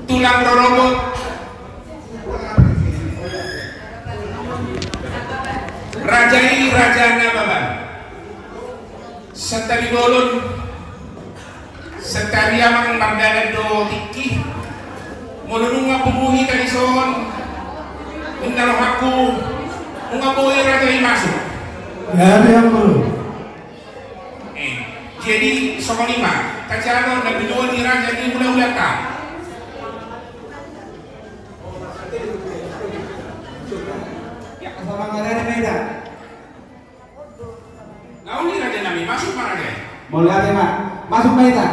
tulang rorobot. Rajai rajana baban. Setari golon. Setari amang mardana do tiki. Mulununga pumuhi tadi son. Undaroh aku. Unga boy rajai masuk. Ya ada yang perlu. Jadi soal lima. Kacau dan bidol di raja di ulah-ulah tak. Sama kalian beda. Kau ni raja nami masuk mana dia? Mau lihat ya mak, masuk beda.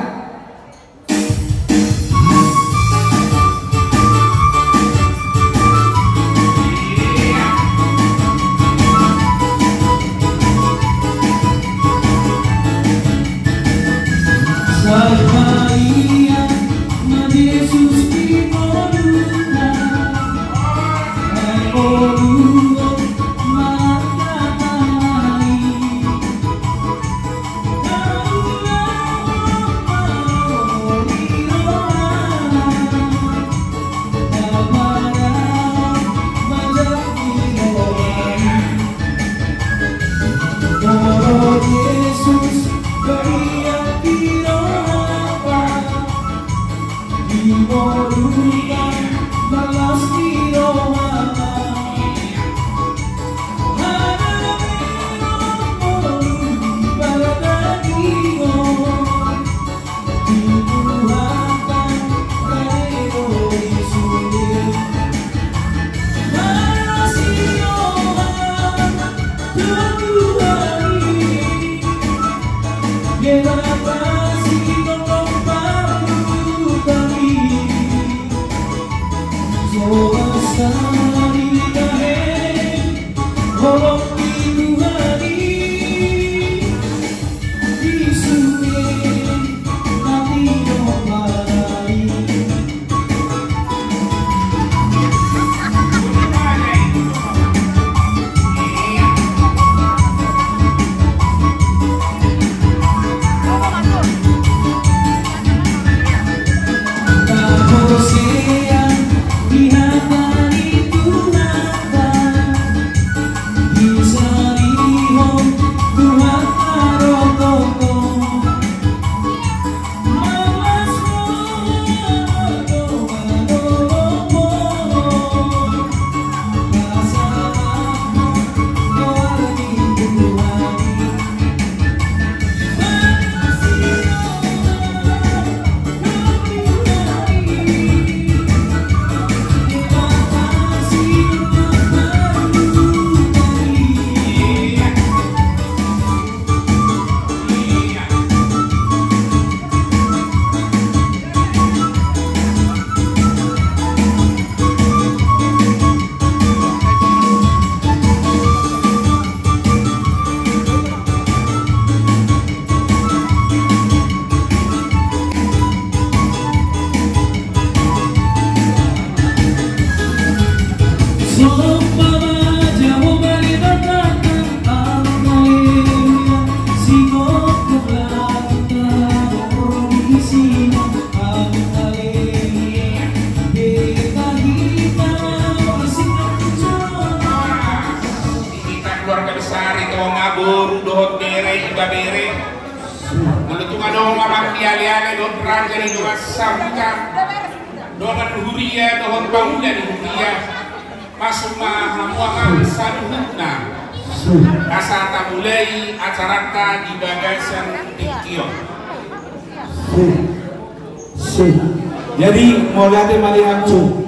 Jadi mau lihat mali aku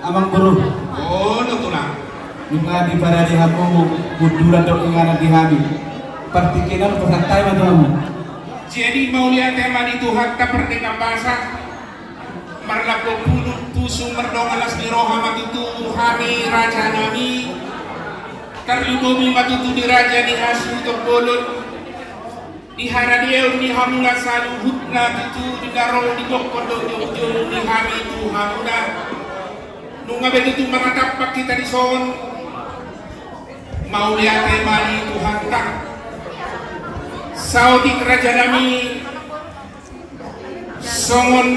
amang buru. Oh, tulang. Nunga di para di aku kuduran dok ingana di hami. Partikinan pesantai madamu. Jadi mau lihat mali Tuhan tak perdeka basah. Marlako puluh tusu merdongalas di roha matutu hami raja nami. Karludomi matutu di raja di asu topolon. Di haradieu ni hamula salu hutna tutu di garo di gokodo jojo di hami tu hamuna nunga betutu mangatapak kita di son mau lihat mali Tuhan tak Saudi kerajaan kami songon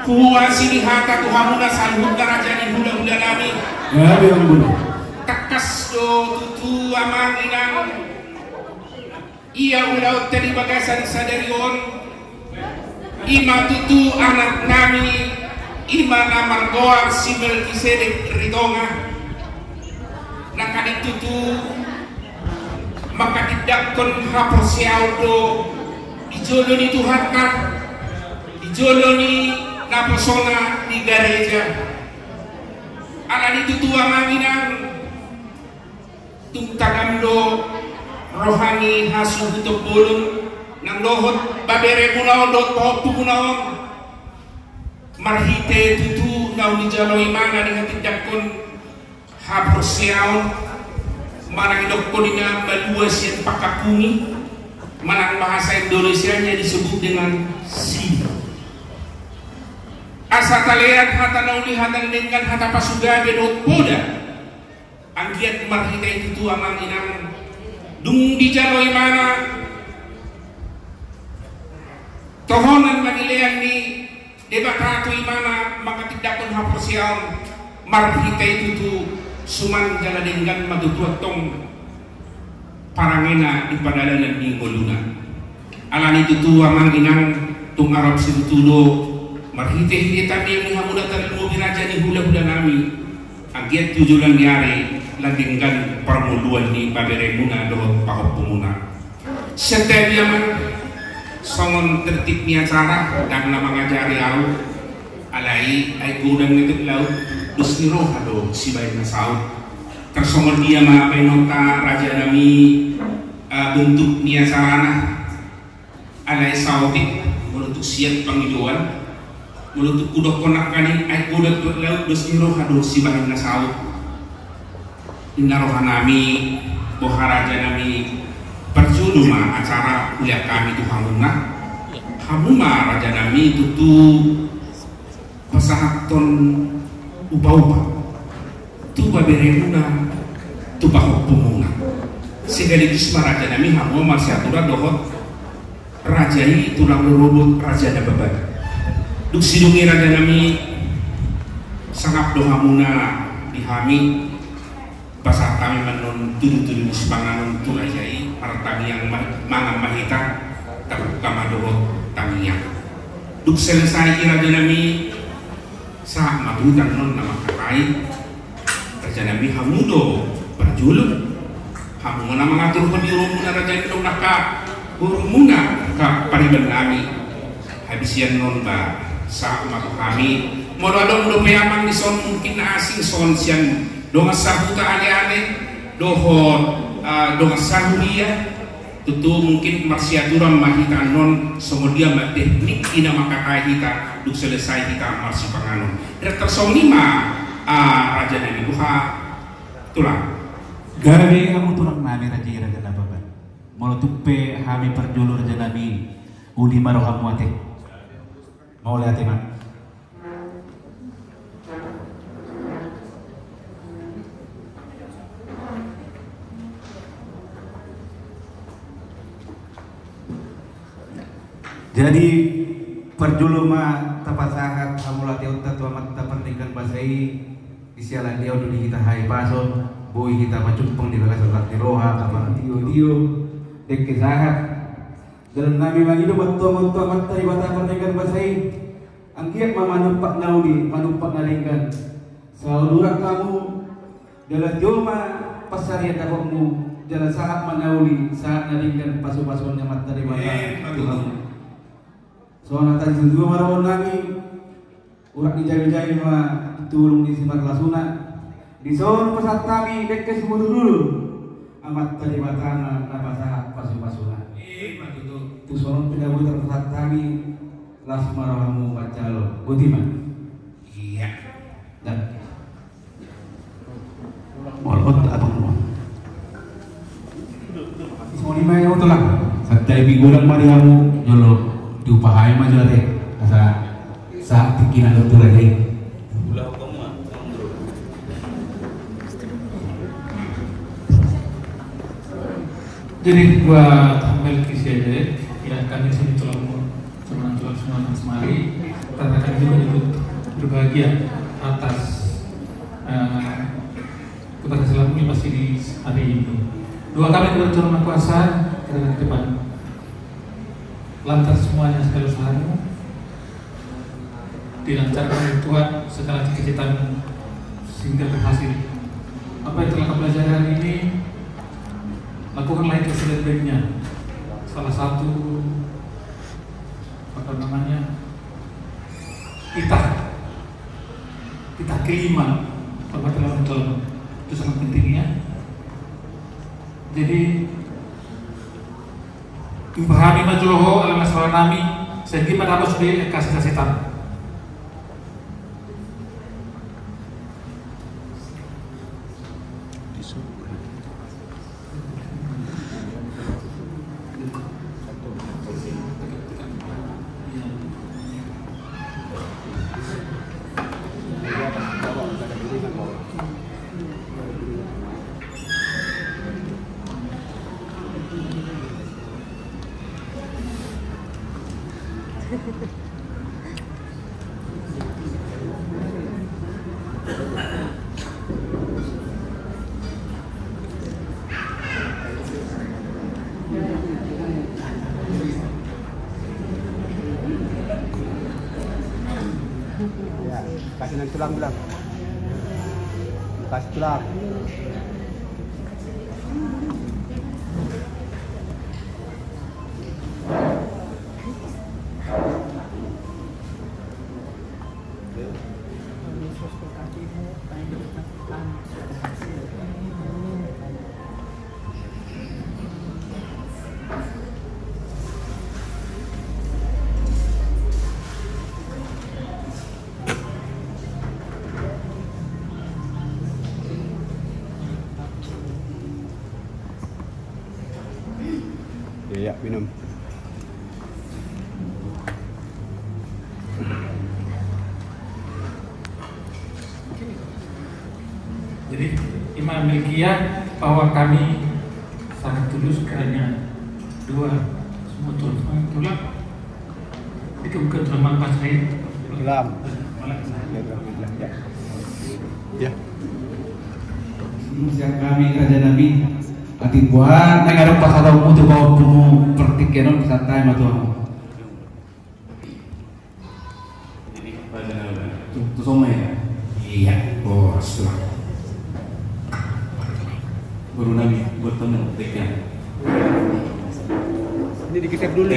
Kuwa sinihata tuhamuna salhut darajani hula-hula nami. Ya, yang benar. Takas do tutu amang inang. Ia ulau tadi bagasan sadarion. Ima tutu anak nami. Ima namar goar sibel kisedek ridonga. Nakadit tutu. Maka tidak kon hapersiau do. Dijoloni Tuhan kan. Dijoloni na persona di gereja. Ala itu tua manginang tungtagam do rohani hasu untuk bulun nang lohot babere munaon dot pohok munaon marhite tutu nau di jaloi mana dengan tidakon haprosiaon mana hidokon ina balua sian pakakuni mana bahasa Indonesianya disebut dengan si. Asa talean hata nauli hata dengan hata pasuga bedot poda anggiat marhita itu tu amang inang dung di jaloi mana tohonan magilean ni debatatu imana maka tidak pun hapersiaon marhita itu tu suman jala dengan madutuatong parangena di padadanan di ngoluna alan itu tu amang inang tung Arab situlo marhite-hite tadi yang menghamuda terlalu biraja ni hula-hula nami agiat tujuan diare landingkan permuluan ni babere muna doh pahop pemuna setiap yaman songon tertib ni acara dan nama ngajari au alai ai gudang itu laut dusni roh ado si baik nasau tersongon dia ma penota raja nami bentuk ni acara alai sautik untuk siap pengiduan mulut kuda konak kani ai kuda tu laut besiro hado si bahan nasau inna rohanami boharaja nami perjuluma acara kuliah kami tu hamuma raja nami tutu pasahaton upa-upa tu baberemuna tu pahopumuna sekaligus raja nami hamuma masyatura dohot rajai tulang robot raja da babat duk sidungi raja nami sangat doa muna dihami pasal kami menon tudu-tudu sepanganon tulajai martami yang mangan mahita terbuka madohot tamiya duk selesai raja nami saat mabutan non nama kakai raja nami hamudo berjuluk hamuna mengatur pendiru muna raja itu naka burung muna ka pariban nami habisian non ba saat matu kami modal do peamang di son mungkin asing son siang donga sabuta ane-ane dohot donga sahuria tutu mungkin marsiaturam mahita non semudia ma teknik ina makakai kita duk selesai kita marsi panganon dan tersonima raja nami buha tulang Garabi kamu tulang nami raja nababan molotupe hami perjulur raja nami udi maroham wate mau lihat ya. Jadi perjuluma tepat sahat kamu latih utat amat pernikahan basai isialan dia udah kita hai paso boy kita macumpeng di bagas otak roha kapal dio dek sahat dalam nabi mangido betul amat tadi bata pernikahan basai angkiat manumpak naudi manumpak nalingkan saudurak kamu dalam joma pasarian kamu jalan saat manauli saat nalingkan pasu-pasunya mat tadi bata Tuhan soalnya tadi juga marawon nami urak dijai-jai mah turun di simpan lasuna di soal pesat kami dek ke dulu amat tadi batana napa sahat pasu-pasuna tu soal pendabu terpesat kami las marawamu bacalo budiman iya dan molot abang mo semua lima yang betul lah satai bigulang mariamu jolo diupahai maju deh asa saat pikiran betul lagi jadi buat Melkisya aja ya kami sini tulang semua semari katakan juga ikut berbahagia atas keberhasilan ini pasti di hari ini. Doa kami kepada Tuhan Maha Kuasa karena ke depan lancar semuanya segala usahamu, dilancarkan oleh Tuhan segala cita-citamu sehingga berhasil. Apa yang telah kau pelajari hari ini, lakukanlah itu sebaik-baiknya. Salah satu kita kelima Bapak telah menonton, itu sangat pentingnya. Jadi Tupahami majloho ala nasrul nami sehingga pada harus dikasih setan. Kasih nanti tulang bilang. Kasih tulang. Ya, minum. Jadi Imam Milkiyah bahwa kami sangat tulus karena dua semua tulang itu bukan tulang pas saya Tulang. Ya. Siap kami kerja Nabi ati buat nengarap pas atau putu bawa pumu pertikian bisa time atau Jadi baca nama itu sama ya? Iya, bos lah. Baru Nabi buat temen pertikian. Ini dikisep dulu.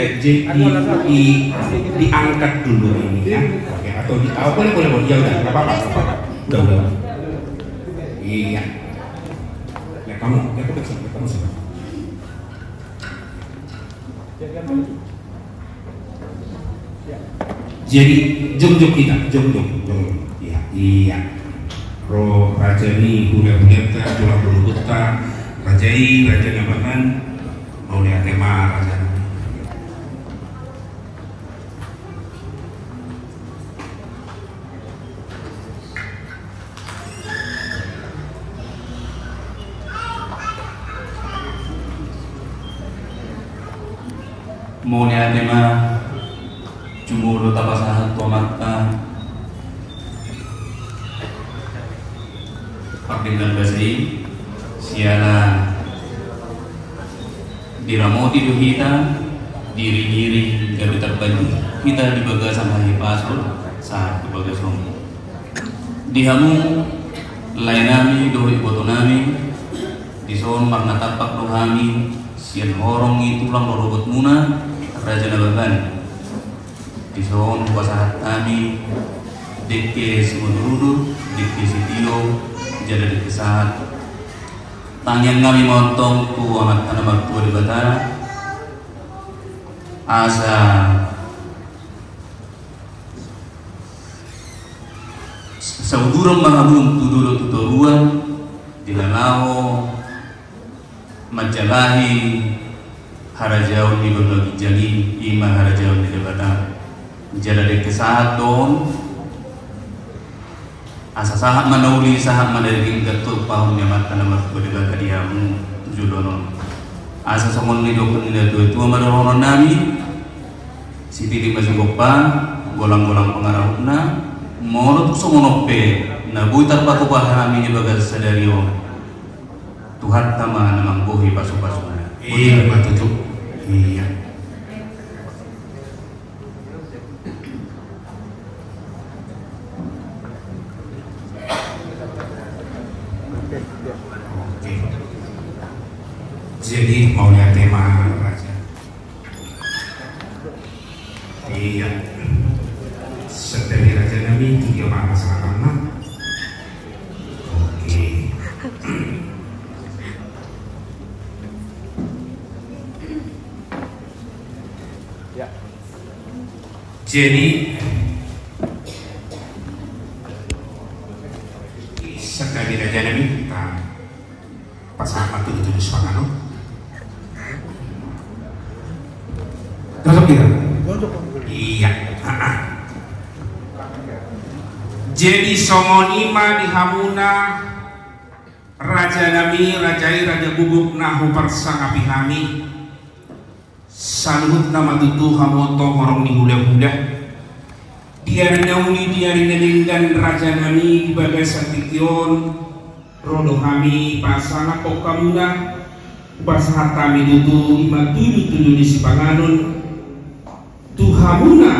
Diangkat dulu ini ya. Oke, atau boleh ya udah nggak apa-apa. Udah. Iya. Ya kamu sih. Jadi jom kita, jom. Iya. Roh raja ni bulan-bulan ta, jual bulu ta, rajai, raja nabanan, mau lihat tema raja. Mau lihat tema cumuru tapasahat tomatta dengan basai siala diramoti duhita diri gabi terbaju kita dibaga sama hipasur saat dibaga somo dihamu lainami dohi botonami dison makna tapak dohami sian horong itu lang lorobot muna raja nababan dison pasahat kami dekke simudurudu dekke sitio jadi dikisah tangian kami montong ku amat anak mertua di Batara asa saudurang mahabum tuduro tutoruan dilalao majalahi harajau di berbagi jali ima harajau di Batara jadi dikisah don asa sahat manauli sahat madaring gatul pahun nyamat kana marbudaga kadiamu judono asa samon ni dokon ni datu itu madarono nami siti di masugokpa golang-golang pengarahna molot somonope na buitar patu pahami ni bagas sadario Tuhan tama namang buhi pasu-pasuna. Iya matutu. Iya. Oke. Jadi mau lihat tema raja. Iya. Sedari raja Nabi tiga masalah anak. Oke. Jadi sekali raja Nabi kita pasangan itu disepakano. Cocok kita. Iya. Jadi songonima di Hamuna raja Nabi rajai raja bubuk nahu persang apihami. Saluhut nama tutu hamoto horong di hula-hula diari nauli diari nelinggan raja nami di bagai santikyon rodo kami pasana pokamuna pasahat kami tutu ima tudu di sipanganun tuhamuna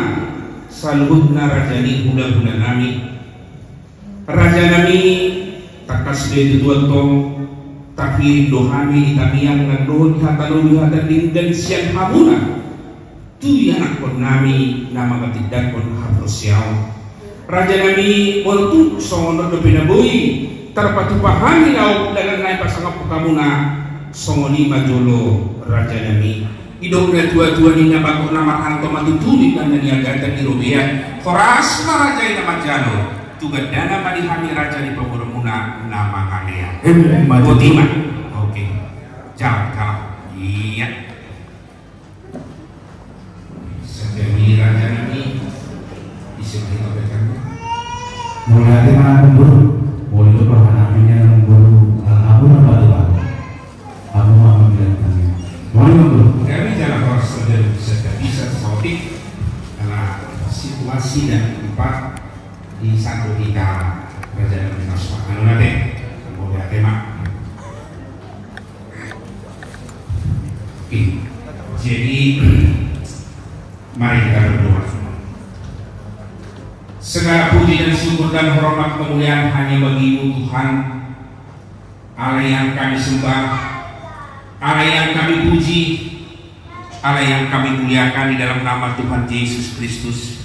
saluhutna raja ni hula-hula nami raja nami takas de tutuantong takhirin dohami itamiang nandohon hatalo hatan linggan siang hamuna tu anak kon nami nama katidak kon haprosiao raja nami moltu songono do pinabui terpatu pahami lau dalam nai pasang kamuna songoni majolo raja nami idong na tua-tua ni nabako nama hanto matutuli dan niaga di Robia korasma raja ina majano tuga dana madihami raja di pemurmuna nama kalian Botima. Oke. Jalan. Iya. Sedemi raja ini disebut apa kan? Mulai tema pemburu, boleh itu namanya pemburu abu apa tu pak? Abu apa bilang kami? Boleh pemburu? Kami jalan harus sudah bisa topik karena situasi dan tempat di satu kita raja dan naswa. Anu nate, boleh tema. Oke. Jadi mari kita berdoa. Segala puji dan syukur dan hormat kemuliaan hanya bagi-Mu Tuhan, Allah yang kami sembah, Allah yang kami puji, Allah yang kami muliakan di dalam nama Tuhan Yesus Kristus.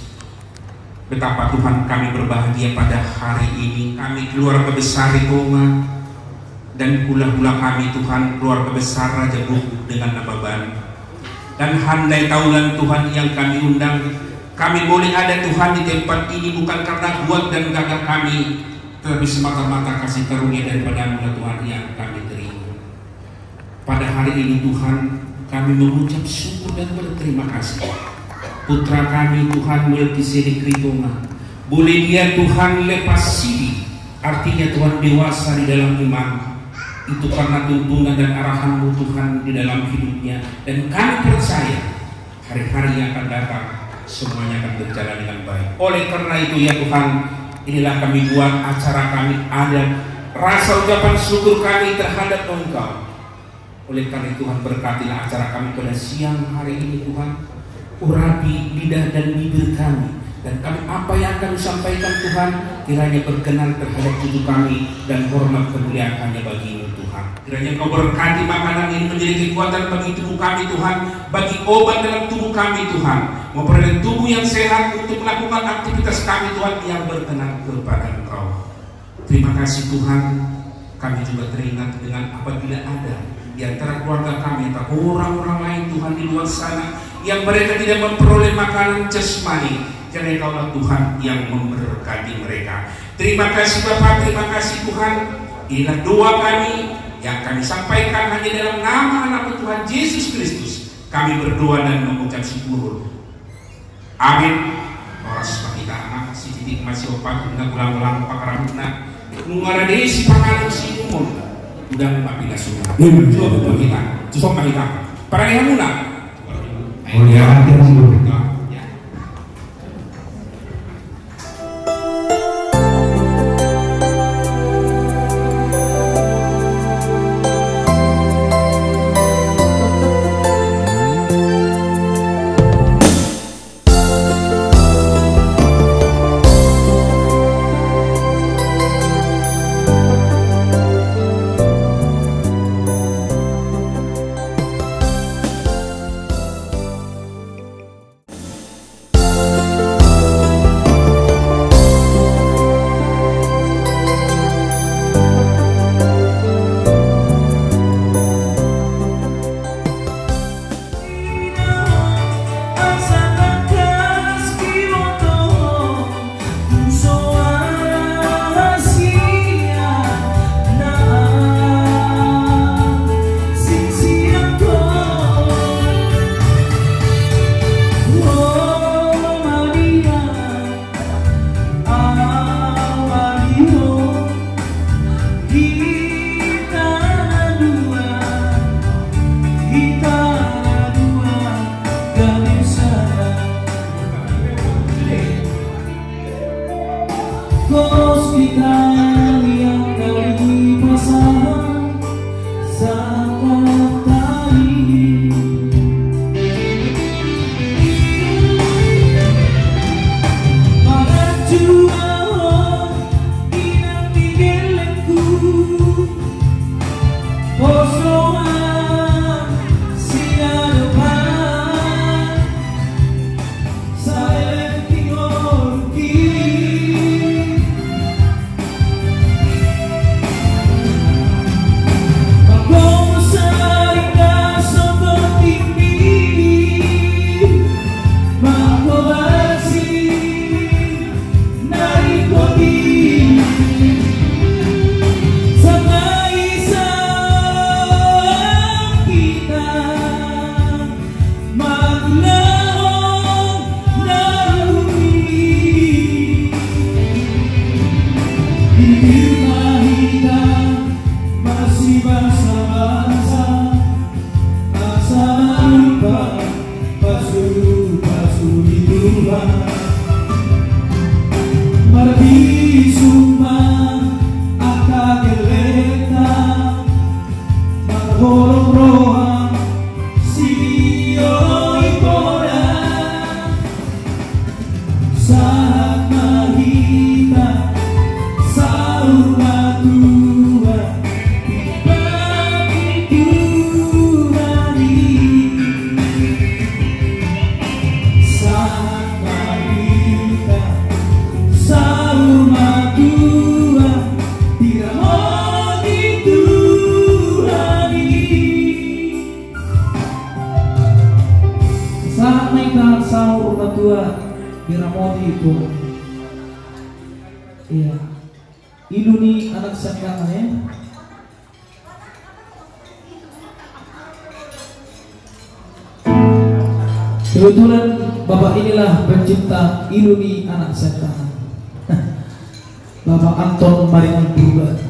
Betapa Tuhan kami berbahagia pada hari ini. Kami keluarga besar Roma dan pula-pula kami Tuhan keluarga besar Raja Bubuk dengan Nababan. Dan handai taulan Tuhan yang kami undang. Kami boleh ada Tuhan di tempat ini bukan karena kuat dan gagah kami, tetapi semata-mata kasih karunia daripada-Mu Tuhan yang kami terima. Pada hari ini Tuhan kami mengucap syukur dan berterima kasih. Putra kami Tuhan Melkisedek Ritoma, boleh dia Tuhan lepas sidi, artinya Tuhan dewasa di dalam iman. Itu karena tuntunan dan arahan-Mu Tuhan di dalam hidupnya, dan kami percaya hari-hari yang akan datang semuanya akan berjalan dengan baik. Oleh karena itu ya Tuhan, inilah kami buat acara kami ada rasa ucapan syukur kami terhadap Engkau. Oleh karena Tuhan berkatilah acara kami pada siang hari ini Tuhan. Urapi lidah dan bibir kami, dan kami apa yang akan disampaikan Tuhan kiranya berkenan terhadap tubuh kami dan hormat kemuliaan hanya bagi-Mu Tuhan. Kiranya Kau berkati makanan ini menjadi kekuatan bagi tubuh kami Tuhan, bagi obat dalam tubuh kami Tuhan, memperoleh tubuh yang sehat untuk melakukan aktivitas kami Tuhan yang berkenan kepada Engkau. Terima kasih Tuhan. Kami juga teringat dengan apabila ada di antara keluarga kami atau orang-orang lain Tuhan di luar sana yang mereka tidak memperoleh makanan jasmani, karena Kaulah Tuhan yang memberkati mereka. Terima kasih Bapak, terima kasih Tuhan. Inilah doa kami yang kami sampaikan hanya dalam nama anak Tuhan Yesus Kristus. Kami berdoa dan mengucap syukur. Amin. Oras kita anak si titik masih opat dengan ulang-ulang pakaramuna mengarade si pangalan si umur udah mapila semua. Coba kita, coba kita. Para yang muna. Mulia hati pemburu. Iluni anak sakana ya. Kebetulan Bapak inilah pencipta Iluni anak sakana. Bapak Anton Maringan Purba.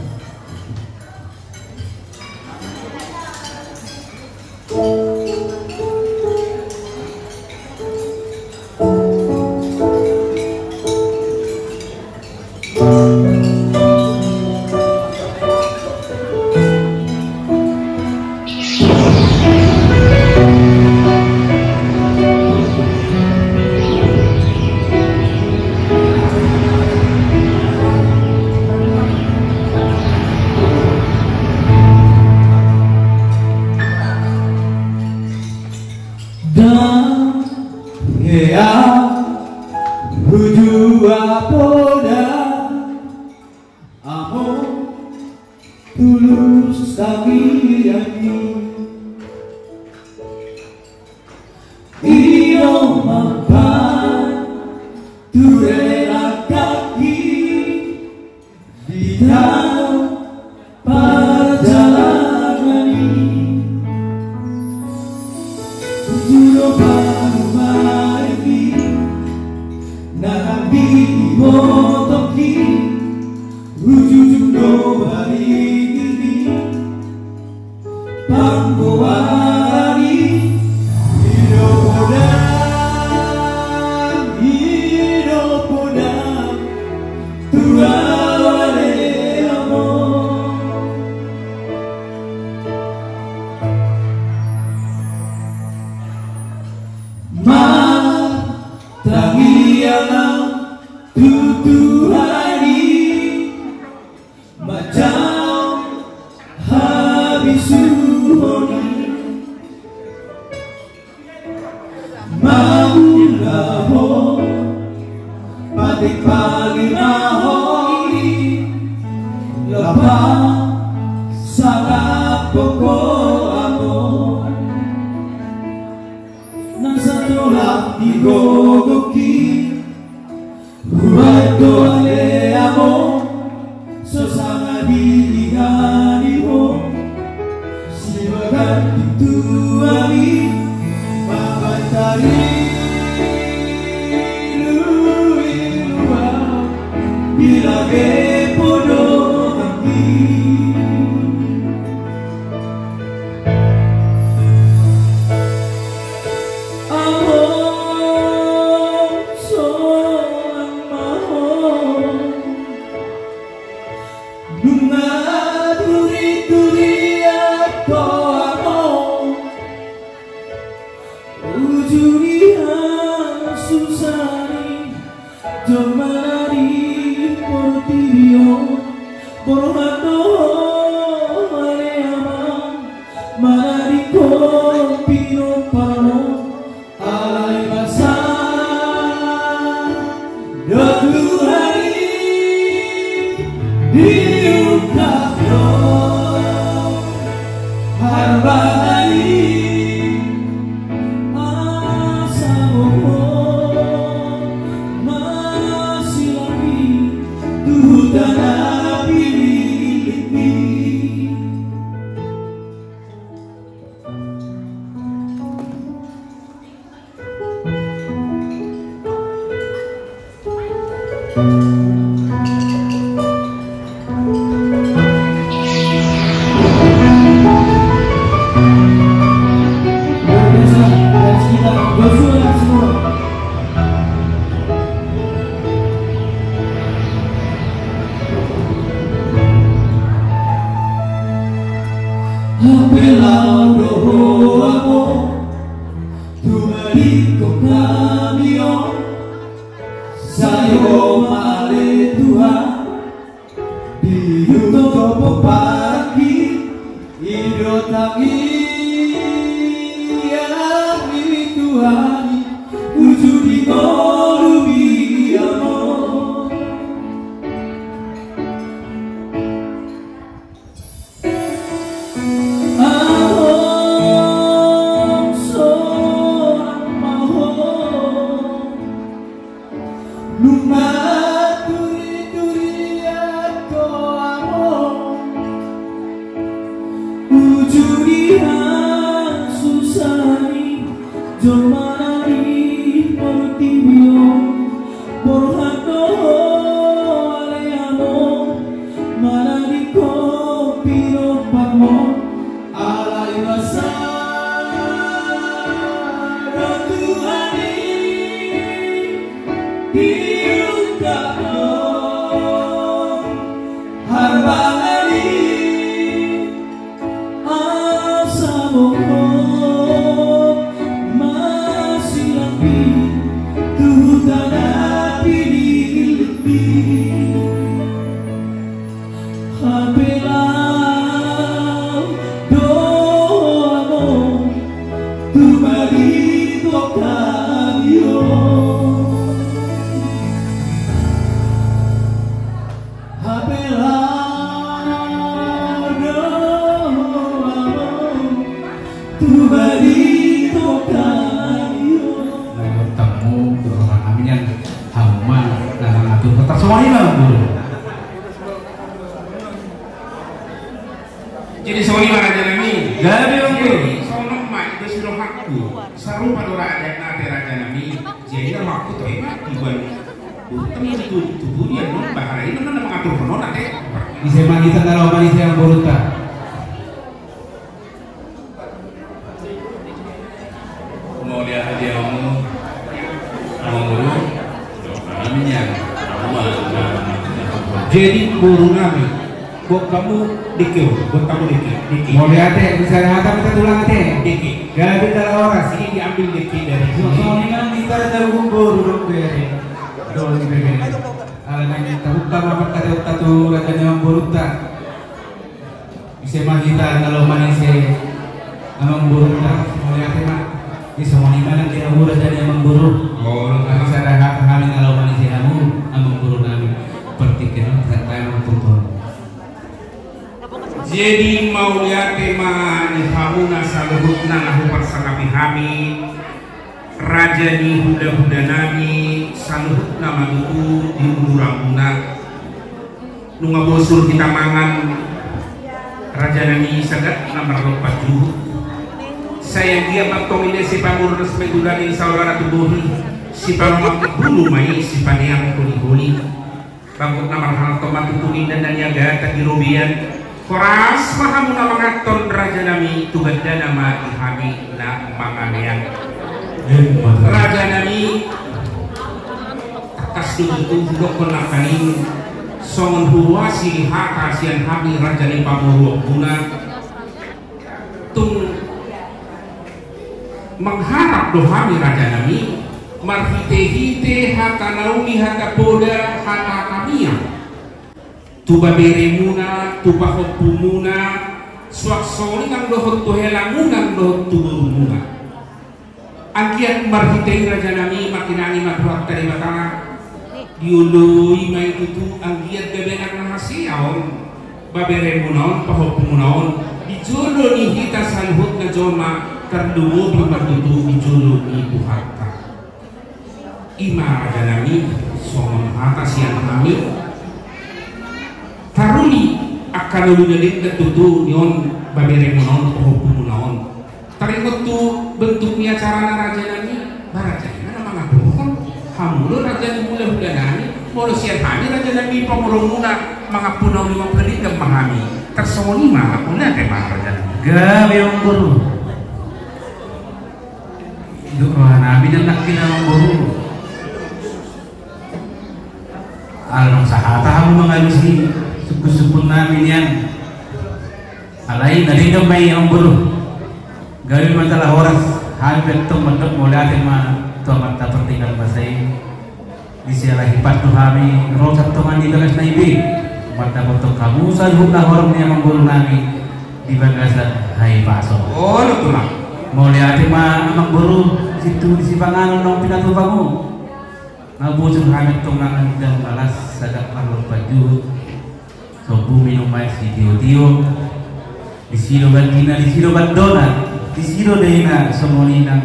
Jadi soalnya mana jalan ini? Jadi soalnya mak itu sudah hakku. Saru pada rakyat nanti raja nami. Jadi kalau aku tuh emak tujuan. Bukan itu tubuhnya non bahaya itu kan mengatur non nanti. Bisa kita kalau manusia yang beruta. Mau lihat hadiahmu, mau dulu, aminnya, Jadi burung nami. Buat kamu dikit, buat kamu dikit. Mau lihat misalnya apa kita tulang Dikit. Gak ada orang Ini diambil dikit dari sini. soalnya kita ada gugur duduk beri. Dol beri. Alang kita utama apa kata utatu katanya yang beruta. Bisa mah kita kalau manusia amang beruta. Mau lihat mah. Di semua mana kita murah jadi amang buru. Oh, Bisa ada hak kami kalau manusia kamu amang buru kami. Seperti kita saya mempunyai. Jadi mau lihat tema ni hamuna saluhutna nahu persakapi kami raja ni huda-huda nami saluhutna maduku di urambuna nunga bosur kita mangan raja nami sagat nomor 4 saya dia matong ini si pamur resmi dulani saudara tubuhi si pamur bulu mai si paniang kuli-kuli bangkut nomor hal tomat tutunin dan niaga tak dirobian Koras mahamuna mangaton raja nami tuganda nama ihami na manganian raja nami atas tutup dokon nakanin songon huwasi haka sian hami raja ni pamuru guna tung mengharap dohami raja nami marhite-hite haka naumi haka poda haka kamia tuba beremuna tuba hopumuna suaksoni nang dohot tuhelangunan dohot tuburumuna angkiat marhite raja nami makinani matruak dari matana diului mai tutu anggiat gabenak na hasiaon baberemunaon pahopumunaon dijolo ni hita salhut na joma karduwo bimatutu dijolo ni buharta ima rajanami somon atas yang kami taruni akan lululin ketutu nion baberemunaon pahopumunaon taringot tu bentuknya carana rajanami barajana nama ngabuhon hamulo raja ni mula bulanani molo sian kami raja nabi pamurumuna mga punaw lima pulid ng mahami tersoni mga pula kay mga raja nabi gabi ang guru doa nabi dan nak kinang guru alam sahata hamu mengalusi suku-suku namin yan alay nalingamay ang guru gabi masalah oras hampir itong mandok mula ating mga tuamat tapertikan basai di sialah hipat tuhami rosat tuhan di dalam naibi mata bentuk kamu salhub lah orang yang mengguru nami di bagasan hai paso oh betul lah mau lihat mah mengguru situ di sipangan nong pinatu kamu ngabujur hamid tungangan dan balas sadak marlor baju sobu minum air si dio di siro bantina di siro bandona di siro deina semoni nang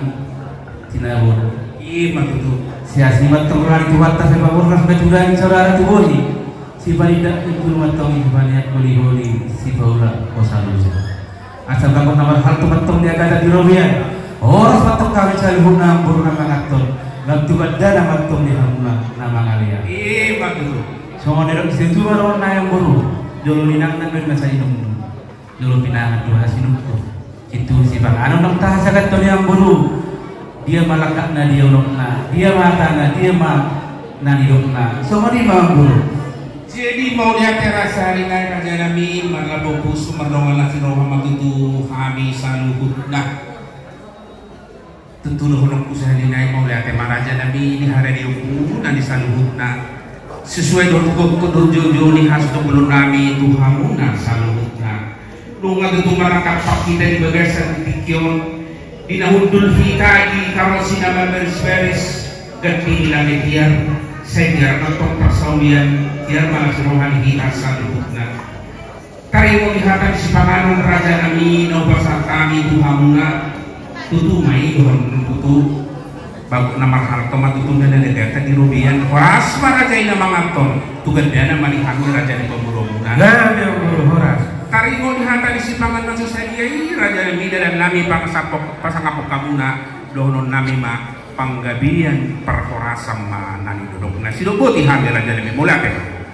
tinabur iya betul siasi matang rari tuwata sa pabor kas katulan saudara tu boli si balida ikul matang ibaniat boli si paula kosalusa asal kamu nomor hal tu matang dia kada di robian oras matang kami salihun na ambur na mangaton nagtugad na matang di hamuna na mangalia iya betul so ngerok isitu baron na yang buru jolo linang na ben sa inom jolo pinangan dua sinum ko itu si bang ano nang tahasagat to yang buru dia malakak na dia ulokna dia mata na dia nanidokna so mani mambu jadi mau lihat terasa ringan raja nami marlabo pusu mardongan lasi roha matutu kami saluhut nah tentu nuhunok usaha dinai mau lihat tema raja nami di hari diuku dan di saluhut nah sesuai dengan jojo ni khas belum nami itu hamuna saluhut nah lunga tentu merangkap pak kita di bagasan tikion di nahundul kita di karosi nama beres-beres ganti langit tiar sehingga untuk persaulian tiar malah serohani kita salihutna karimo dihatan si panganon raja nami nobasar kami tuhamuna tutu mai dohon tutu bagus nama harto matutu dan negara di rubian horas raja ina mangaton tugan dana manihamu raja di pemurumuna lah dia horas karimo dihatan si pangan masuk saja raja nami dan nami pasangapok kamuna dohonon nami ma panggabian perhorasam ma nani duduk nasi dobo tihami raja nami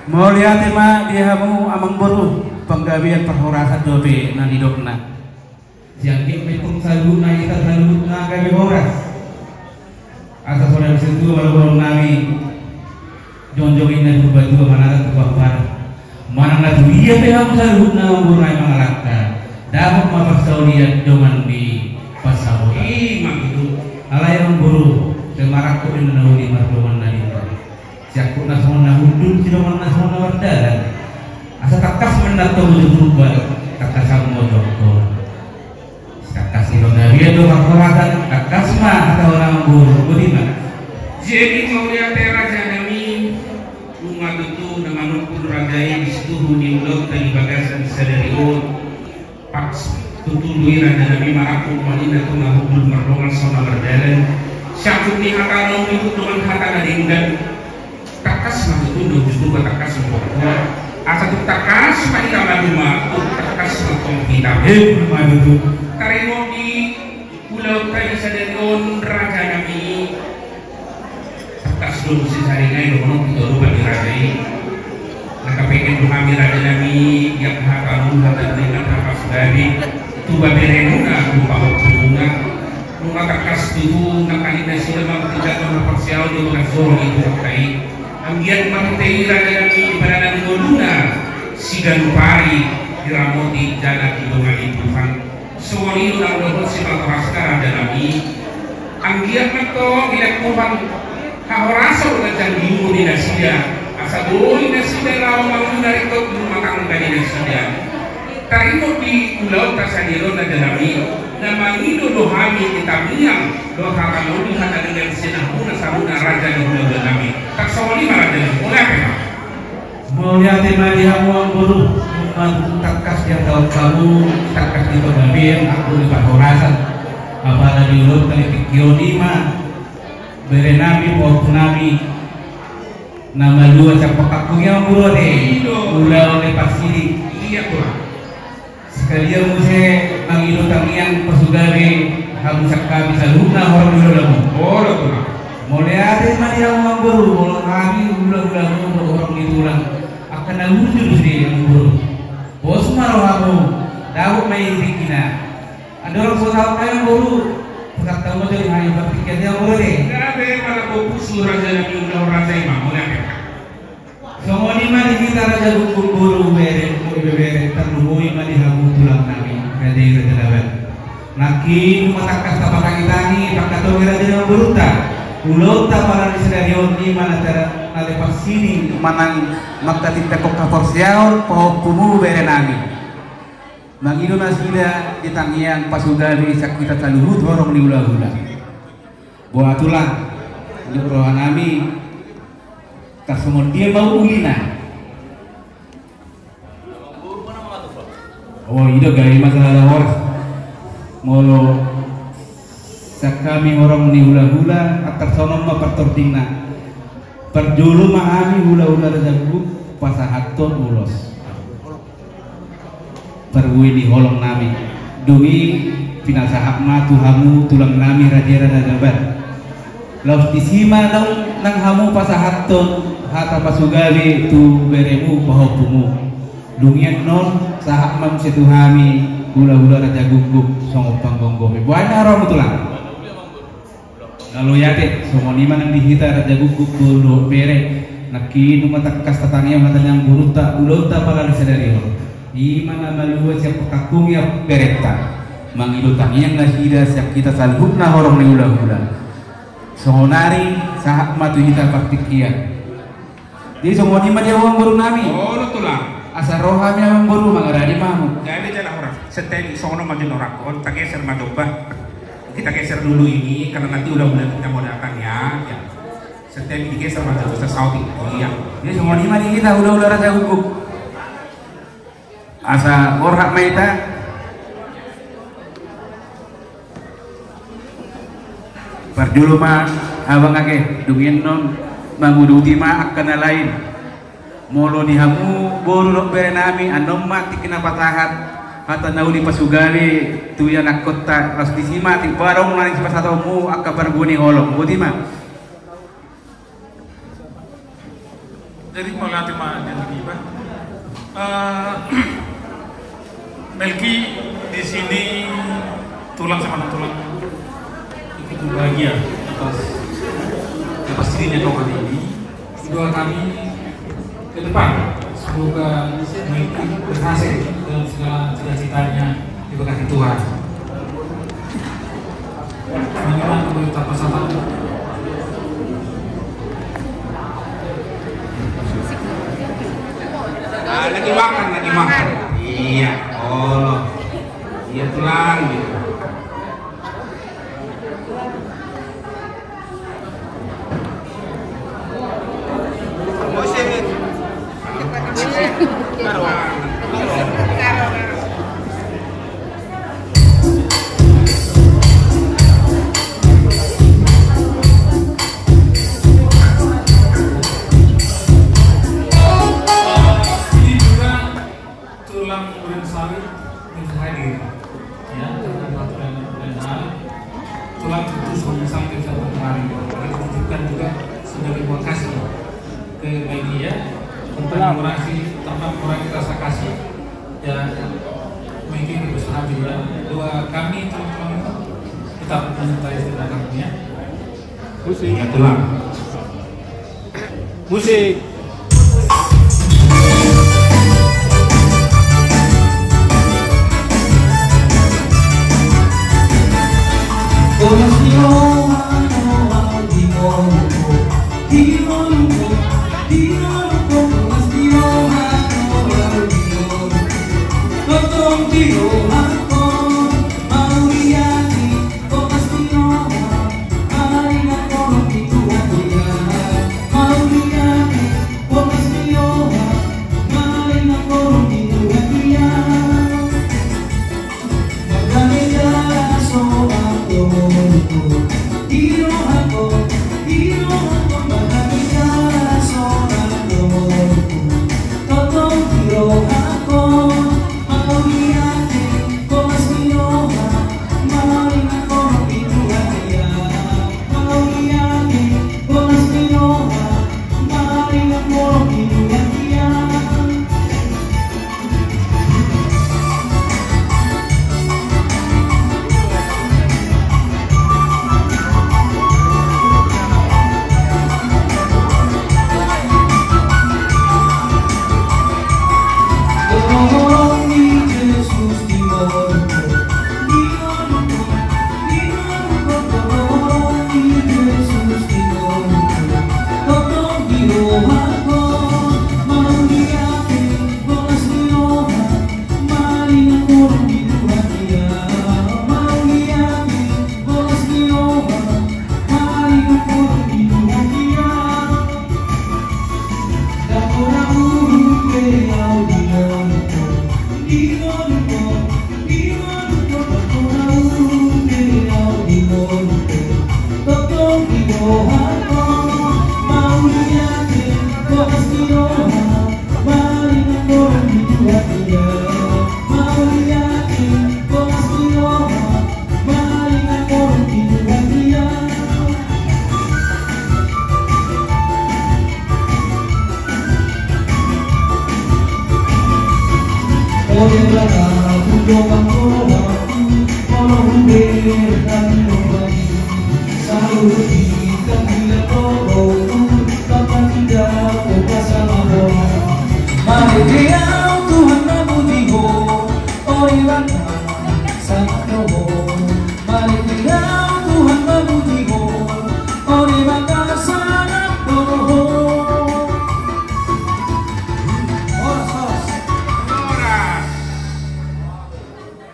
mau lihat ma dia hamu amang baru panggabian perhorasan dobe nani dokna yang hitung saluna kita saluna kami horas asal saudara situ baru nami jonjongin dan berbatu mana tuh mana nggak tuh iya teh kamu salhut na umurnya mengalahkan dapat mapasaulian doman di pasau imam itu ala yang buru kemarak ko inanauli mardoman nalita siakut na sama hudul si doman na sama wardalan asa takas menato berubah takas kamu doktor takas itu dari itu masyarakat takas mah atau orang buru bagaimana jadi mau lihat raja nami umat itu nama nukun rajai di situ huni ulok tadi bagasan sadariun pak tutului raja nami maraku malina tu ngahubul merdongan sama berjalan syakut ni hakalong itu dengan hata kadinggan takas mah itu justru ke takas pokoknya asa tu takas pada kamar rumah tu takas mah kita rumah itu karena di pulau tadi sadariun raja nami tak sebelum sisarinya itu kono kita rubah dirajai nakapekin kami raja nami yang hakalu hata dengan takas dari tuba berenuna tuba hokuna nunga takas itu nakalina sila mga tidak mga parsial yung mga zoro itu kai anggian matutay raja nami ibadah ng ngulu Siganupari Diramoti Jana Kidungan Tuhan Sumoni ulang dohon si Matawaskara Janami Anggiat Mato Gilek Tuhan Kahorasa udah janjimu di Nasida Asaboi Nasida Lau Mangun dari Kau Makang dari Nasida Tarimo di Ulau Tasaniro na Janami na mangido dohami itamiang dohakanoni hata dengan senahuna sabuna raja di Ulau Janami tak sawali raja di Ulau apa? Mulia tema dihamuang guru takas yang tahun kamu takas di pembelian aku di Pahorasan apalagi di Ulau kali pikionima berenami pohonami nama dua capakakungnya guru deh Ulau de Pasiri Iya kurang sekalian muse mangido tamiang pasugawe hamusak kami saluna orang dulu lamu Ora kurang mulai ada yang guru mulai kami ulang-ulang orang ditulang akan wujud sendiri yang guru bos marah kamu tahu main dikina ada orang tahu kayak guru tak tahu dari hanya berpikir dia guru deh nggak ada malah fokus raja yang udah raja imam mulai apa semua ni mari kita raja guru bere terlumui mari hamu tulang nami raja itu terdapat naki matakas tapak kita ni pakai togi raja yang beruta ulau para di sedario ni mana cara nade pasini manang maka tidak kok kaporsiaur pohon kumu bere nami mangido nasida di tangian pasugari sakita taluhut horong di ulah-ulah buat tulang di rohan nami tak semua dia mau ulina oh itu gaya masalah orang molo sakami orang ni hula-hula atar sonom ma pertortingna perjulu mahami hula-hula rajagu pasahaton ulos perwui di holong nami dumi pinasahak ma tuhamu tulang nami raja-raja jabat laus disima dong nang hamu pasahaton hata pasugali tu beremu pahopumu dungian non sahak mam setuhami hula-hula raja gugup songop panggonggomi buahnya orang tulang lalu yate semua lima nang dihita raja gugup dulu bere naki numata kas tatangnya matanya buruta ulota pala sadari ho imana maluwa siap kakung ya bereta mangido tangiang nasida siap kita salhubna horong ni hula-hula sonari sahak matu hita praktikia di semua lima dia uang baru nami oh tulang asal rohami yang baru mengarani mamu jadi jalan orang setel sono makin orang kon tak geser madoba kita geser dulu ini karena nanti udah kita mau datang ya setel digeser madoba sesaudi iya dia semua lima di kita udah raja hukum asa orhak maita parjulu mah abang ake dungin non manguduti mah akan lain molo dihamu boru nok bere nami andom mati kena patahat kata nauli pasugali tu ya nak kota ras disima ti barong nang pasatomu akka barguni holong budi mah jadi malati mah jadi ba Melki di sini tulang sama tulang itu bahagia atas dirinya kau kali ini doa kami ke depan semoga Melki berhasil dalam segala cita-citanya diberkati Tuhan. Bagaimana pemerintah pasatan lagi makan iya oh iya tulang gitu Musik.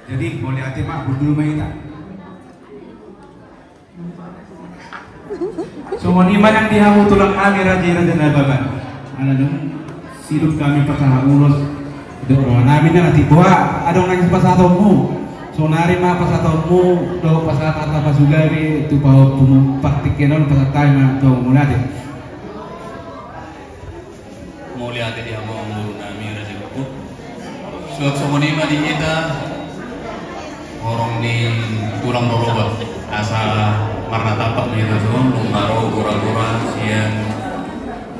Jadi boleh hati mak budul maita. Semua iman yang dihamu tulang kami raja-raja nababan. Anak dong hidup kami pasang ulos. Itu orang nabi nanti bawa ada orang pasatomu. Sonari mah pasatomu do pasat atau pasugari tu bawa pumu paktikenon pasatai mah do mulai. Mulia hati dihamu umur nami raja kuku. Suap semua iman di kita. Orang di tulang doroba asal marna tapak nih tuh lumaro gora-gora siang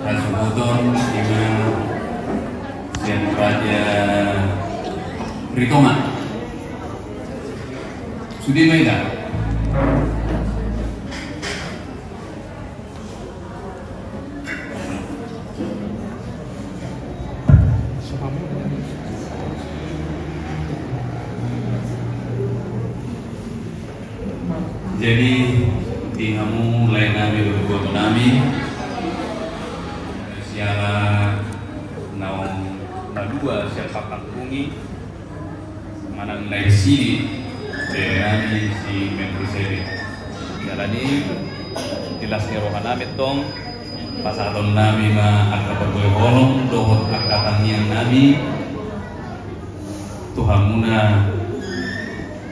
rasubudon dimana siang raja Ritoma sudi maida jadi di kamu lain nami berbuat nami siapa naung nadua siapa kampungi mana lain sini dari si Melkisedek jalani jelas rohan nami tong pasalon nami ma agak berboy bolong dohot agak yang nami Tuhan muna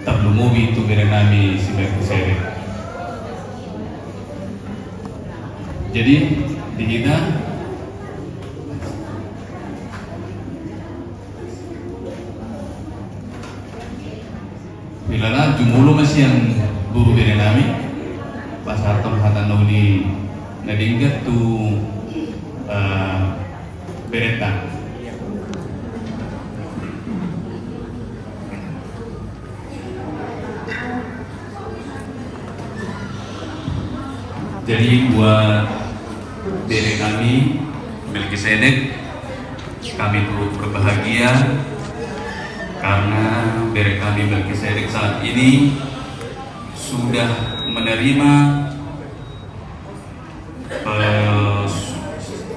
tablumubi itu beri nami si Melkisedek. Jadi di kita bila jumulu masih yang guru beri nami pasar tempat nauli nadinggat tu beretan. Jadi buat diri kami Melkisedek, kami turut berbahagia karena diri kami Melkisedek saat ini sudah menerima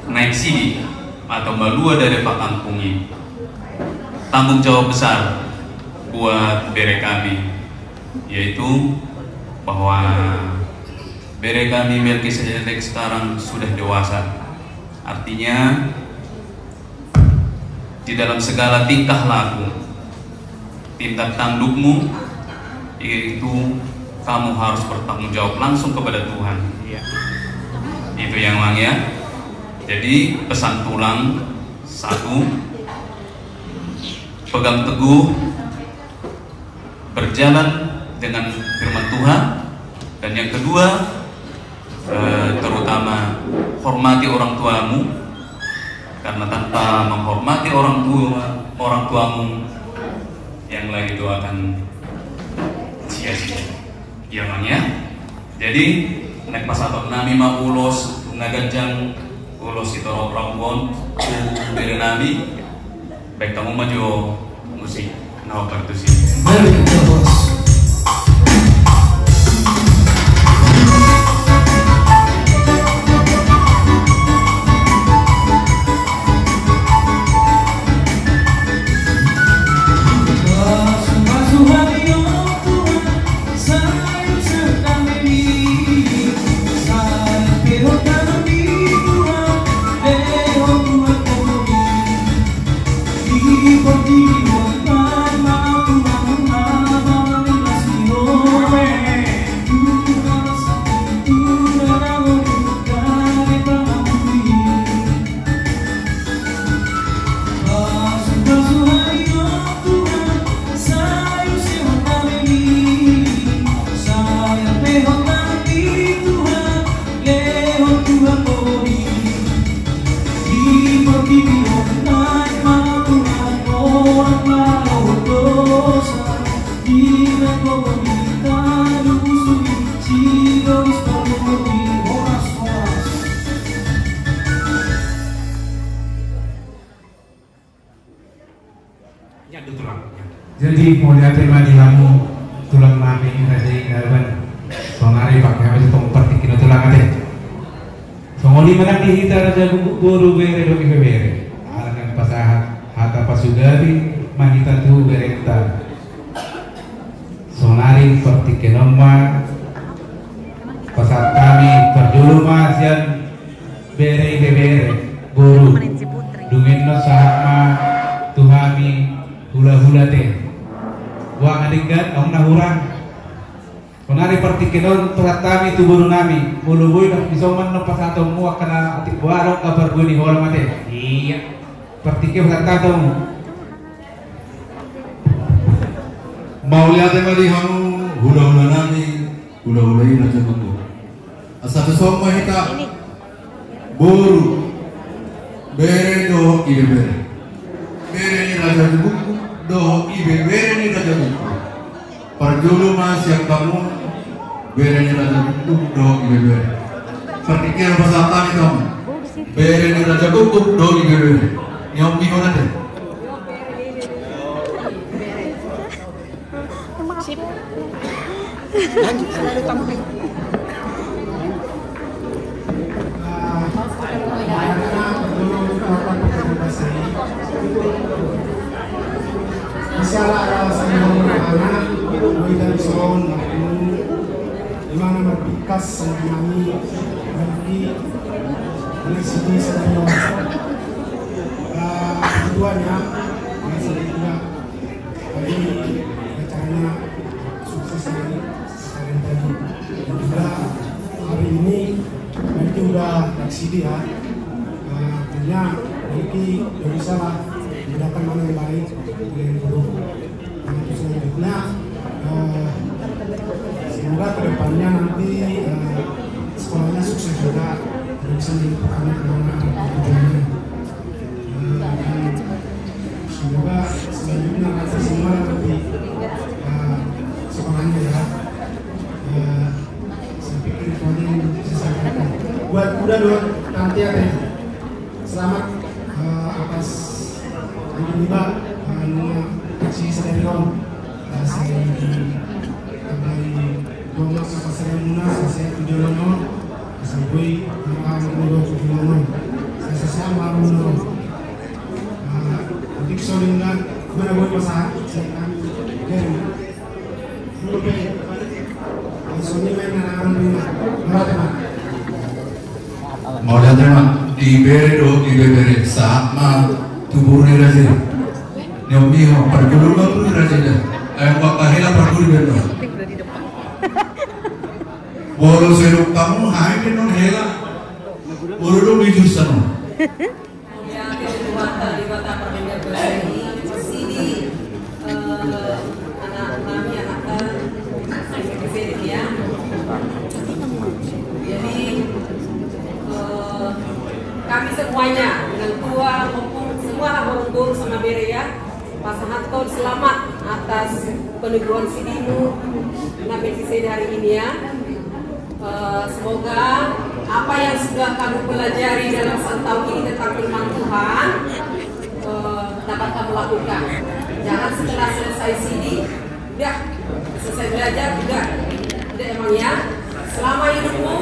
naik sidi atau balua dari Pak Kampungi. Tanggung jawab besar buat diri kami, yaitu bahwa bere kami Melkisedek sekarang sudah dewasa. Artinya di dalam segala tingkah laku, tindak tandukmu itu kamu harus bertanggung jawab langsung kepada Tuhan. Itu yang lang ya. Jadi pesan tulang satu, pegang teguh, berjalan dengan firman Tuhan, dan yang kedua terutama hormati orang tuamu, karena tanpa menghormati orang tuamu yang lain itu akan sia-sia. Ya bang ya. Jadi nek pasatok nami ma ulos naganjang ulos itu rombon beri nami Baik kamu maju musik nawa pertusi. Mari kita bos. Jadi mau lihat di kamu tulang mami nasi ngawan sonari pakai apa sih tong pertikin tulang ate songoli menang di hita raja guru bere doki bere alang pasahat hata pasugari mahita tu berenta sonari pertikin oma pasat kami perjulu masian bere guru dungin no sahama tuhami hula-hula teh wang adinggan ang nahurang kunari partikinon turatami tuburo nami uluboy na pisoman no pasatong muwa kana atik buwarong kabar guni hola mate iya partikin pasatong mau lihat mali hamu hula-hula nami hula-hulai na jago asa pesoma hita buru bere do ibe bere ni raja buku do ibe bere ni raja buku perjulu mas yang kamu bere ni raja buku do ibe bere pertikir pasatan ni kamu bere ni raja buku do ibe bere nyom bingung nanti Masalah sa mga anak, may dalson, mga magpikas sa mga malaki, nagsidi sa inyo. Kedua niya, nasa ito kami kacana sukses sekali sekarang tadi. Dan juga hari ini nanti udah nagsidi ya. Akhirnya nanti dari sana mendatangkan yang baik yang buruk. Selanjutnya semoga kedepannya nanti sekolahnya sukses juga dan bisa menemukan tujuannya. Semoga selanjutnya nanti semua nanti sekolahnya ya. Saya pikir itu aja yang bisa saya sampaikan. Buat udah dong nanti ya teh. Selamat atas tiba kasih stereo saya dari Goma sama saya Muna saya Tujulono sampai Mamulo Tujulono saya Mamulo untuk solingan mana buat masalah saya kan dulu pe soalnya main anak rumah mana mau lihat teman di bere do ibe bere sama tubuhnya raja nyomi ho perjulu baru raja dah ayam bakahela perjulu beno bolo seruk kamu hai beno hela bolo lo bijus sano ya di kota Permendak Bali sini anak kami anak ya jadi kami semuanya dengan tua maupun semua orang sama bere ya pasangan kau selamat atas peneguhan sidimu nabi sisi hari ini ya. Semoga apa yang sudah kamu pelajari dalam 1 tahun ini tentang firman Tuhan dapat kamu lakukan. Jangan setelah selesai CD, udah selesai belajar, udah emang ya. Selama hidupmu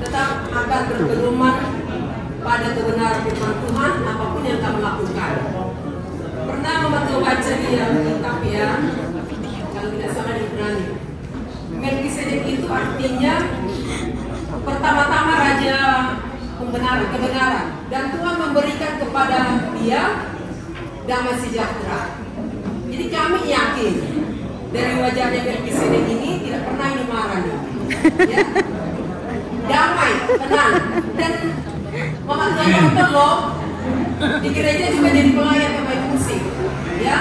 tetap akan berpedoman pada kebenaran firman Tuhan apapun yang kamu lakukan. Pernah membaca baca di kitab ya, kalau tidak salah di Ibrani. Melkisedek itu artinya pertama-tama raja kebenaran, dan Tuhan memberikan kepada dia damai sejahtera. Jadi kami yakin dari wajahnya Melkisedek ini tidak pernah ini marah nih, ya. Damai, tenang, dan Mama Tuhan nonton loh di gereja juga jadi pelayan yang main musik, ya.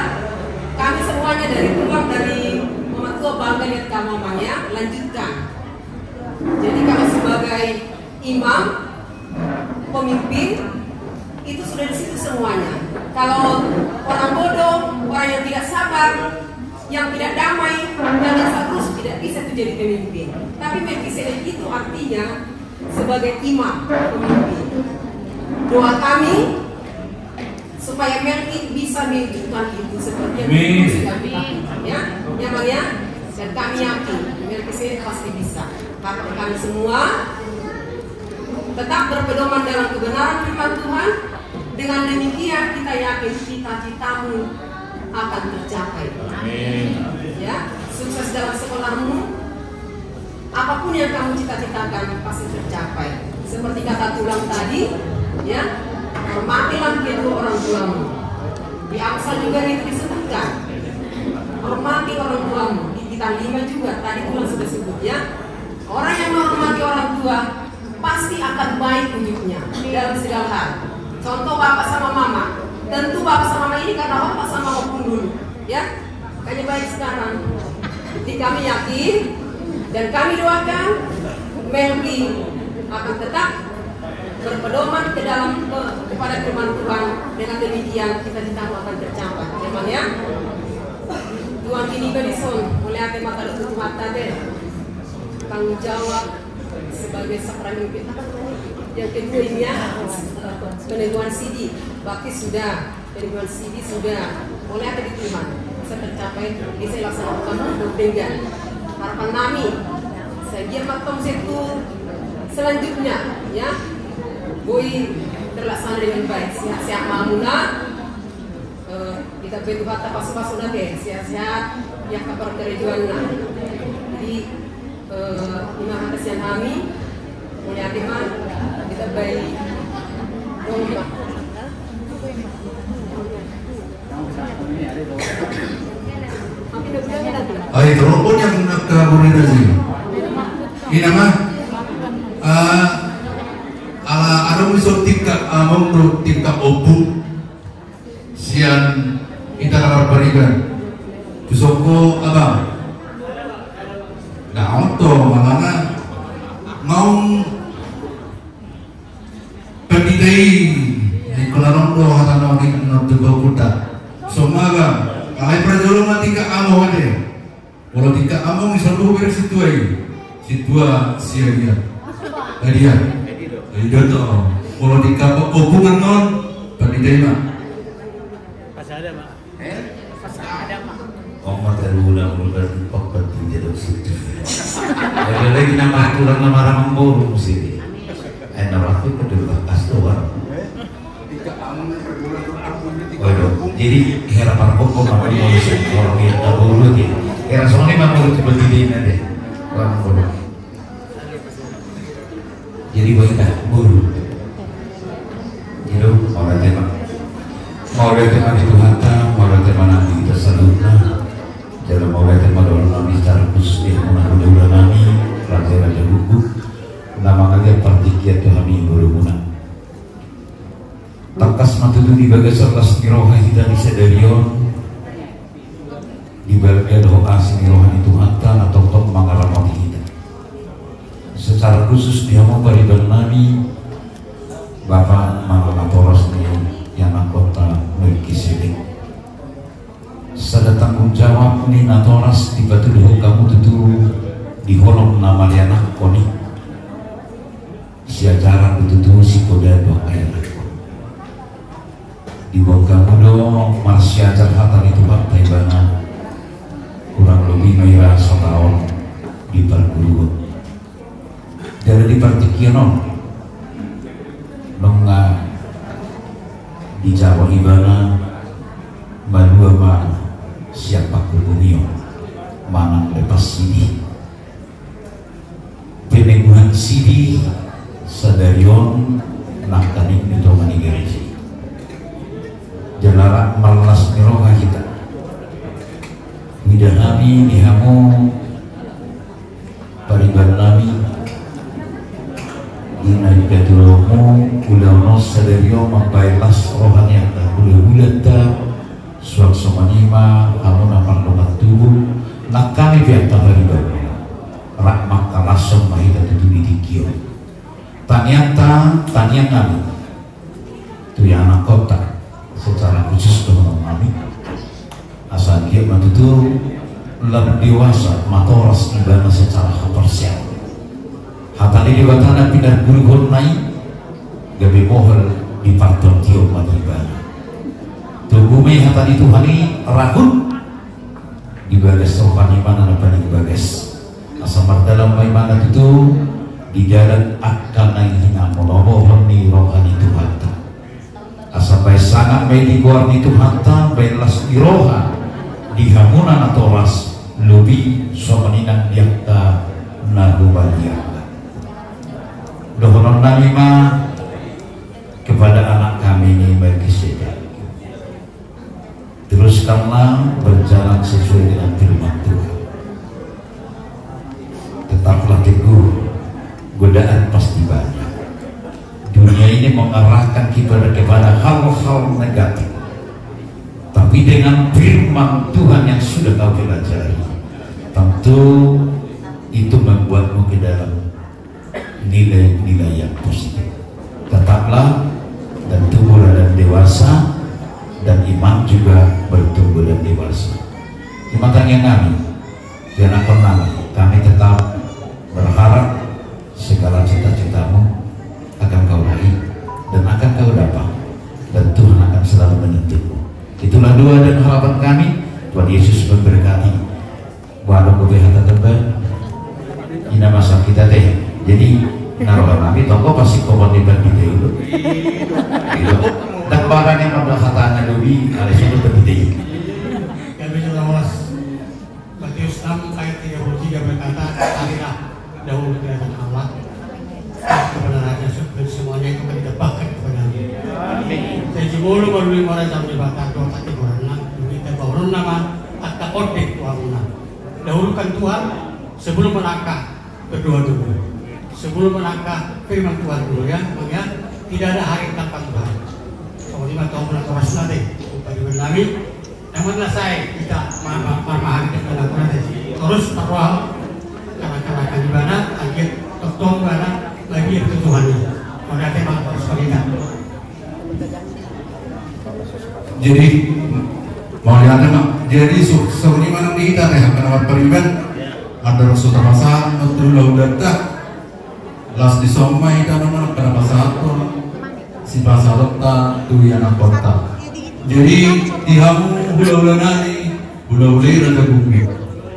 Kami semuanya dari pulang dari Mama Tua bangga lihat kamu mamanya, lanjutkan. Jadi kalau sebagai imam, pemimpin itu sudah di situ semuanya. Kalau orang bodoh, orang yang tidak sabar, yang tidak damai, yang tidak terus tidak bisa itu jadi pemimpin. Tapi Melkisedek itu artinya sebagai imam, pemimpin. Doa kami supaya Melki bisa mewujudkan itu seperti yang sudah dilakukan, ya, ya. Dan kami yakin Melkisedek pasti bisa. Karena kami semua tetap berpedoman dalam kebenaran firman Tuhan. Dengan demikian kita yakin cita-citamu akan tercapai. Ya, sukses dalam sekolahmu. Apapun yang kamu cita-citakan pasti tercapai. Seperti kata tulang tadi, ya, hormatilah kedua orang tuamu. Di Amsal juga itu disebutkan. Hormati orang tuamu. Di Kitab 5 juga tadi tulang sudah sebut, ya. Orang yang menghormati orang tua pasti akan baik hidupnya dalam segala hal. Contoh bapak sama mama. Tentu bapak sama mama ini karena bapak sama opung dulu, ya. Makanya baik sekarang. Jadi kami yakin dan kami doakan Melki akan tetap berpedoman kepada firman Tuhan. Dengan demikian cita-cita akan tercapai. Memang ya. Tuhan ini berison mulai ate mata tutup mata deh. Tanggung jawab sebagai sakramen kita. Yang kedua ini ya, peneguhan CD, bakti sudah, peneguhan CD sudah, boleh ada diterima, bisa tercapai, bisa laksanakan dengan harapan kami. Saya dia matom situ selanjutnya, ya, boy terlaksana dengan baik, sehat-sehat mamuna, kita betul kata pasu-pasu nanti, sehat-sehat, ya kabar kerjaan. Jadi lima atas yang kami, mulai teman. Baik. Ay, teropon yang nagkakoordinasi. Ini nama ala misal tingkat among tingkat obu sian kita barikan. Tusoko abang. Nah, untuk malana ngau Pagitay, ay kularon ko hatanaw ni nagdugo kuta. Sumaga, ay prajulo matika amo kade. Walau tika amo misal buber situay. Situa siya dia. Dia. Dia to. Walau tika hubungan non pagitay ma. Pasada ma. Pasada ma. Oma terula mulai pokok tidak situ. Ada lagi nama tulang nama ramang boru sini. Rafi kedua kastuan. Jadi harapan pokok apa yang orang yang dahulu dia. Era soalnya memang itu berdiri nanti orang bodoh. Jadi baiklah guru. Itu orang tema. Mau ada tema di Tuhan, mau ada tema nanti kita salutna. Jangan mau ada tema dalam nabi secara khusus dia menahun nabi raja buku. Nama kalian partikiat Tuhami berguna. Takas matutu di bagas atas niroha kita di sedarion di bagian doa sinirohani Tuhan tan atau tok mangaramati kita. Secara khusus dia mau beribadah Nabi Bapak Mangalatoros yang kota Melkisedek. Sada tanggung jawab ni natoras di batu doa kamu tutu di holong nama liana koni. Sia jarang betul si koda doa air. di bawah mudo Marsya Jarhatan itu partai bana kurang lebih merah setahun di perguruan dari di Partikiono nonga di Jawa Ibana Madua ma siapa kubunio manang lepas sini peneguhan sidi sadarion nakanik itu manigerisi jalarak malas niroha kita midahami dihamu pariban nami ina ikatulomu ulauno sadario mambailas rohani anda ula-ulata suak somanima hamu namar dongat tubuh nakami bianta pariban rak makalasong mahita tutuni dikio tanyata kami itu yang anak kota secara khusus dengan kami asal dia itu lebih dewasa matoras ibana secara haparsial hatani di batana pindah guru naik gabi mohon di parton tio ibana tunggume hatani Tuhani rahun di bagas rohani mana di bagas asal dalam bagaimana itu di jalan akan naik hina melobohon di rohani Tuhan sampai sangat baik di guarni Tuhan belas di roha di hamunan atau ras lebih somaninan diakta nagubalia dohonon namima kepada anak kami ini Melkisedek teruskanlah berjalan sesuai dengan firman Tuhan tetaplah teguh godaan pasti banyak dunia ini mengarahkan kita kepada hal-hal negatif tapi dengan firman Tuhan yang sudah kau pelajari tentu itu membuatmu ke dalam nilai-nilai yang positif tetaplah dan tumbuhlah dan dewasa dan iman juga bertumbuh dan dewasa iman yang kami dan pernah kami tetap berharap segala cita-citamu akan kau raih dan akan kau dapat dan Tuhan akan selalu menuntutmu. Itulah doa dan harapan kami. Tuhan Yesus memberkati walau kebehatan terbaik ina masa kita teh jadi naruh kami toko pasti kompetitif kita itu dan barang yang pada katanya lebih alias itu terpenting kami juga was Matius 6 ayat 33 berkata carilah dahulu kerajaan Allah kebenarannya semuanya itu akan ditebakkan kepada-Nya. Saya jemulu baru 5 orang jam dibakar doa kaki berenang kita baru nama atta odek tuanguna dahulukan Tuhan sebelum melangkah kedua dulu sebelum melangkah firman Tuhan dulu ya makanya tidak ada hari tanpa Tuhan kalau 5 tahun melangkah wasna deh pada menami namun saya kita memahami kita lakukan terus perwal karena di mana akhir ketong mana lagi itu Tuhannya pada tema persoalan jadi mau lihat mak jadi sebenarnya mana kita nih akan periban ada rasul pasar betul lah udah tak las di somai kita mana pada pasar si pasar letak tu yang kota jadi tihamu hula-hula nani hula-hula rata bumi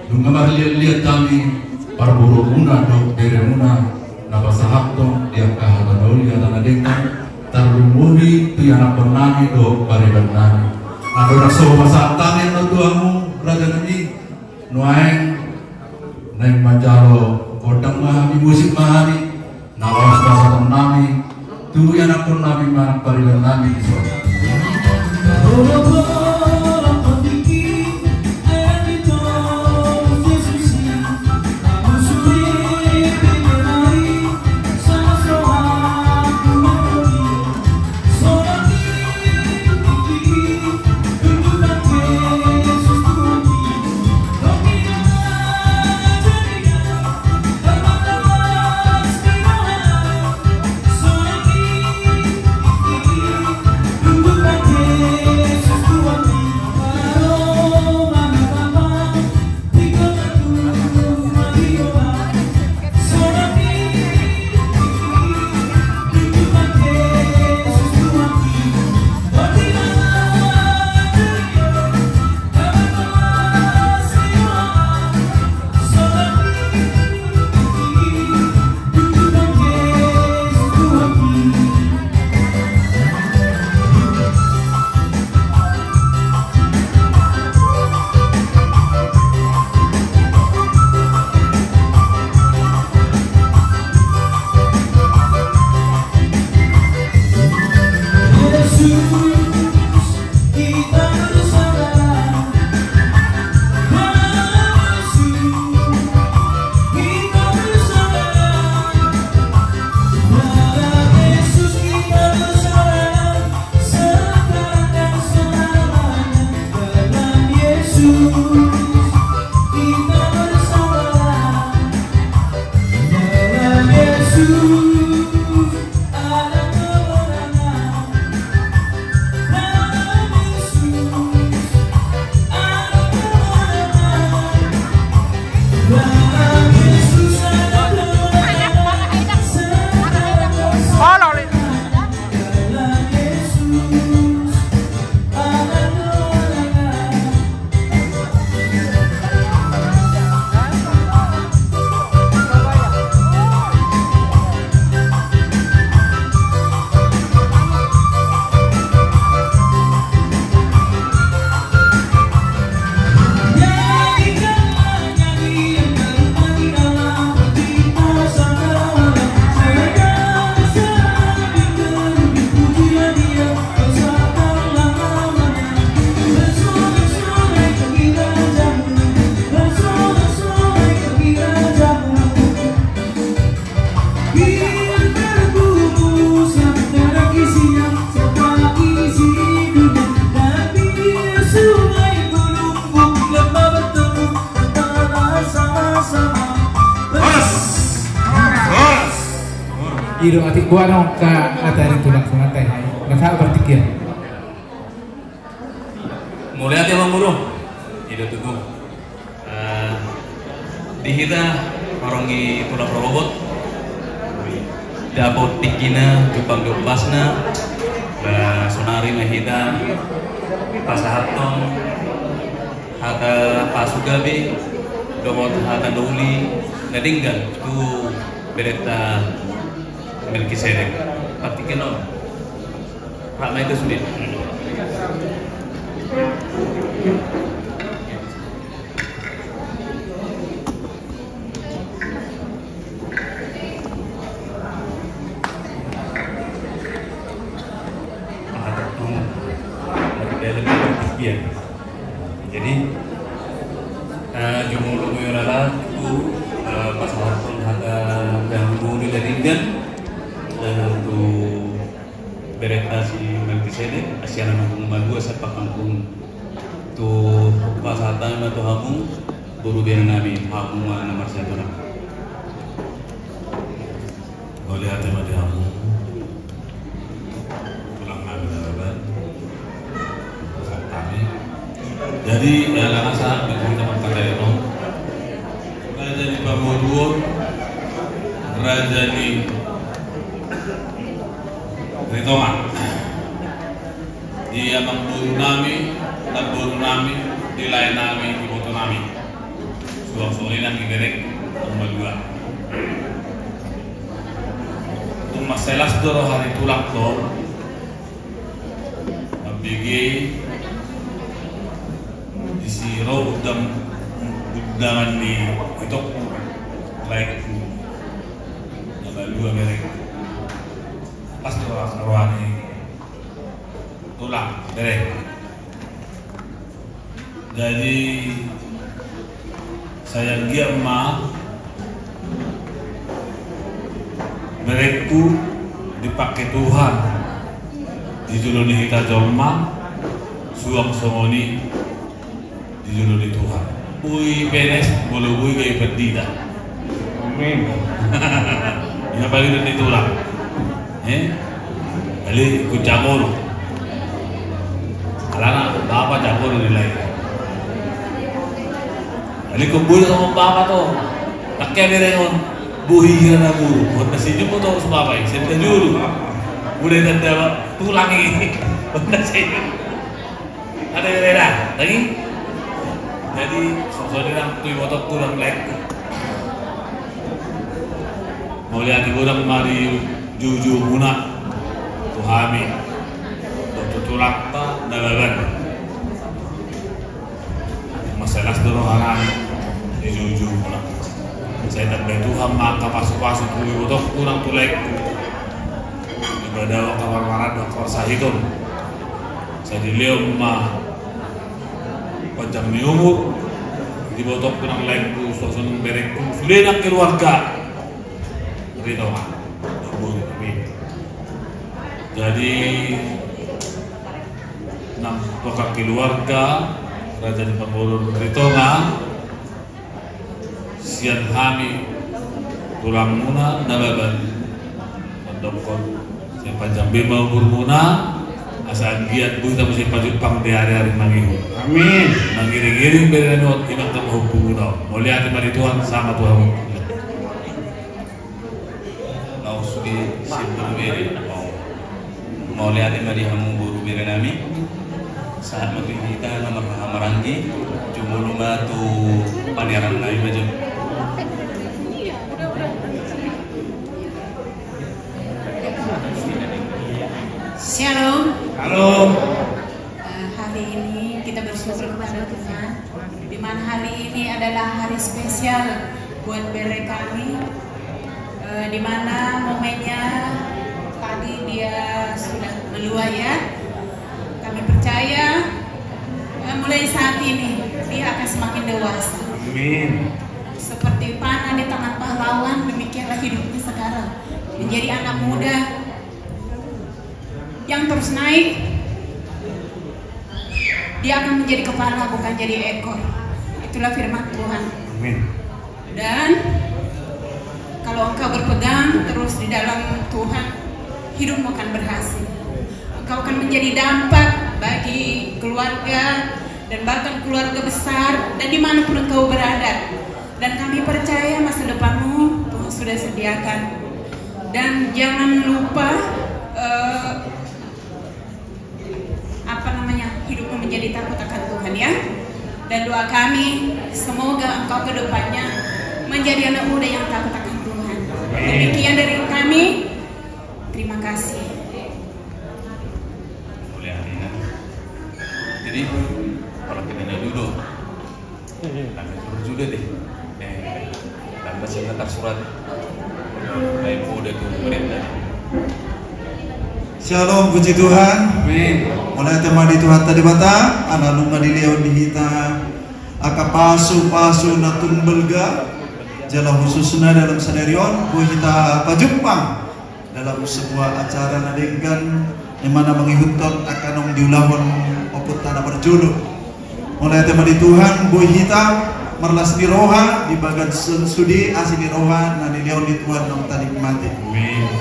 dungamar lihat kami para buruk muna dok dari muna napa sahato dia kahata doli ada nadengkan tarumuni tu yang pernah dok pariban nani ada rasul pasar tani no tuamu raja nani nuaeng naik majalo kodang mahami musik mahami nawas pasar nami tu yang pernah mana pariban nani so Ido atik gua nong ka atari tulak sungatai hai. Nasa berpikir. Mulai hati mengurung. Ido tunggu. Dihita parongi tulak robot. Dabot tikina jupang jopasna. Sonari mahita pasahatong hata pasugabe domot hata doli nadinggan tu berita Melkisedek patikin ramai itu sulit. Jadi jumlah muyurala itu pasangan hata ganggu di daringgan tu berita si Melkisedek asiana nangkung madua sepak nangkung tu pasatan atau hamung buru biar nami hamung mana marsiapa nak boleh hati mati hamung pulang nami dapat jadi dalam saat kita berkata itu Raja di Pamudur, Raja di Ritongan, di Amang Buru Nami, Terburu Nami, di Lain Nami, di Boto Nami, Suang-suang di Gerek, nomor 2. Tumas selas doro hari tulak to, Abigi Isiro udaman di itu like nomor 2 merek pas rohani tulang merek. Jadi saya giama merekku dipakai Tuhan di juluni kita joma suang songoni di juluni Tuhan. Bui beres, bulu bui gaya berdida. Amin. Yang paling itu lah. Jadi ikut jamur. Alana, bapak jamur nilai. Jadi kumpul sama bapak tuh. Pakai berengon. Buhi kena bu. Buat nasi jumbo tuh sama bapak. Saya dulu. Udah tanda tulang ini. Buat nasi. Ada beda lagi. Jadi sebenarnya tu motor kurang lek. Mau lihat ibu orang mari jujur guna tuhami, tutur rakta dalagan. Masalah sedorohanan di jujur guna. Saya tak Tuhan maka pasuk-pasuk ibu motor kurang tulek. Ibadah kamar marat kamar sahidon. Saya dilihat mah panjang ni umur dibotok kurang lain ku suasana berek ku sudah nak keluarga Ritongan. Jadi 6 toka keluarga Raja di Pamudur Ritongan sian hami kurang muna nababan mendokon yang panjang bima bermuna asal giat bu kita mesti pajupang di hari-hari mangihu. Amin. Mangiring-giring berenot imam tak hubungan. Mau lihat mari Tuhan sama Tuhan. Lau sugi simpul beri. Mau lihat mari hamu buru berenami. Saat mati kita nomor hamarangi jumuluma tu paniaran lain macam. Shalom. Halo. Hari ini kita bersyukur kepada Tuhan, di mana hari ini adalah hari spesial buat bere kami, di mana momennya tadi dia sudah meluai ya. Kami percaya mulai saat ini dia akan semakin dewasa. Amin. Seperti panah di tangan pahlawan, demikianlah hidupnya sekarang menjadi anak muda yang terus naik. Dia akan menjadi kepala bukan jadi ekor. Itulah firman Tuhan. Amin. Dan Kalau engkau berpegang terus di dalam Tuhan, hidupmu akan berhasil. Engkau akan menjadi dampak bagi keluarga dan bahkan keluarga besar dan dimanapun engkau berada. Dan kami percaya masa depanmu Tuhan sudah sediakan. Dan jangan lupa hidupmu menjadi takut akan Tuhan ya. Dan doa kami semoga engkau ke depannya menjadi anak muda yang takut akan Tuhan. Demikian dari kami. Terima kasih. Boleh Alina. Jadi kalau kita duduk, kami turun juga deh. Dan masih letak surat. Lain udah tuh mereka. Shalom, puji Tuhan. Amin. Mulai tema di Tuhan tadi bata, anak nunga di leon dihita, aka pasu natun belga, jala khususnya dalam senerion, kita pajumpang dalam sebuah acara nadengkan, yang mana mengikutkan akan diulahon oput tanah berjuluk. Mulai tema di Tuhan, kita merlas di roha di bagian studi asin di roha, nani leon di Tuhan nong tadi mati. Amin.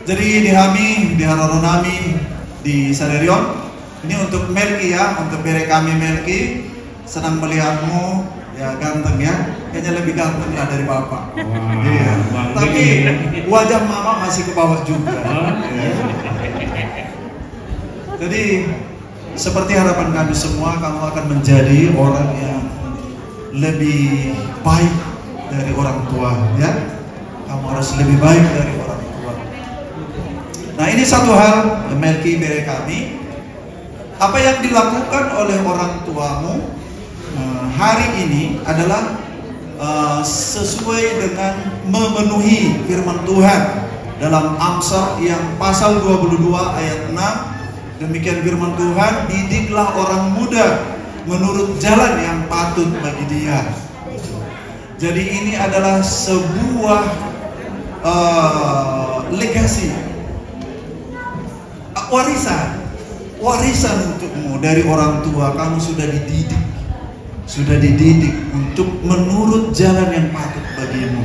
Jadi di hararon kami di Saderion ini untuk Melki ya, untuk bere kami Melki, senang melihatmu ya, ganteng ya, kayaknya lebih ganteng lah dari bapak. Iya. Tapi wajah mama masih ke bawah juga. Jadi seperti harapan kami semua, kamu akan menjadi orang yang lebih baik dari orang tua ya. Kamu harus lebih baik dari orang tua. Nah ini satu hal Melki bere kami, apa yang dilakukan oleh orang tuamu hari ini adalah sesuai dengan memenuhi firman Tuhan dalam Amsal yang pasal 22 ayat 6. Demikian firman Tuhan, didiklah orang muda menurut jalan yang patut bagi dia. Jadi ini adalah sebuah legasi, warisan untukmu dari orang tua. Kamu sudah dididik untuk menurut jalan yang patut bagimu.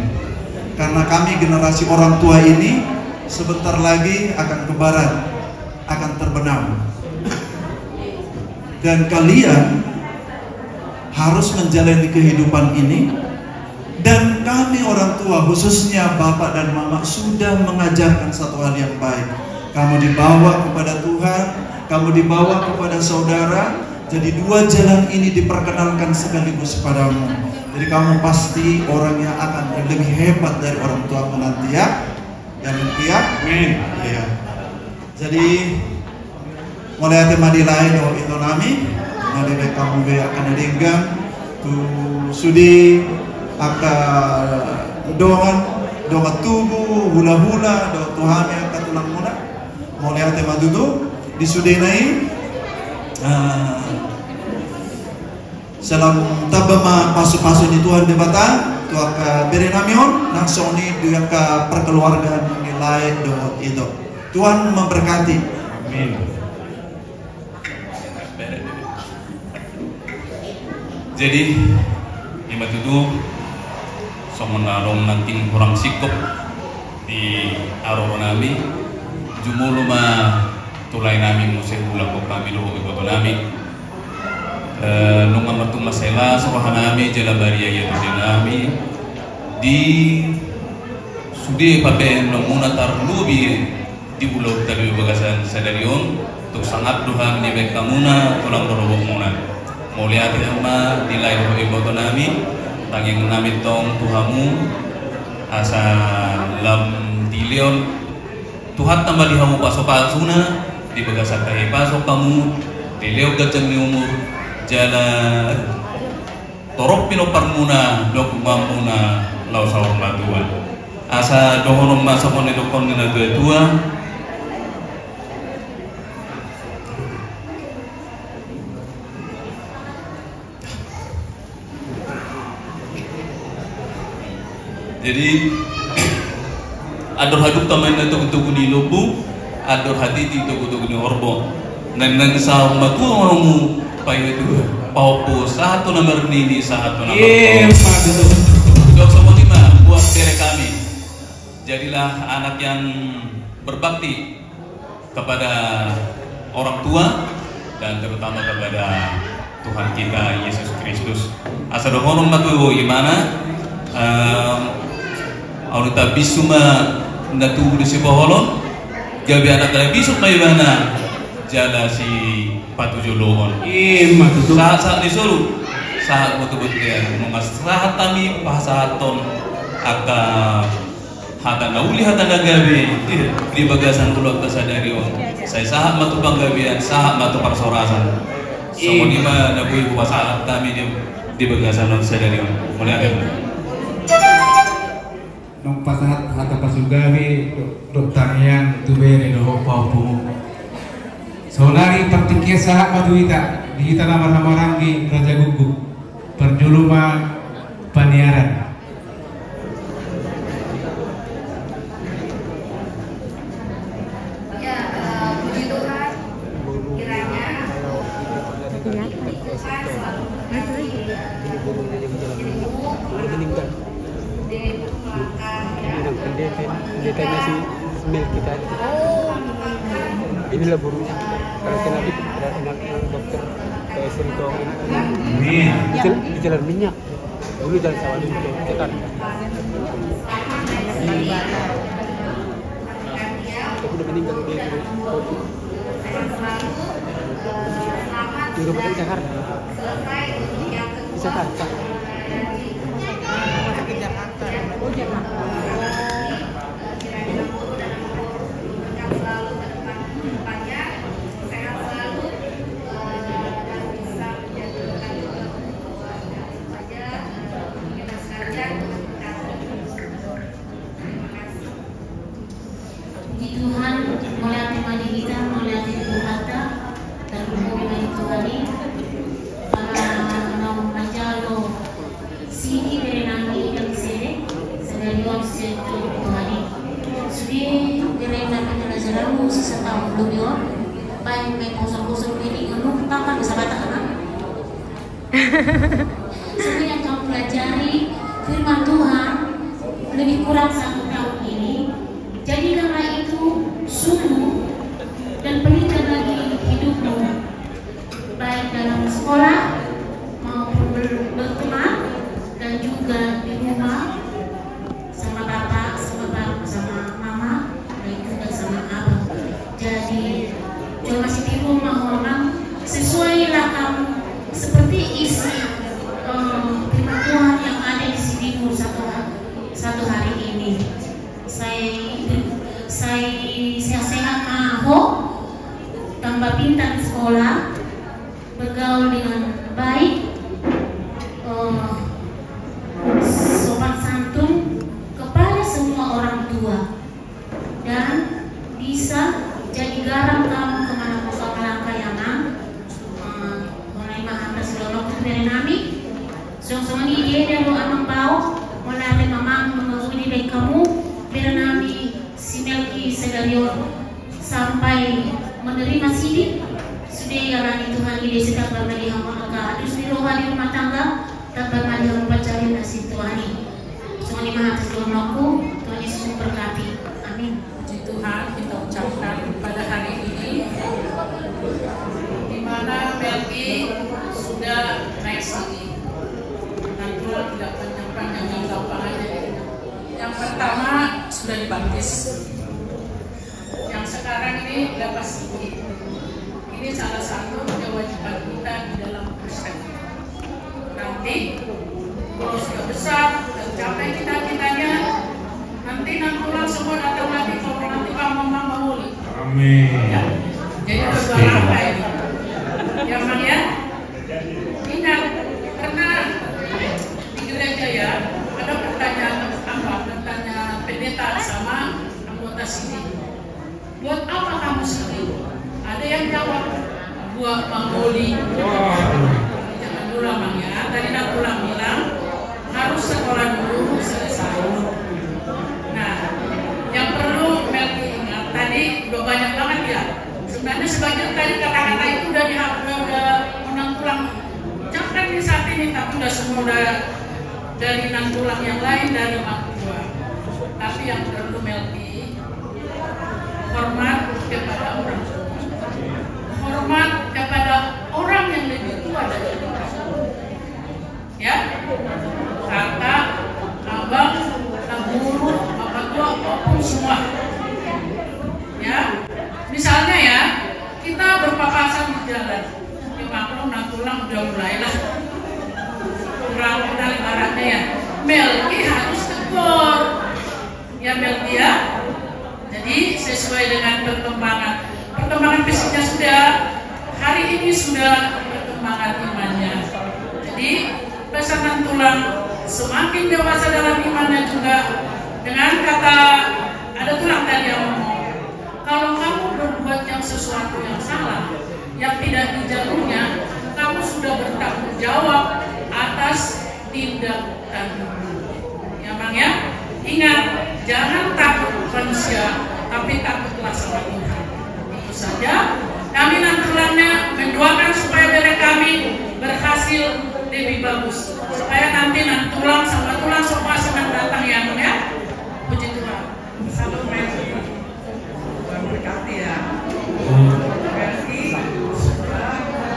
Karena kami generasi orang tua ini sebentar lagi akan ke barat, akan terbenam. Dan kalian harus menjalani kehidupan ini. Dan kami orang tua, khususnya bapak dan mama, sudah mengajarkan satu hal yang baik. Kamu dibawa kepada Tuhan, kamu dibawa kepada saudara. Jadi dua jalan ini diperkenalkan sekaligus padamu. Jadi kamu pasti orang yang akan lebih hebat dari orang tuamu nanti ya. Yang ya, amin. Ya. Jadi mulai tema di lain itu nami, mulai kamu be akan denggang tu sudi akan dongan tubuh hula-hula do Tuhan yang katulang muna. Mulai tema duduk di sudenai salam tabama pasu-pasu di Tuhan debata tuak beri namion langsung ni dia ke perkeluargaan nilai do itu. Tuhan memberkati. Amin. Jadi lima itu somenarong nanti kurang sikap di aronami jumulu mah tulay namin mo sa ulang ko kami luho iboto namin nung amatong masela sa wahanami jalabaria yato dinami di sudi papen nung muna tarlubi di ulog tabi bagasan sa dariyon tuk sangat duhang ni beka muna tulang dorobok muna mulia ma nilai luho iboto namin tanging namin tong tuhamu asa lam dilion Tuhan tambah dihamu pasok-pasok na di bagasan kahi pasok kamu dileo gajang ni umur jalan torok pinopar muna dok mamuna lau sawang latua asa dohonom masa pon dokon ni nagtua jadi ador haduk taman na tugu ni lubu ador hati ti tugu ni orbo nan sa matu mu payo tu paupo satu nomor nini satu nomor dok semua lima buat dere kami jadilah anak yang berbakti kepada orang tua dan terutama kepada Tuhan kita Yesus Kristus. Asal hormat matu imana aurita bisuma natu disi boholon gabi anak kalian bisuk maibana jala si patujoloon saat disuruh saat betul-betul ya mengasrahat kami pasaton aka hata nauli hata nagabi di bagasan tulok tasadari saya sahat matu panggabian sahat matu parsorasan semuanya nabui puasa kami di bagasan tasadari mulai ada nong pasahat hata pasugawi doktarian tubere do paupu sonari praktiknya sahat maduita di kita nama-nama rangi Raja Gugup perjuluma paniaran. Ya, puji Tuhan, kiranya Tuhan selalu memberkati dirimu, di langkah pendetanya si Smil kita. Inilah burunya. Kalau kena itu ada anak dokter Sri Tongin. Di jalan minyak. Dulu jalan sawah dulu cekan. Aku udah meninggal dia itu. Di rumah di Jakarta. Di Jakarta. Oh Jakarta. Tuhan melatih mandi kita, melatih Tuhan dan menghubungi Tuhan ini para majalo sini dari nami dan sini sedari waktu Tuhan ini sudah dari nami pelajaran sesatau beliau baik baik kosong ini ngeluh takkan bisa batalkan semua yang kamu pelajari firman Tuhan lebih kurang 1 tahun ini. Jadi karena itu sungguh dan pelita bagi hidupmu baik dalam sekolah maupun berteman dan juga di rumah sama bapak, sama mama dan juga sama abang. Jadi jangan masih di rumah orang sesuailah kamu seperti isi firman Tuhan yang ada di sini satu hari ini. Saya sehat maho, tambah pintar di sekolah, bergaul dengan baik, sopan santun kepada semua orang tua, dan bisa jadi garam kamu kemana kau melangkah yang mulai mahanta selolok dari nami, song-song ini dia dari amang bau, mulai mamang menghubungi baik kamu. Bernami si Melki Sedarion sampai menerima sidik sudah yarani Tuhan ide sedang bermadi hamba agak adus di rohani rumah tangga dan bermadi hamba cari nasib Tuhan ini semua di maha terlalu Tuhan Yesus memberkati amin. Puji Tuhan kita ucapkan pada hari ini di mana Melki sudah naik sidik dan Tuhan tidak panjang-panjang yang gampang aja. Yang pertama sudah dibaptis, yang sekarang ini lepas sidik. Ini salah satu kewajiban kita di dalam Kristen. Nanti kalau sudah besar, tercapai cita-citanya, nanti pulang semua datang lagi kalau nanti kamu mau muli. Amin. Ya. Jadi berdoa apa ini? Yang mana? Ingat, karena di gereja ya ada pertanyaan pendeta sama anggota sini. Buat apa kamu sini? Ada yang jawab, buat mangoli. Jangan pulang ya. Tadi nak pulang bilang harus sekolah dulu selesai. Nah, yang perlu Melki ingat tadi udah banyak banget ya. Sebenarnya sebagian tadi kata-kata itu udah menang tulang. Jangan di saat ini tapi udah semua udah dari nang tulang yang lain dari mak gua. Tapi yang perlu Melki, hormat kepada orang tua, hormat kepada orang yang lebih tua dari kita. Ya, kakak, abang, guru, bapak tua, apapun semua. Ya, misalnya ya, kita berpapasan di jalan, ya maklum nak pulang udah mulailah kurang kenal ibaratnya ya. Melki harus tegur, ya Melki ya. Jadi sesuai dengan perkembangan fisiknya sudah, hari ini sudah perkembangan imannya. Jadi pesanan tulang semakin dewasa dalam imannya juga, dengan kata ada tulang tadi yang ngomong, kalau kamu berbuat yang sesuatu yang salah, yang tidak dijalurnya, kamu sudah bertanggung jawab atas tindakanmu. Ya Bang ya, ingat, jangan takut manusia, tapi takutlah sama Tuhan. Itu saja. Kami nantulannya mendoakan supaya dari kami berhasil lebih bagus, supaya nanti tulang sama tulang sopa senang datang ya Bang ya. Puji Tuhan. Salam Melki. Tuhan berkati ya. Melki sudah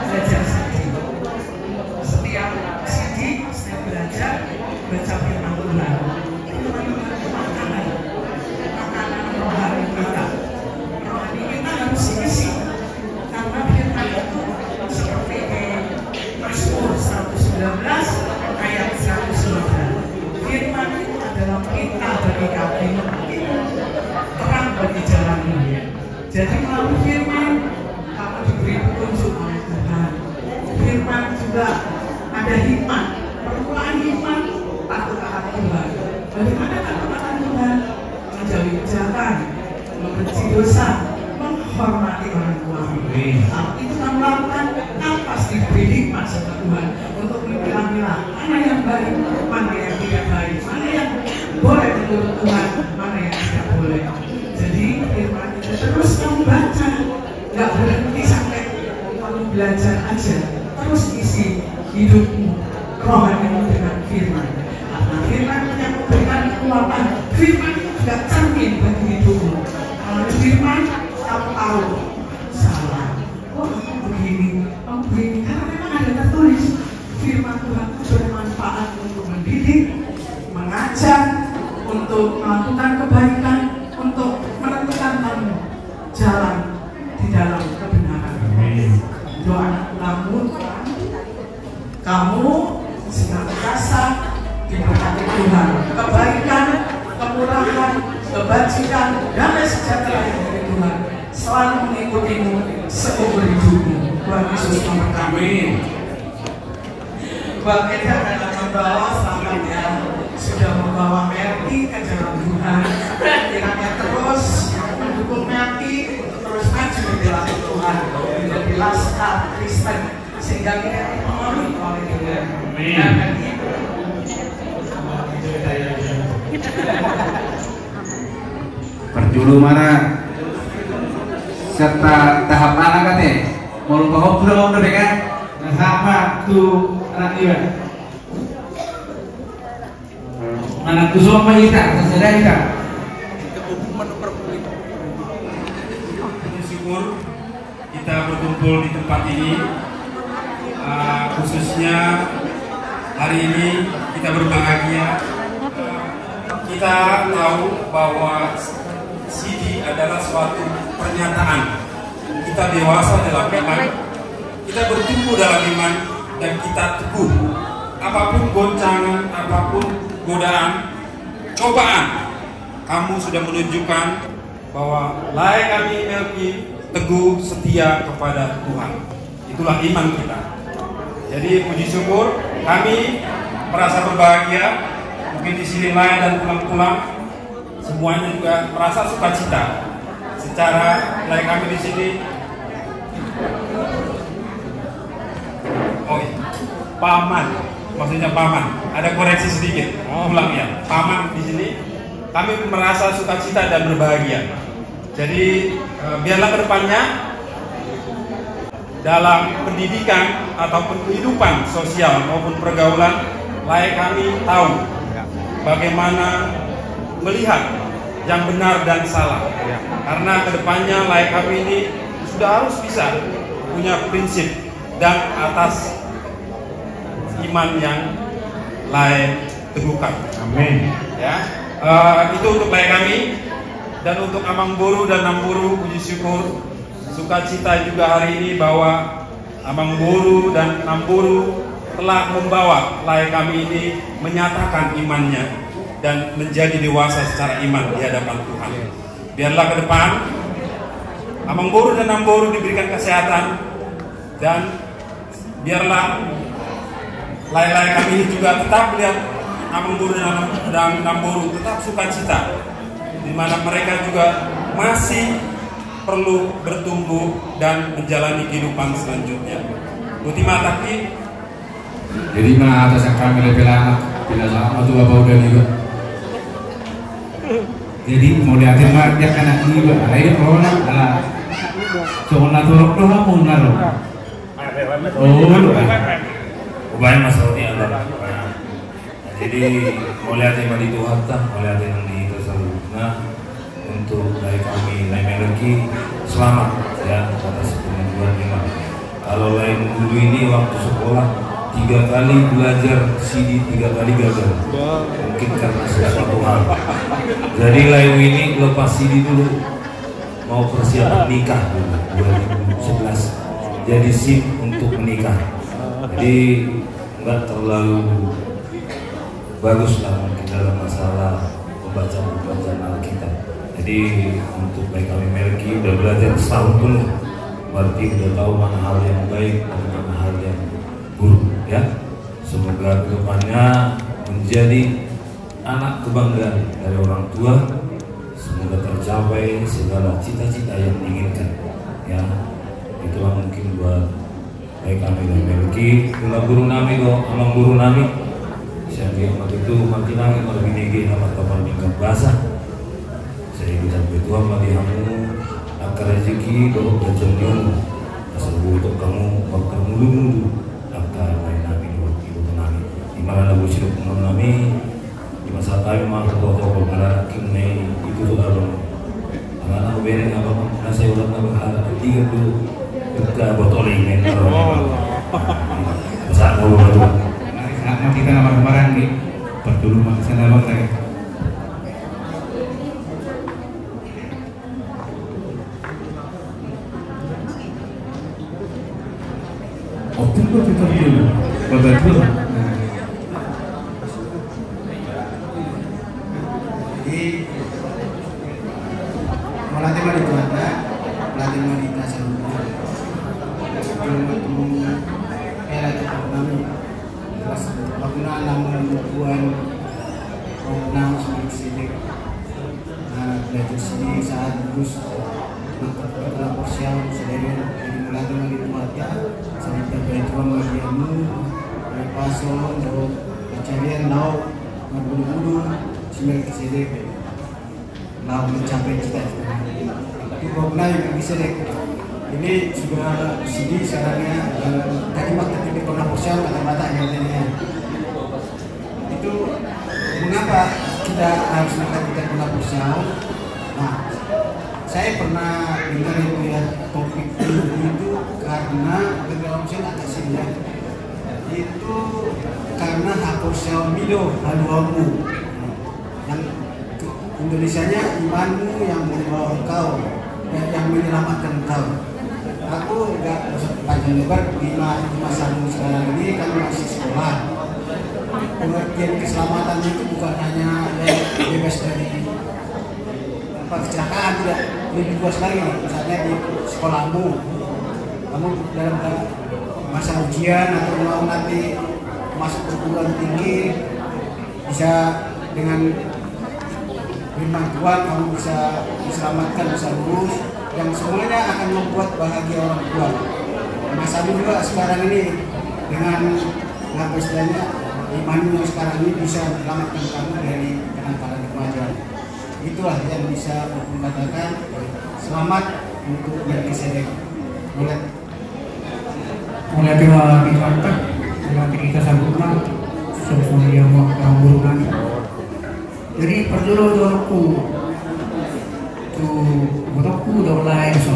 belajar sidi. Setiap sidi saya belajar baca firman Tuhan. Makanan rohani kita. Rohani kita harus diisi. Karena firman itu seperti Mazmur 119 ayat 109. Firman itu adalah pita bagi kaki, terang bagi jalanmu. Jadi melalui firman kamu diberi petunjuk oleh Tuhan. Firman juga ada hikmat, permulaan hikmat, takut akan Tuhan. Bagaimana takut akan Tuhan? Menjauhi kejahatan, membenci dosa, menghormati orang tua. Nah, itu kamu lakukan, kamu pasti diberi hikmat sama Tuhan untuk memilah-milah mana yang baik, mana yang tidak baik, mana yang boleh menurut Tuhan, mana yang tidak boleh. Jadi firman itu terus kamu baca, nggak berhenti sampai kamu belajar aja, terus isi hidupmu rohanimu dengan firman. Karena firman yang memberikan kekuatan, firman itu juga cermin bagi hidupmu. Kalau firman kamu tahu salah, oh kamu begini, karena memang ada tertulis firman Tuhan itu bermanfaat untuk mendidik, mengajar, untuk melakukan kebaikan, untuk menentukan kamu jalan di dalam kebenaran. Doa kamu senantiasa diberkati Tuhan, kebaikan, kemurahan, kebajikan, damai sejahtera dari Tuhan selalu mengikutimu seumur hidupmu. Tuhan Yesus memberkati. Buat kita adalah membawa selamatnya, sudah membawa Melki ke jalan Tuhan. Kiranya terus mendukung Melki untuk terus maju di jalan Tuhan, menjadi laskar Kristen sehingga kita dipengaruhi oleh Tuhan. Amin. Perjulu mana serta tahap anak katanya mau lupa ngobrol deh kan sama tuh anak dia anak tuh semua kita tersedai kita syukur kita berkumpul di tempat ini, khususnya hari ini kita berbahagia. Kita tahu bahwa CD adalah suatu pernyataan kita dewasa dalam iman, kita bertumbuh dalam iman, dan kita teguh apapun goncangan, apapun godaan, cobaan. Kamu sudah menunjukkan bahwa layak kami Melki teguh setia kepada Tuhan. Itulah iman kita. Jadi puji syukur, kami merasa berbahagia. Mungkin di sini lain dan pulang-pulang semuanya juga merasa sukacita. Secara lain kami di sini, oh iya, paman, maksudnya paman. Ada koreksi sedikit, ulang ya. Paman di sini, kami merasa sukacita dan berbahagia. Jadi biarlah kedepannya dalam pendidikan ataupun kehidupan sosial maupun pergaulan, layak kami tahu bagaimana melihat yang benar dan salah. Karena kedepannya layak kami ini sudah harus bisa punya prinsip dan atas iman yang layak teguhkan. Amin. Ya, itu untuk layak kami. Dan untuk Amang Boru dan Namburu, puji syukur, sukacita juga hari ini bahwa Amang Boru dan Namburu telah membawa layak kami ini menyatakan imannya dan menjadi dewasa secara iman di hadapan Tuhan. Biarlah ke depan Amang Boru dan Namburu diberikan kesehatan, dan biarlah layak-layak kami ini juga tetap melihat Amang Boru dan Namburu tetap sukacita, di mana mereka juga masih perlu bertumbuh dan menjalani kehidupan selanjutnya. Ultima Taki. Jadi mana atas yang kami lebih lama, bila lama tuh bapak udah juga. Jadi mau liatin mah dia kena iba, ayo corona ala, corona turun doh mau naruh. Oh, Ubahnya masalah ini adalah jadi mau liatin mah di Tuhan tak, mau liatin yang di Tersaluna untuk dari kami lain energi selamat ya atas pengajuan iman. Kalau lain dulu ini waktu sekolah 3 kali belajar CD 3 kali gagal, mungkin karena sesuatu hal. Jadi lain ini lepas CD dulu mau persiapan nikah dulu 2011, jadi SIM untuk menikah. Jadi nggak terlalu bagus lah mungkin dalam masalah pembacaan Alkitab. Jadi untuk baik kami Melki udah belajar setahun penuh, berarti udah tahu mana hal yang baik dan mana hal yang buruk ya. Semoga kedepannya menjadi anak kebanggaan dari orang tua, semoga tercapai segala cita-cita yang diinginkan ya. Itulah mungkin buat baik kami dan Melki. Kalau guru nami kok amang guru nami saya bilang waktu itu makin angin lebih tinggi nama kapal tingkat basah. Saya bilang bertuah mati kamu akar rezeki doa berjemur asal untuk kamu bakal mulu akar lain nabi waktu itu nami di mana ada busir pengam nami di masa kami mah toko karena kini itu tuh abang karena aku bereng apa karena saya udah berharap 3 dulu kita botol ini besar dulu Nah, kita nama kemarin nih, berdulu maksudnya nama lagi. Oh, tunggu dulu, babat dulu. Jadi melatih wanita ada, melatih wanita sama belum ketemu era kami. Pernah namun buat program seperti sini, belajar sini saat lulus maka porsial sedari mulai dengan itu warga sampai berjuang bagianmu paso untuk pencarian laut berbulu-bulu sembilan kesini laut mencapai cita-cita itu program yang bisa deh. Ini sudah sini sekarangnya tadi waktu di pernah porsial kata-kata yang tadinya itu mengapa kita harus melakukan pernah porsial. Nah, saya pernah dengar lihat topik itu karena background saya agak sini itu karena hak porsial milo haluamu yang Indonesianya imanmu yang membawa kau yang menyelamatkan kau. Aku nggak usah panjang lebar di masa sekarang ini kan masih sekolah. Pengertian keselamatan itu bukan hanya bebas dari kecelakaan, tidak, lebih luas lagi. Misalnya di sekolahmu, kamu dalam masa ujian atau mau nanti masuk perguruan tinggi, bisa dengan firman Tuhan kamu bisa diselamatkan, bisa lulus. Yang semuanya akan membuat bahagia orang tua. Mas Abi juga sekarang ini dengan apa istilahnya iman yang sekarang ini bisa menyelamatkan kamu dari penangkalan kemajuan. Itulah yang bisa aku katakan selamat untuk Melkisedek. Mulai kita sambutkan sesuatu yang orang burukan. Jadi perjolo-joloku tu bodoku do lain so.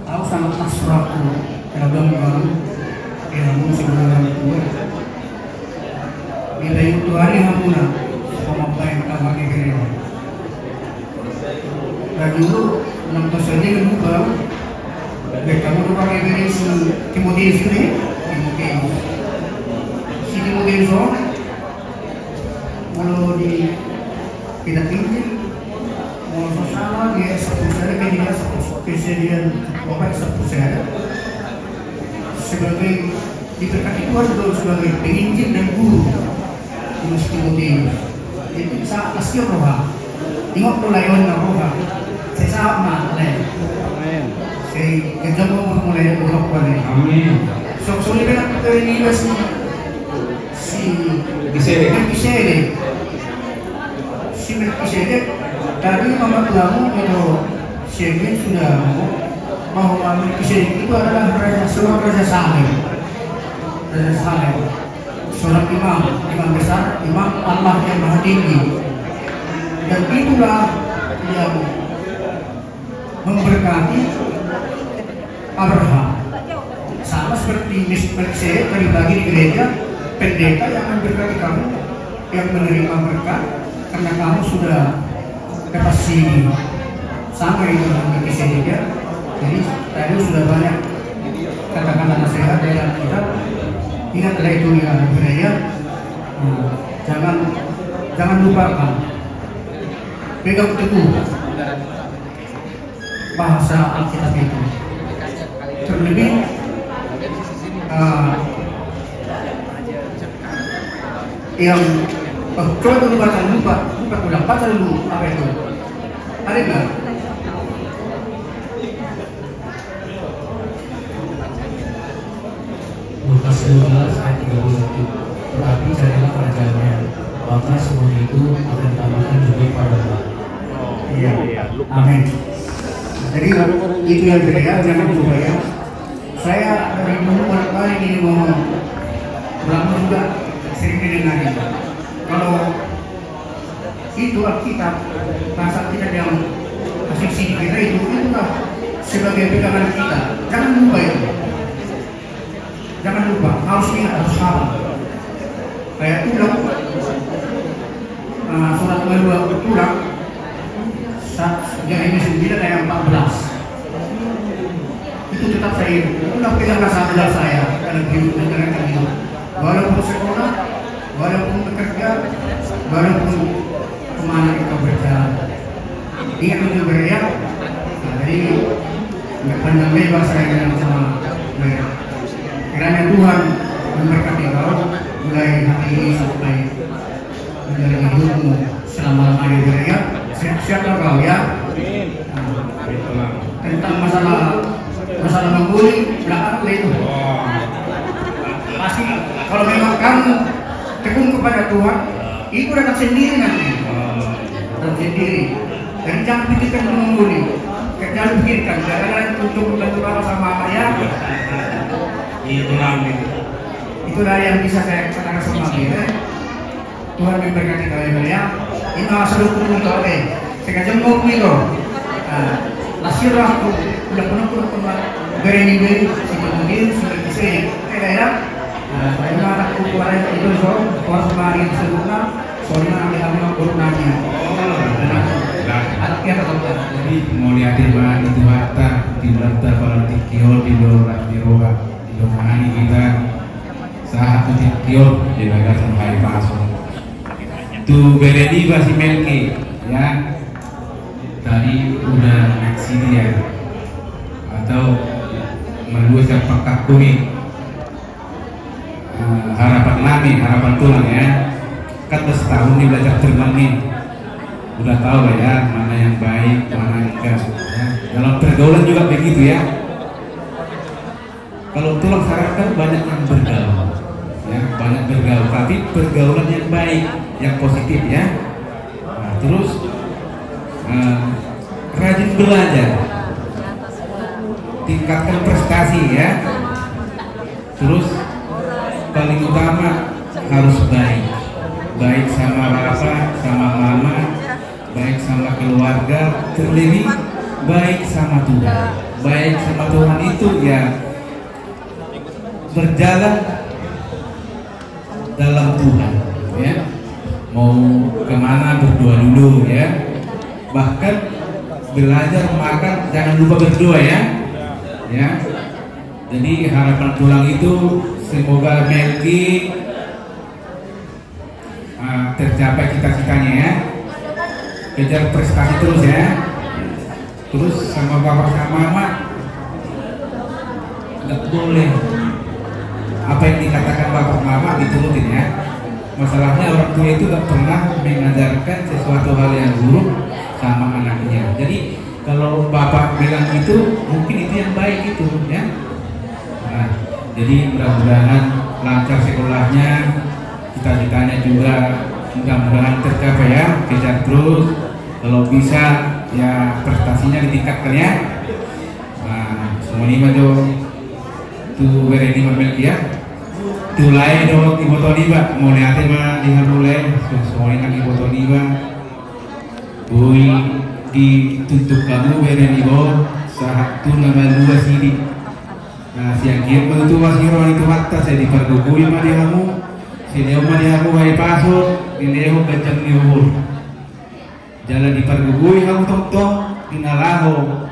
Aku sangat nasraku dalam ilmu sebenarnya itu. Bila itu hari hamuna sama baik kama kiri. Dan dulu 6 tahun ini lupa. Kamu lupa kiri si Timotius ini, si Timotius kalau di kita tinggi mau sama dia sepuluh kan dia kejadian obat 10 sebagai diberkati Tuhan sebagai penginjil dan guru Yunus Timotius itu bisa asli roha tengok pelayan roha saya sama lain saya kerja mau mulai berdoa pada amin soalnya kan kita ini si Melkisedek dari Mama Tuamu itu Syekh sudah bahwa Melkisedek itu adalah seorang Raja Saleh, seorang imam besar, imam Allah yang maha tinggi, dan itulah yang memberkati Abraham, sama seperti Melkisedek tadi bagi di gereja. Pendeta yang memberkati kamu, yang menerima berkat karena kamu sudah dapat sini sama itu dengan Melkisedek. Jadi tadi sudah banyak kata-kata nasihat dalam kitab. Ingatlah itu ya gereja, jangan lupakan, pegang teguh bahasa Alkitab itu. Terlebih yang coba dulu lupa ulang baca dulu apa itu ada nggak? Lukas 12 ayat 37. Tetapi carilah kerajaannya, maka semua itu akan ditambahkan juga padamu. Iya, amin. Jadi itu yang berbeda, jangan lupa ya. Saya dari dulu kali ini ngomong, ulama juga sering mendengar itu. Kalau itu Alkitab, bahasa kita yang asing kita itulah sebagai pegangan kita. Jangan lupa itu. Jangan lupa, harus ingat, harus hafal. Kayak ulang, surat kedua ulang, yang ini 9 ayat 14. Itu tetap saya ulang pegang rasa saya dalam hidup menjalankan hidup. Walaupun sekolah, walaupun bekerja, walaupun kemana kita berjalan, ingat itu beria. Jadi nggak pandang lebar saya dengan sama mereka. Kiranya Tuhan memberkati kau mulai hari ini sampai menjalani hidupmu selama-lamanya beria. Siap-siaplah kau ya. Tentang masalah mengguli belakang itu. Pasti kalau memang kamu tekun kepada Tuhan, itu datang sendiri nanti. Datang sendiri. Dan jangan pikirkan mengguli. Jangan pikirkan. Jangan untuk berdoa sama ayah. Itulah yang bisa saya katakan sama dia. Tuhan memberkati kalian ya. Ini masalah hukum untuk saya jenguk itu. Lasirah aku udah penuh beri kemudian sudah bisa daerah. Saya anak ukuran itu kuas kemarin sebelumnya soalnya ambil kurunannya. Anaknya tetap. Jadi mau lihatin bahwa itu harta di belakta kalau tikio di luar roha di luar kita saat tikio di bagian sampai pasok. Tu beredi basi Melki ya tadi udah aksi dia atau melalui sepak kuning harapan lami harapan tulang ya kan setahun nih belajar terbang nih udah tahu lah ya mana yang baik mana yang enggak ya. Dalam pergaulan juga begitu ya kalau tulang harapkan banyak yang bergaul ya banyak bergaul tapi pergaulan yang baik yang positif ya nah, terus rajin belajar tingkatkan prestasi ya terus paling utama harus baik baik sama bapak, sama mama, baik sama keluarga, terlebih baik sama Tuhan. Baik sama Tuhan itu ya berjalan dalam Tuhan, ya. Mau kemana berdoa dulu, ya. Bahkan belajar makan jangan lupa berdoa, ya. Ya. Jadi harapan pulang itu semoga Melki tercapai cita-citanya, ya. Kejar prestasi terus, ya. Terus sama bapak sama mama nggak boleh apa yang dikatakan bapak mama diturutin, ya. Masalahnya orang tua itu nggak pernah mengajarkan sesuatu hal yang buruk sama anaknya. Jadi kalau bapak bilang itu mungkin itu yang baik itu, ya. Nah, jadi mudah-mudahan lancar sekolahnya, cita-citanya juga mudah-mudahan tercapai, ya. Kejar terus, kalau bisa ya prestasinya ditingkatkan, ya. Nah, semua ini maju tu berani Melki, ya. Tulai do ibu toniba mulai ate mah dihamulai semua ini ibu toniba bui ditutup kamu berani ibu satu nama dua sini. Nah, siang kieu menutu wasiro itu hatta saya dipergugui mah dihamu si Leo mah dihamu hai paso di Leo kencang diuhur jalan dipergugui hamu tong-tong dinalaho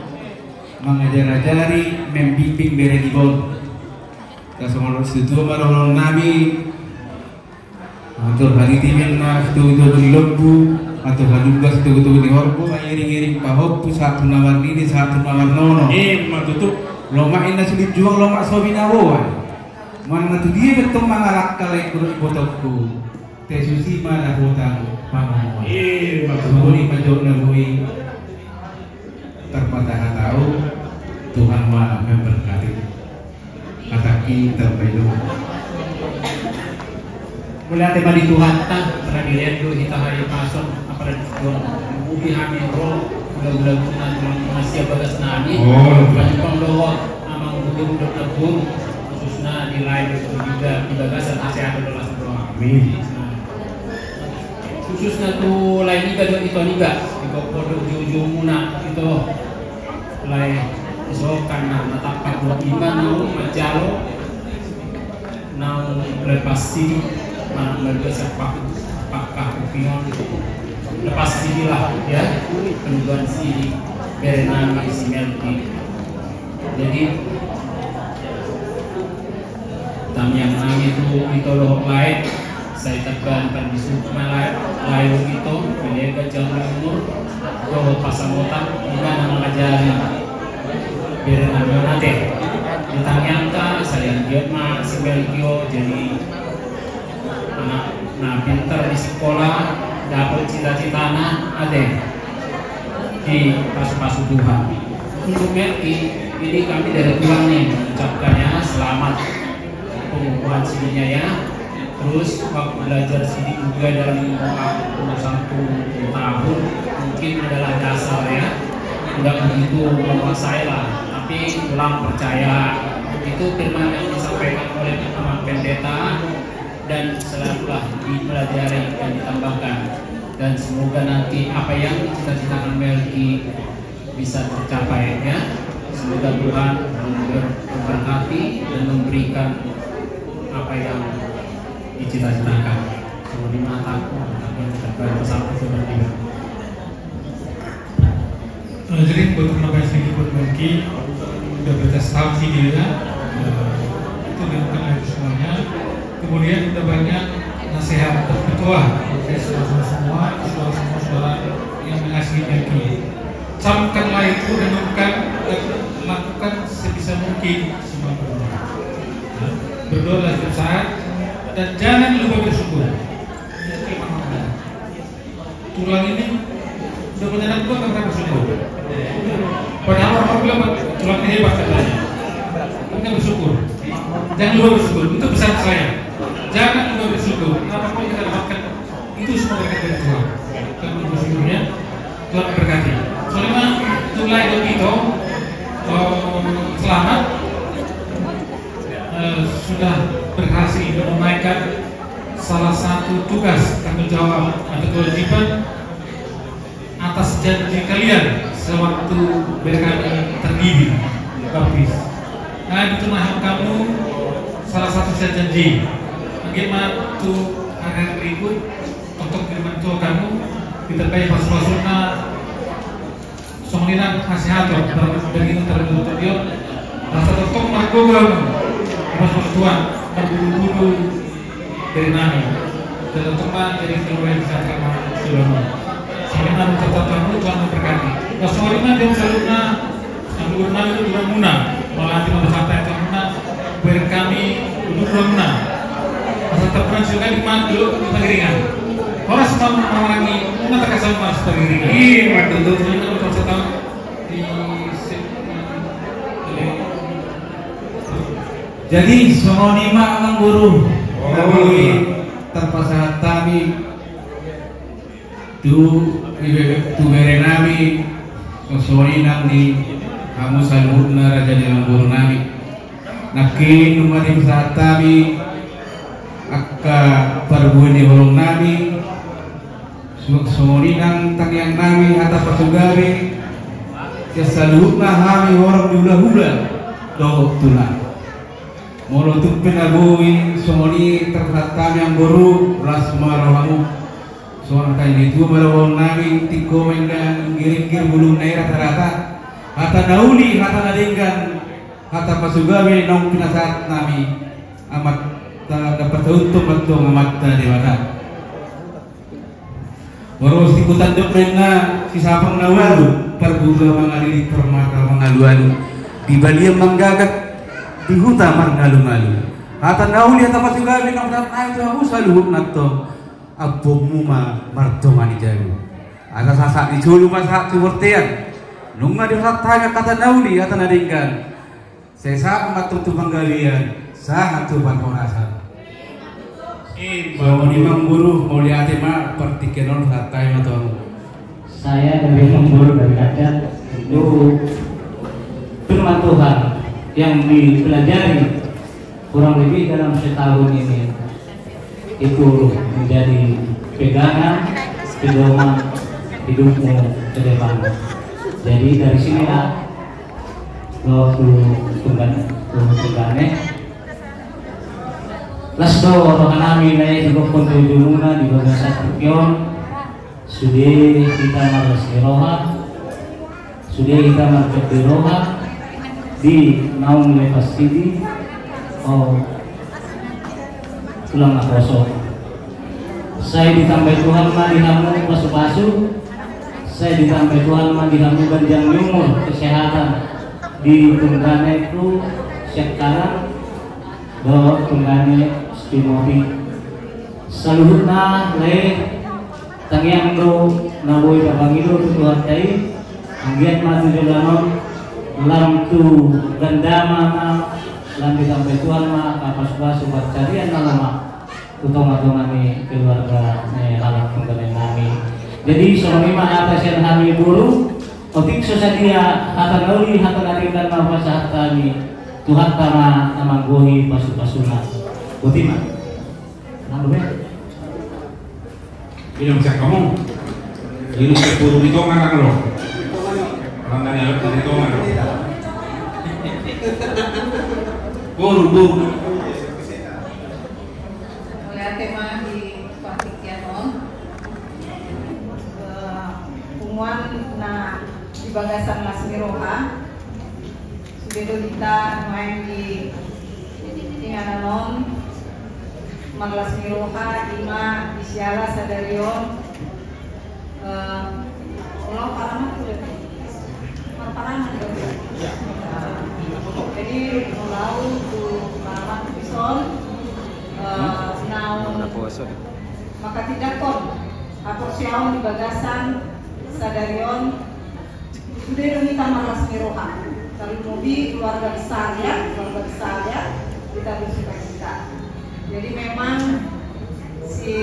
mengajar-ajari membimbing berani ibu. Kasih situ malah Nabi atau hari timin na situ di lembu atau juga situ di horbo iring-iring pahop satu nawar ini satu nawar nono matutup loma ina sulit juang loma sobinawa mana tu dia betul mangalak kalai kurus botokku tesusi mana botang pamah maksudnya majok nabui terpatah tahu Tuhan maha memberkati kaki terbaik. Mulai tema di Tuhan tak pernah dilihat dulu kita hari pason apa dan buki hamil roh bulan-bulan masih bagas nani banyak pembawa amang buku tabung khususnya nilai juga di bagasan ASEAN adalah sebuah amin. Khususnya tuh lain juga itu juga di kokodo ujung muna itu lain so karena matapak buat iman nau majalo nau lepas sini mana bergeser pakah upion lepas sini lah, ya penugasan sini berenang isi Melki. Jadi tamiang nami itu loh lain saya tekan pada sukma lain itu menjaga jalan umur loh pasang otak gimana mengajari biar nanti ditanyangka saya dia mah si Melkio jadi anak pintar di sekolah dapat cita-citana ada di pasu-pasu Tuhan. Untuk Melki ini kami dari Tuhan nih mengucapkannya selamat pengukuhan sininya, ya. Terus waktu belajar sini juga dalam 21 tahun mungkin adalah dasar, ya. Tidak begitu menguasai lah, tapi pulang percaya itu firman yang disampaikan oleh Pak Pendeta dan selalulah dipelajari dan ditambahkan, dan semoga nanti apa yang cita-citakan Melki bisa tercapai, ya. Semoga Tuhan memberkati dan memberikan apa yang dicita-citakan. Semua di mataku yang terbaik bersama Tuhan juga. Jadi buat teman-teman sedikit buat Melki udah berprestasi dia, itu dilakukan oleh semuanya. Kemudian udah banyak nasihat terketua dari semua saudara yang mengasihi Melki. Camkanlah itu dan lakukan sebisa mungkin semua berdoa. Berdoa setiap saat dan jangan lupa bersyukur. Tulang ini udah punya anak tua nggak pernah bersyukur. Padahal orang bilang tulangnya hebat katanya. Enggak bersyukur. Jangan lupa bersyukur. Itu pesan saya. Jangan lupa bersyukur. Apapun yang kita dapatkan itu semua berkat dari Tuhan. Kalau bersyukurnya Tuhan berkati. Soalnya tulai begitu selamat sudah berhasil menunaikan salah satu tugas tanggung jawab atau kewajiban atas janji kalian sewaktu berkali terdiri baptis. Nah, itu mahal kamu salah satu janji. Bagaimana tuh akan berikut untuk membantu kamu diterkait pas-pasuna songinan nasihator begitu tertutup dia rasa tetap melakukan pas-pasuan berburu-buru dari nami dan tetap dari keluarga yang saya akan sudah songinan tetap kamu Tuhan memberkati songinan dia saluna anggur nami itu dua muna malah hati memberkati karena berkami dua muna rasa terperan juga di mana dulu kita keringan orang semua menawangi umat terkasih mas terkeringan iya betul betul setahun di jadi semua lima orang guru kami terpaksa kami tu berenami sosori di kamu salutna raja dalam guru nami nakin umatim saat kami akka perbuani holong nami sosori nang tangyang nami atas pasugawi kesalutna kami orang hula-hula doh tulang molo tupen agui somoni terhadap kami yang guru ras marahamu soal kain itu marawon nami tiko mendan giring-gir bulu naik rata-rata hata nauli hata nadingkan hata pasugawi nong pinasat nami amat dapat untung betul amat dewata waros ikutan dokterna si sapang nawalu perbuga mengaliri permata mengalu-alu di balia menggagat di hutan mengalu-alu hata nauli hata pasugawi nong pinasat ayo aku saluhuk nato abom muma martomani jalu ada sasak diculu masak kewertian nunga di saat tanya kata nauli hata nadingkan saya saat matutu penggalian saat tu panhonasan bahwa imam guru mau lihat ma pertikenon hatai atau saya dari imam guru dari Adat itu firman Tuhan yang dipelajari kurang lebih dalam setahun ini itu menjadi pegangan pedoman hidupmu ke depan. Jadi dari sinilah waktu tunggane Lasdo orang kami naik juga kontribusinya di bagasan Turkion sudah kita markas di Roha sudah kita markas di Roha di Naung Lepas City tulang kosong saya ditambah Tuhan mah dihamu pasu-pasu saya ditambah Tuhan mah dihamu ganjang umur kesehatan di tunggane itu sekarang do tunggane Timopi saluhutna le tangiang do naboy papangido Tuhan tadi anggiat mah tujuan lam tu gandama lam ditambah Tuhan mah kapas-pasu carian lama utong-utong kami keluarga alat penggalan kami jadi selama atas yang kami guru otik sosadia hata nauli hata naringkan mapasah kami Tuhan kama namanggohi pasu-pasuna butima namanya ini macam kamu ini sepuluh itu mana lo orang tanya lo itu mana guru melihat tema di Pakitianon pengumuman di bagasan Lasmi Roha sudah kita main di Tingananon Lasmi Roha Ima Isiala Sadarion Pulau Paraman sudah Paraman jadi Pulau Paraman Bison maka tidak kon aporsiaon di bagasan Sadarion sudah kita Lasmi Roha kalau mobil keluarga besar ya kita bersuka-suka jadi memang si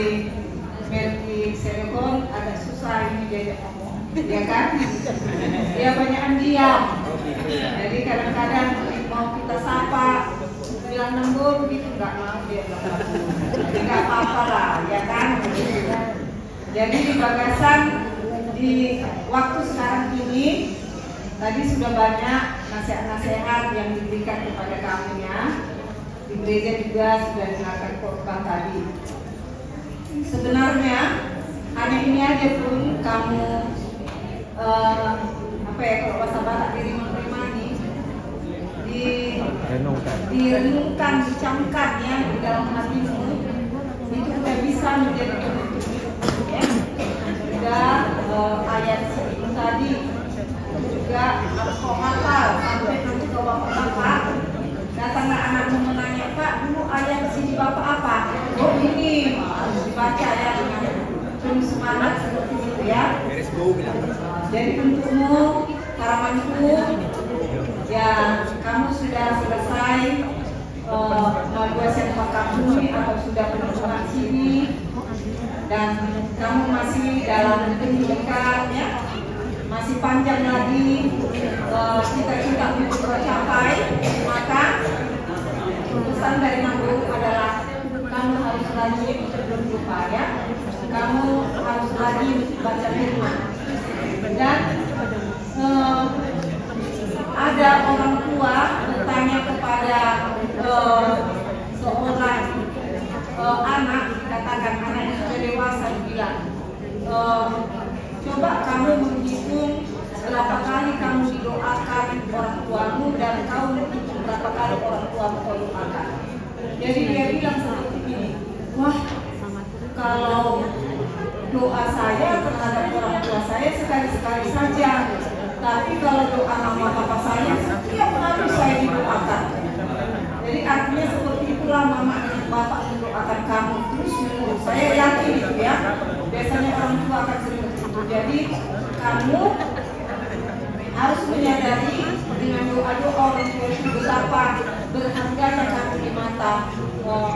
Melki Serekon agak susah ini diajak ngomong ya kan dia banyakan diam jadi kadang-kadang mau kita sapa bilang nembur gitu nggak mau dia jadi nggak apa-apa lah, ya kan? Jadi di Bagasan di waktu sekarang ini tadi sudah banyak nasihat-nasihat yang diberikan kepada kami ya. Di gereja juga sudah dengarkan khotbah tadi. Sebenarnya hanya ini aja pun kamu apa ya, kalau bahasa Batak dirimani direnungkan, dicamkan ya di dalam hatimu, itu udah bisa menjadi penutup hidup ya. Juga ayat itu tadi juga harus kau hafal sampai nanti ke bapak-bapak datanglah anakmu menanya, Pak dulu ayat sini bapak apa? Oh ini harus dibaca ya dengan penuh semangat seperti itu ya. Jadi untukmu harapanku ya, kamu sudah selesai melalui SMK kamu atau sudah pendidikan sini dan kamu masih dalam pendidikan ya, masih panjang lagi cita-cita untuk tercapai, maka pesan dari Nanggung adalah kamu harus rajin berdoa ya, kamu harus rajin baca firman. Dan ada orang tua bertanya kepada seorang anak, katakan anak yang sudah dewasa, bilang, coba kamu menghitung berapa kali kamu didoakan orang tuamu dan kamu menghitung berapa kali orang tuamu kau doakan. Jadi dia bilang seperti ini, wah kalau doa saya terhadap orang tua saya sekali-sekali saja, tapi kalau doa nama papa saya setiap hari saya didoakan. Jadi artinya seperti itulah mama dan bapak mendoakan kamu terus menerus. Saya yakin itu ya, biasanya orang tua akan seperti itu. Jadi kamu harus menyadari dengan doa-doa orang tua itu betapa berharganya kamu di mata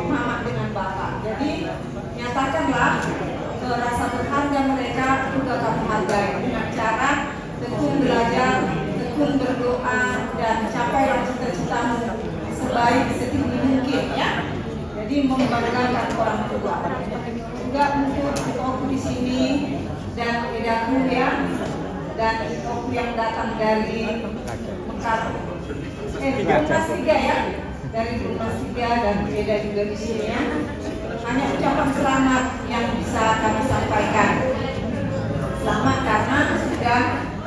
mama dengan bapak. Jadi nyatakanlah rasa berharga mereka juga kamu hargai dengan cara tekun belajar, tekun berdoa, dan capailah cita-citamu sebaik setinggi mungkin ya. Jadi membanggakan orang tua. Juga untuk aku di sini dan edaku ya, dan aku yang datang dari Mekar, Kelas 3 ya, dari Kelas 3 dan Eda juga di sini ya. Hanya ucapan selamat yang bisa kami sampaikan. Selamat karena sudah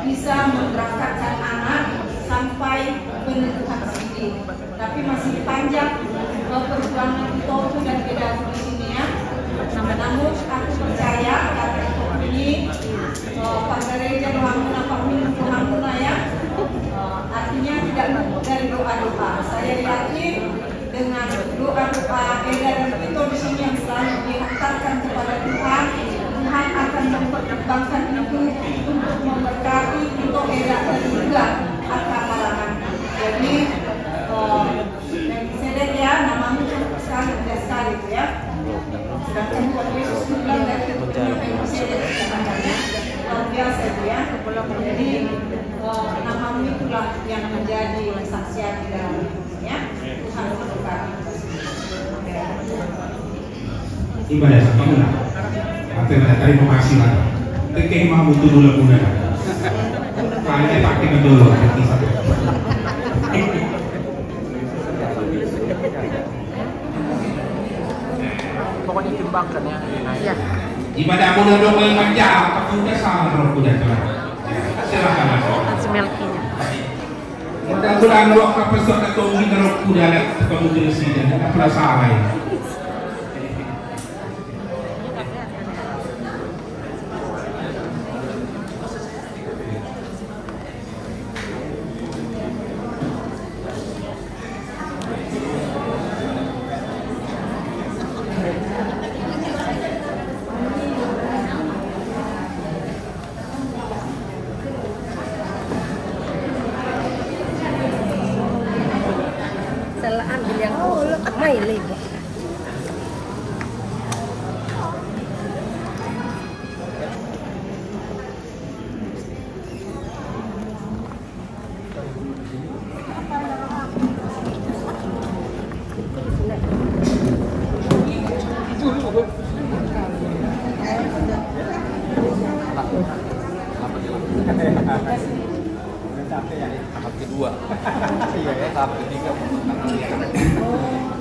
bisa memberangkatkan anak sampai penentuan sini. Tapi masih panjang perjuangan Itoku dan Edaku di sini ya. Namun aku percaya karena Itoku ini Pak Gereja doa Pak Minggu Hamuna ya. Artinya tidak luput dari doa-doa. Saya yakin dengan doa-doa Eda dan Ito di sini yang selalu dihantarkan kepada Tuhan, Tuhan akan memperkembangkan itu untuk memberkati Ito, Eda dan juga akan halangan. Jadi Melkisedek ya, namamu cukup sekali, tidak sekali itu ya. Sedangkan Tuhan Yesus bilang dari keturunannya Melkisedek katanya luar biasa itu ya. Jadi namamu itulah yang menjadi kesaksian di dalam ya. Tuhan memberkati. Ibadah kamu lah. Artinya terima kasih lah. Tekeh mau butuh dulu muda. Kayaknya pakai dulu. Pokoknya timbangkan ya. Iya. Ibadah muda dong yang manja. Aku udah salah roh kuda telah. Silakan mas. Semelkinya. Kita bulan roh kapesok atau mungkin roh kuda lihat ketemu jenis ini. Tidak pernah salah ya.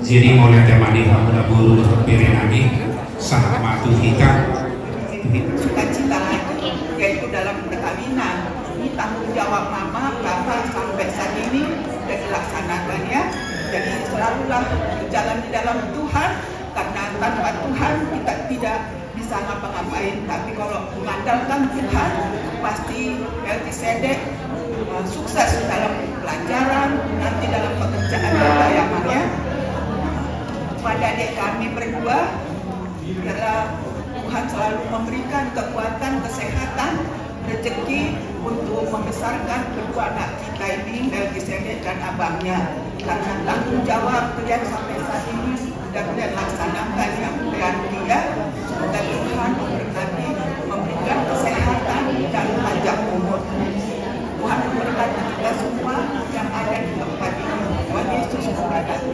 Jadi mulai temani hamuna buru piring kami sangat matu kita cita-cita lagi yaitu dalam perkawinan. Ini tanggung jawab mama papa sampai saat ini sudah dilaksanakan ya. Jadi selalulah berjalan di dalam Tuhan, karena tanpa Tuhan kita tidak bisa ngapa-ngapain. Tapi kalau mengandalkan Tuhan pasti Melkisedek sukses dalam pelajaran, nanti dalam pekerjaan pelayanannya. Pada adik kami berdua, biarlah Tuhan selalu memberikan kekuatan, kesehatan, rezeki untuk membesarkan kedua anak kita ini, Melkisedek dan abangnya. Karena tanggung jawab kalian sampai saat ini sudah kalian laksanakan yang berarti ya. Semoga Tuhan memberkati, memberikan kesehatan dan panjang umur. Tuhan memberkati kita semua yang ada di tempat ini. Tuhan Yesus memberkati.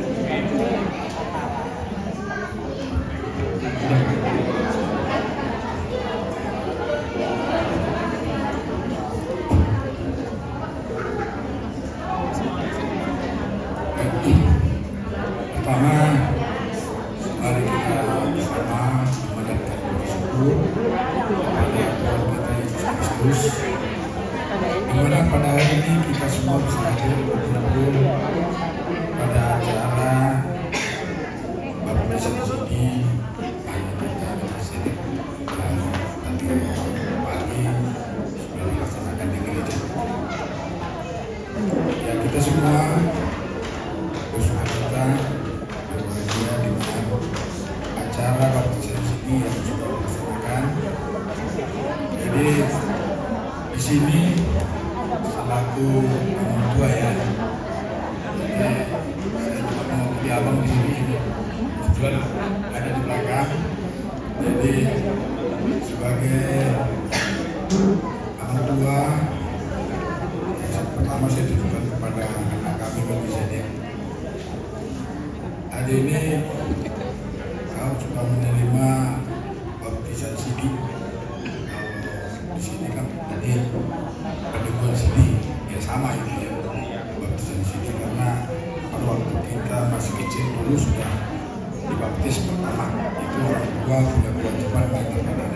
Pertama, mari kita bersama mengucapkan bersyukur kepada Tuhan kita Yesus Kristus, di mana pada hari ini kita semua bisa hadir berkumpul pada acara baptisan ini. Hanya kita Melkisedek dan nanti pagi sudah dilaksanakan di gereja. Ya, kita semua bersuka-cita berbahagia dengan acara baptisan ini yang sudah dilaksanakan. Jadi di sini selaku orang tua ya, jadi ada di abang di sini, kebetulan ada di belakang. Jadi sebagai orang tua, pertama saya tujukan kepada anak kami Melkisedek. Hari ini kau sudah menerima baptisan sidi. Kalau di sini kan tadi pendidikan sidi ya sama ini ya, baptisan sidi, karena pada waktu kita masih kecil dulu sudah dibaptis pertama, itu orang tua punya kewajiban mengantarkan anak.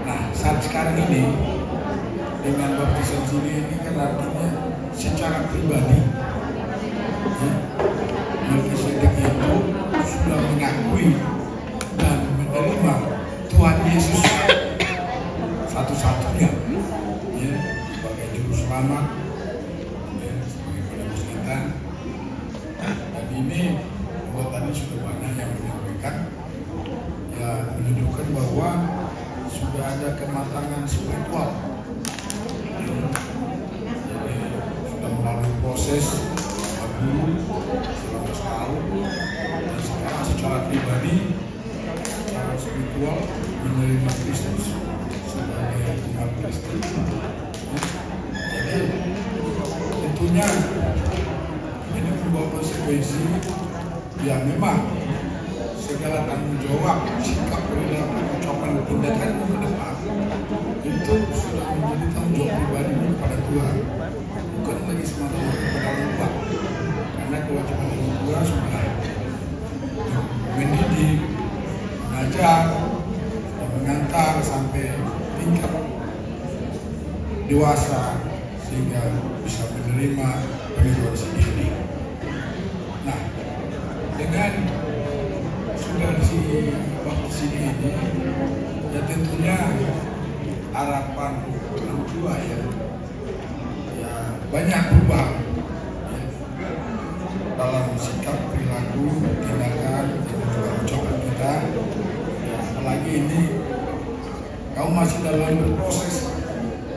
Nah, saat sekarang ini dengan baptisan sidi ini kan artinya secara pribadi ya, Melkisedek itu sudah mengakui dan menerima Tuhan Yesus satu-satunya ya, sebagai juru selamat ya, sebagai penebus kita. Dan ini buat tadi sudah banyak yang menyampaikan ya, menunjukkan bahwa sudah ada kematangan spiritual ya. Jadi sudah melalui proses guru selama setahun, dan sekarang secara pribadi, secara spiritual menerima Kristus sebagai umat Kristen. Jadi tentunya ini membawa konsekuensi yang memang segala tanggung jawab, sikap, perilaku, ucapan, tindakan ke depan itu sudah menjadi tanggung jawab pribadi kepada Tuhan, bukan lagi semata-mata kepada orang tua. Karena kewajiban orang tua sudah mendidik, mengajar, dan mengantar sampai tingkat dewasa sehingga bisa menerima pendidikan sendiri. Nah, dengan sudah di waktu sini ini, ya tentunya harapan orang tua ya banyak berubah ya, dalam sikap, perilaku, tindakan, dan juga ucapan kita. Ya, apalagi ini kau masih dalam berproses,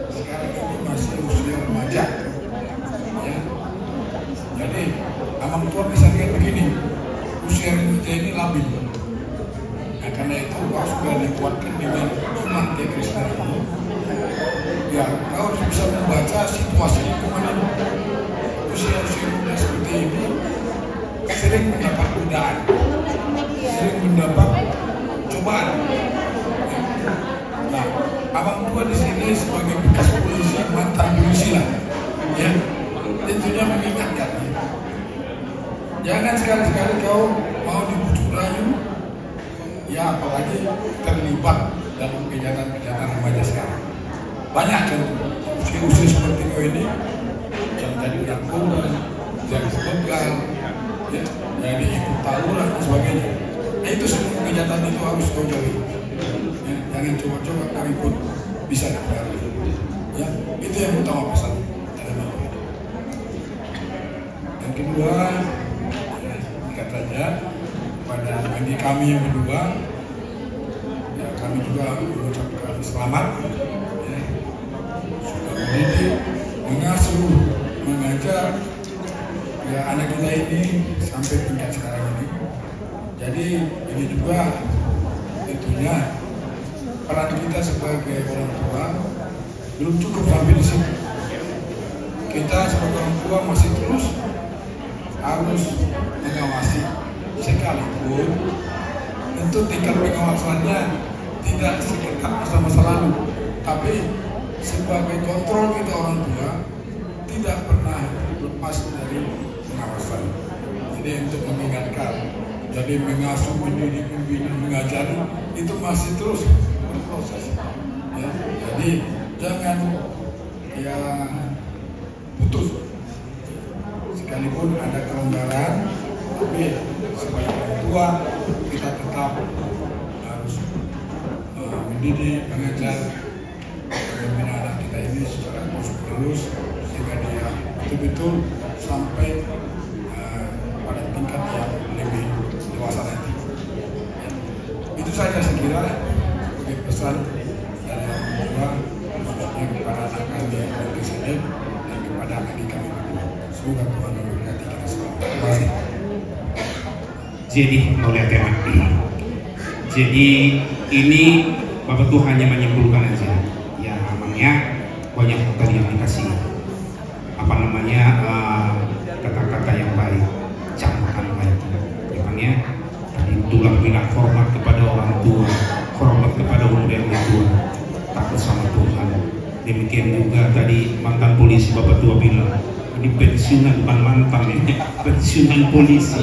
sekarang ini masih usia remaja ya. Jadi abang tua bisa lihat begini, usia remaja ini labil. Nah, karena itu kau sudah dikuatkan dengan iman kekristenan ini. Ya, kau harus bisa membaca situasi lingkungan ini. Usia-usia muda seperti ini sering mendapat godaan, sering mendapat cobaan. Nah, abang tua di sini sebagai bekas polisi, mantan polisi lah, ya, tentunya mengingatkan. Jangan sekali-sekali kau mau dibujuk rayu, ya apalagi terlibat dalam kejahatan remaja sekarang. Banyak kan usia-usia seperti kau ini yang tadi narkoba, yang begal, ya, jadi ikut tawuran dan sebagainya. Nah, itu semua kejahatan itu harus kau jauhi. Ya, jangan coba-coba kau ikut bisa dipengaruhi. Ya, itu yang utama pesan. Yang kedua, katanya pada adik kami yang kedua, ya, kami juga mengucapkan selamat. Ya, sudah mendidik, mengasuh, mengajar ya anak kita ini sampai tingkat sekarang ini. Jadi ini juga tentunya peran kita sebagai orang tua belum cukup sampai di sini. Kita sebagai orang tua masih terus harus mengawasi, sekalipun tentu tingkat pengawasannya tidak seketat masa lalu, tapi sebagai kontrol kita orang tua tidak pernah lepas dari pengawasan. Jadi untuk mengingatkan, jadi mengasuh, mendidik, membina, mengajari itu masih terus berproses. Ya, jadi jangan ya putus. Sekalipun ada kelonggaran, tapi sebagai orang tua kita tetap harus mendidik, mengajar, membina anak kita ini secara terus sehingga dia betul-betul sampai pada tingkat yang lebih dewasa nanti. Ya. Itu saja saya kira sebagai pesan dari orang tua, khususnya kepada anak kami yang berkesenit dan kepada adik kami berdua. Semoga Tuhan memberkati kita semua. Terima kasih. Jadi oleh tema. Jadi ini Bapak Tuhan hanya menyimpulkan aja. Ya namanya banyak tadi yang dikasih apa namanya kata-kata yang baik, camkan baik. Makanya tadi itulah bilang hormat kepada orang tua, hormat kepada umur yang tua, takut sama Tuhan. Demikian juga tadi mantan polisi Bapak Tua bilang, ini pensiunan bukan mantan ini, pensiunan polisi.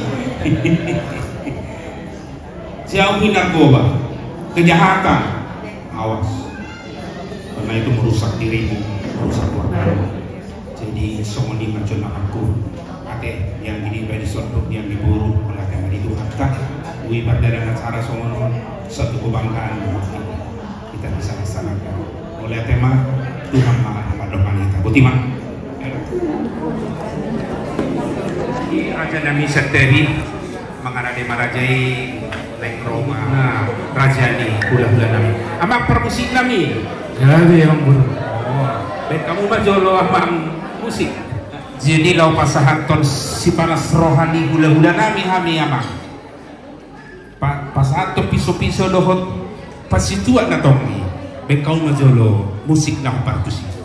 Jauhi narkoba, kejahatan, awas, karena itu merusak dirimu, merusak keluargamu. Jadi semua di macam aku, ada yang ini pada suatu yang diburu oleh kami itu hatta, wibat dari acara semua satu kebanggaan kita bisa laksanakan. Oleh tema Tuhan malah doa kita. Butima. Ini Raja Nami Seteri mengarah marajai naik Roma. Nah, Raja ni udah nami. Amang permusik nami. Jadi yang buruk. Baik kamu bajolo amang musik. Jadi lau pasahaton si panas rohani gula-gula nami amang. Pasahaton piso-piso dohot pasituan na tongi. Baik kamu bajolo musik na partusi.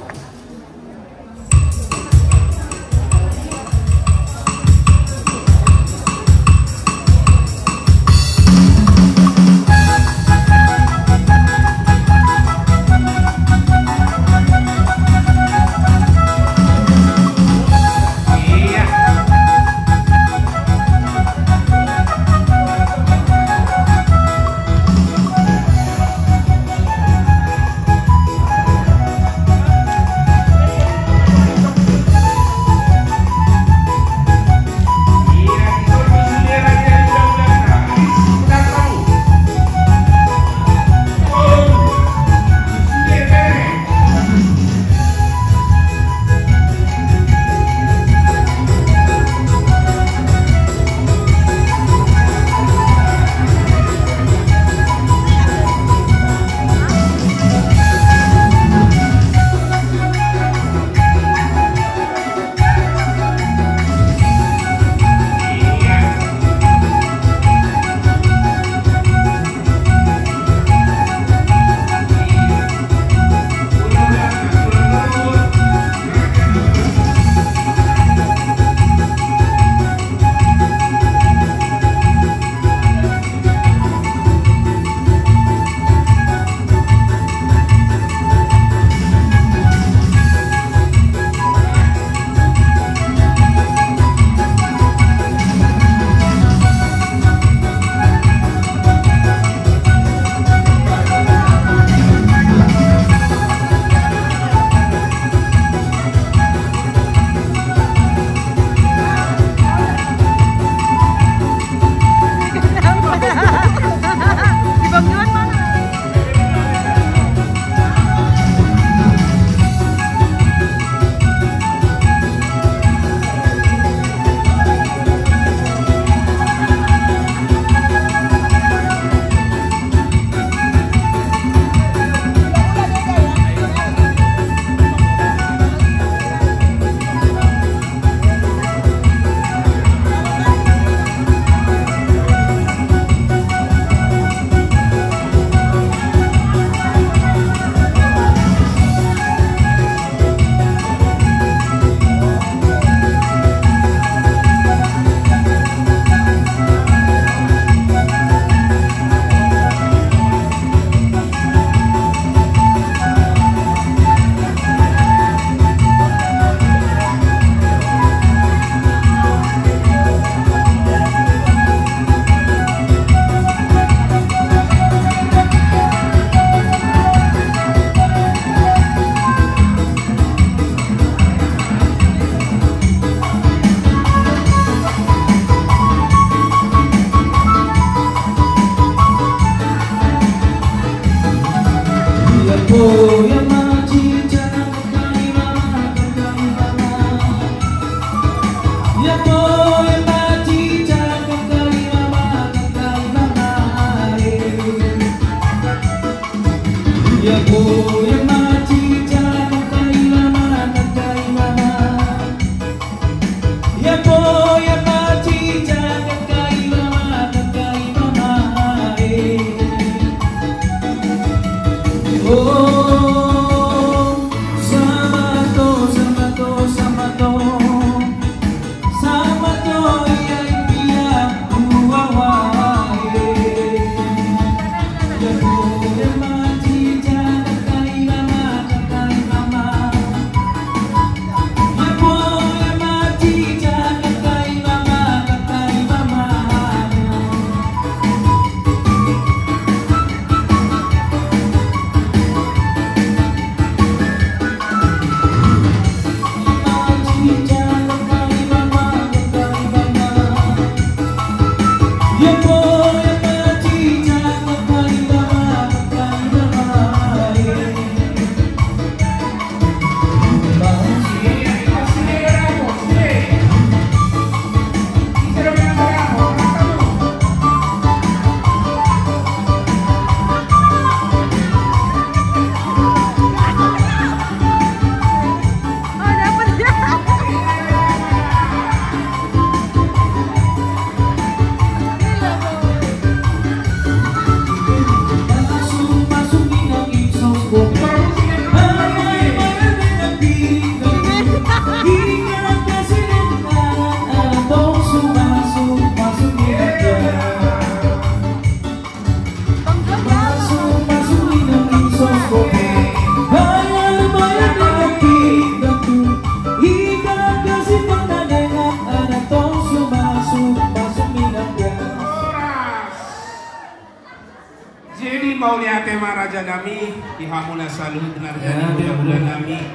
Maulia tema raja nami ihamuna saluhut narjani bulan nami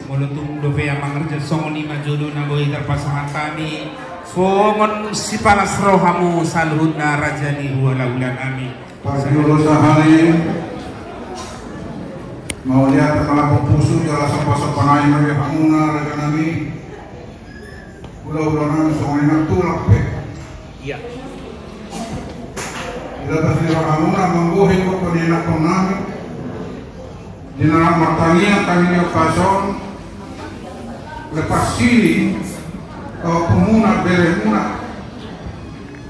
mulutung dope yang mangerja songoni majodo naboi terpasangan kami songon si palas rohamu saluhut narajani wala ulan nami Parjulu sahari Maulia tema pupusu jala sapa panai mari hamuna raja nami ulah nami songoni natulak pe iya Dapat dirahmuna mengguhin ko kanina ko namin dinarang matangnya kami okason lepas sini kau pemuna beremuna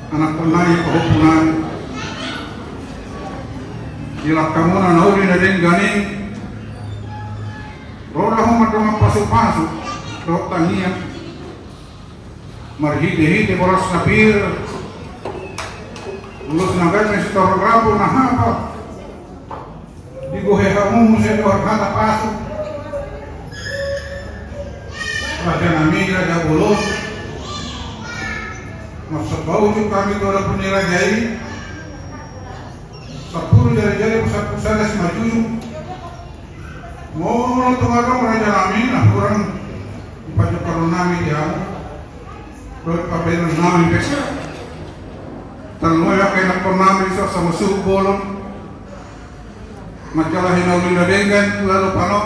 anak penari kau punan dilakkamuna nauli na din ganing rola ho madama pasuk-pasuk do tangnya marhide-hide boros napir Ulus nagar mestor rabu nahapa digohe kamu musedo harkata pasuk raja nami raja bulus maksud bau juga kami dola punira jai 10 jari-jari pusat-pusat das maju mau tungarong raja nami nah kurang paju karun nami dia doa kabelan nami besar Tanmo ya kay nagpamami sa musuh bolong majalah hinauli na dengan lalu pano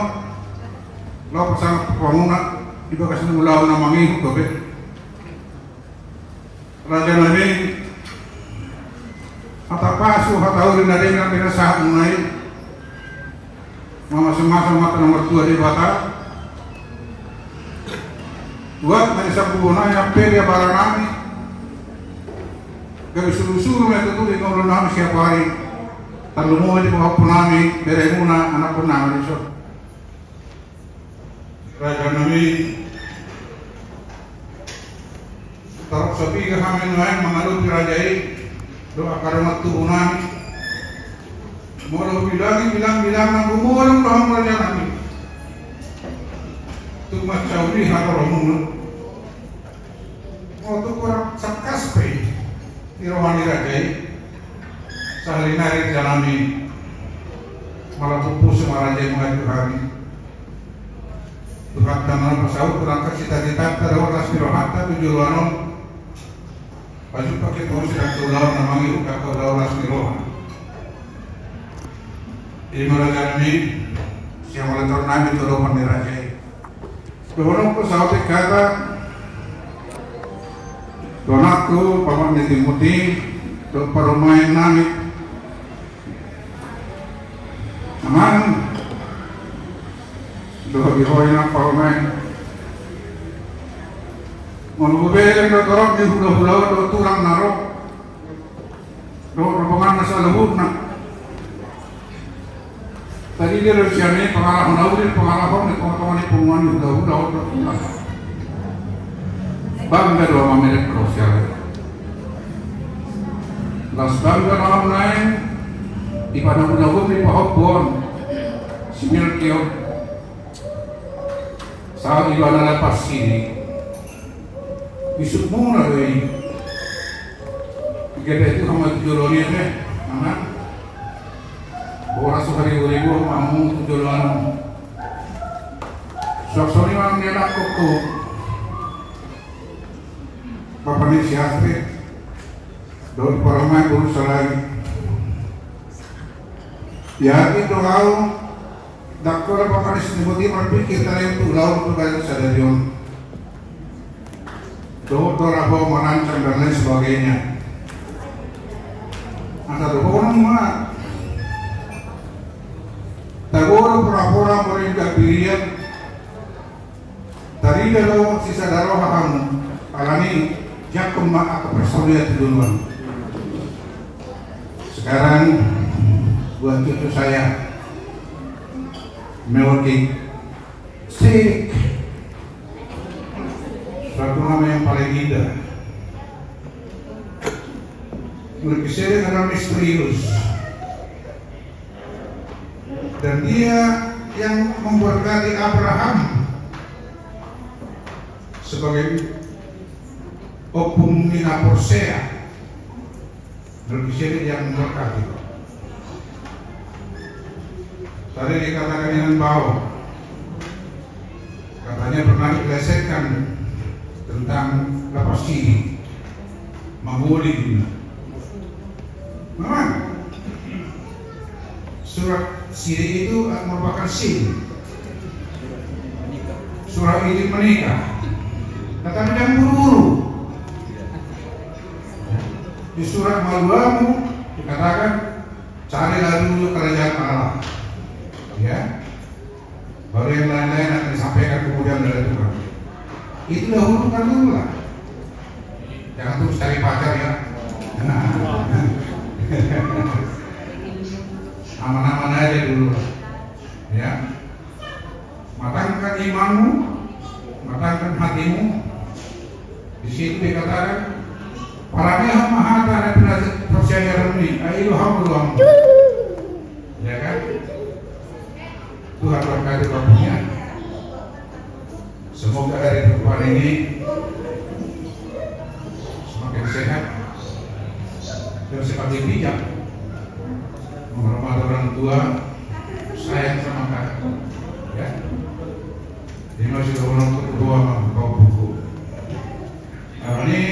lalu pasang pamuna di bagas mulaw na mangi gabi raja nabi atapasu hatauli na dengan pinasahan munay masing-masing mata nomor 2 di bata buat na isang bubunay ang perya para namin kami suruh-suruh mereka tuh di ngobrol namin siapa hari terlalu di bawah punami beremuna anak punami so raja nami tarap sapi ke kami nuain mengalut di raja ini doa karamat punami mau bilang nang gumulong doang raja nami tuh mas Saudi hakor omong mau tuh kurang sakas pe Irohani rajai sehari nari jalani malah pupus sama raja mengaju kami Tuhan tanah pesawat berangkat cita-cita terdapat Rasmirohata tujuan baju pakai terus yang tulau namanya udah ke daulah Rasmiroha Di Maragan ini siang oleh tornado itu lo pandirajai. Dono ko sa otik kata donaku paman di Timuti do parumain nami aman do bihoy na parumain Monubel do torok di hula-hula do turang narok do rombongan nasa lehut na tadi dia rencana pengarah menawurin pengarah ni kawan-kawan ni penguan di hula-hula do bangga do mamerek prosial las bangga alam lain di pada hula-hula di pahopon simil kio saat ibadah lepas sini bisuk muna do ini gede itu sama joloni deh anak orang sehari ribu mamu jolon sok-sok ni orang dia nak koko bapak ni siasri dari paramai guru selagi ya itu kau dakor bapak ni sendiri berpikir tadi itu laut berbayar sadarion dokter apa merancang dan lain sebagainya ada orang mana Tagoro pura-pura mereka pilihan tadi dalam sisa darah kamu alami jakum mak persaudaraan duluan sekarang buat cucu saya melodi sik suatu nama yang paling indah berkisah dengan misterius dan dia yang memberkati Abraham sebagai opum mina Porsea berkisah yang memberkati tadi dikatakan dengan bau katanya pernah dilesetkan tentang lepas sini mabuli memang surat Siri itu merupakan sin surah ini menikah tetapi jangan buru-buru di surat Maluamu dikatakan carilah dulu kerajaan Allah ya baru yang lain-lain akan disampaikan kemudian dari Tuhan itu dahulukan dulu lah jangan terus cari pacar ya aman-aman aja dulu ya matangkan imanmu matangkan hatimu di situ dikatakan parahnya mahata dan percaya ini ayo hamdulillah ya kan Tuhan berkati waktunya semoga dari perempuan ini semakin sehat dan semakin bijak menghormati orang tua sayang sama kakak ya ini masih orang kedua kau buku ini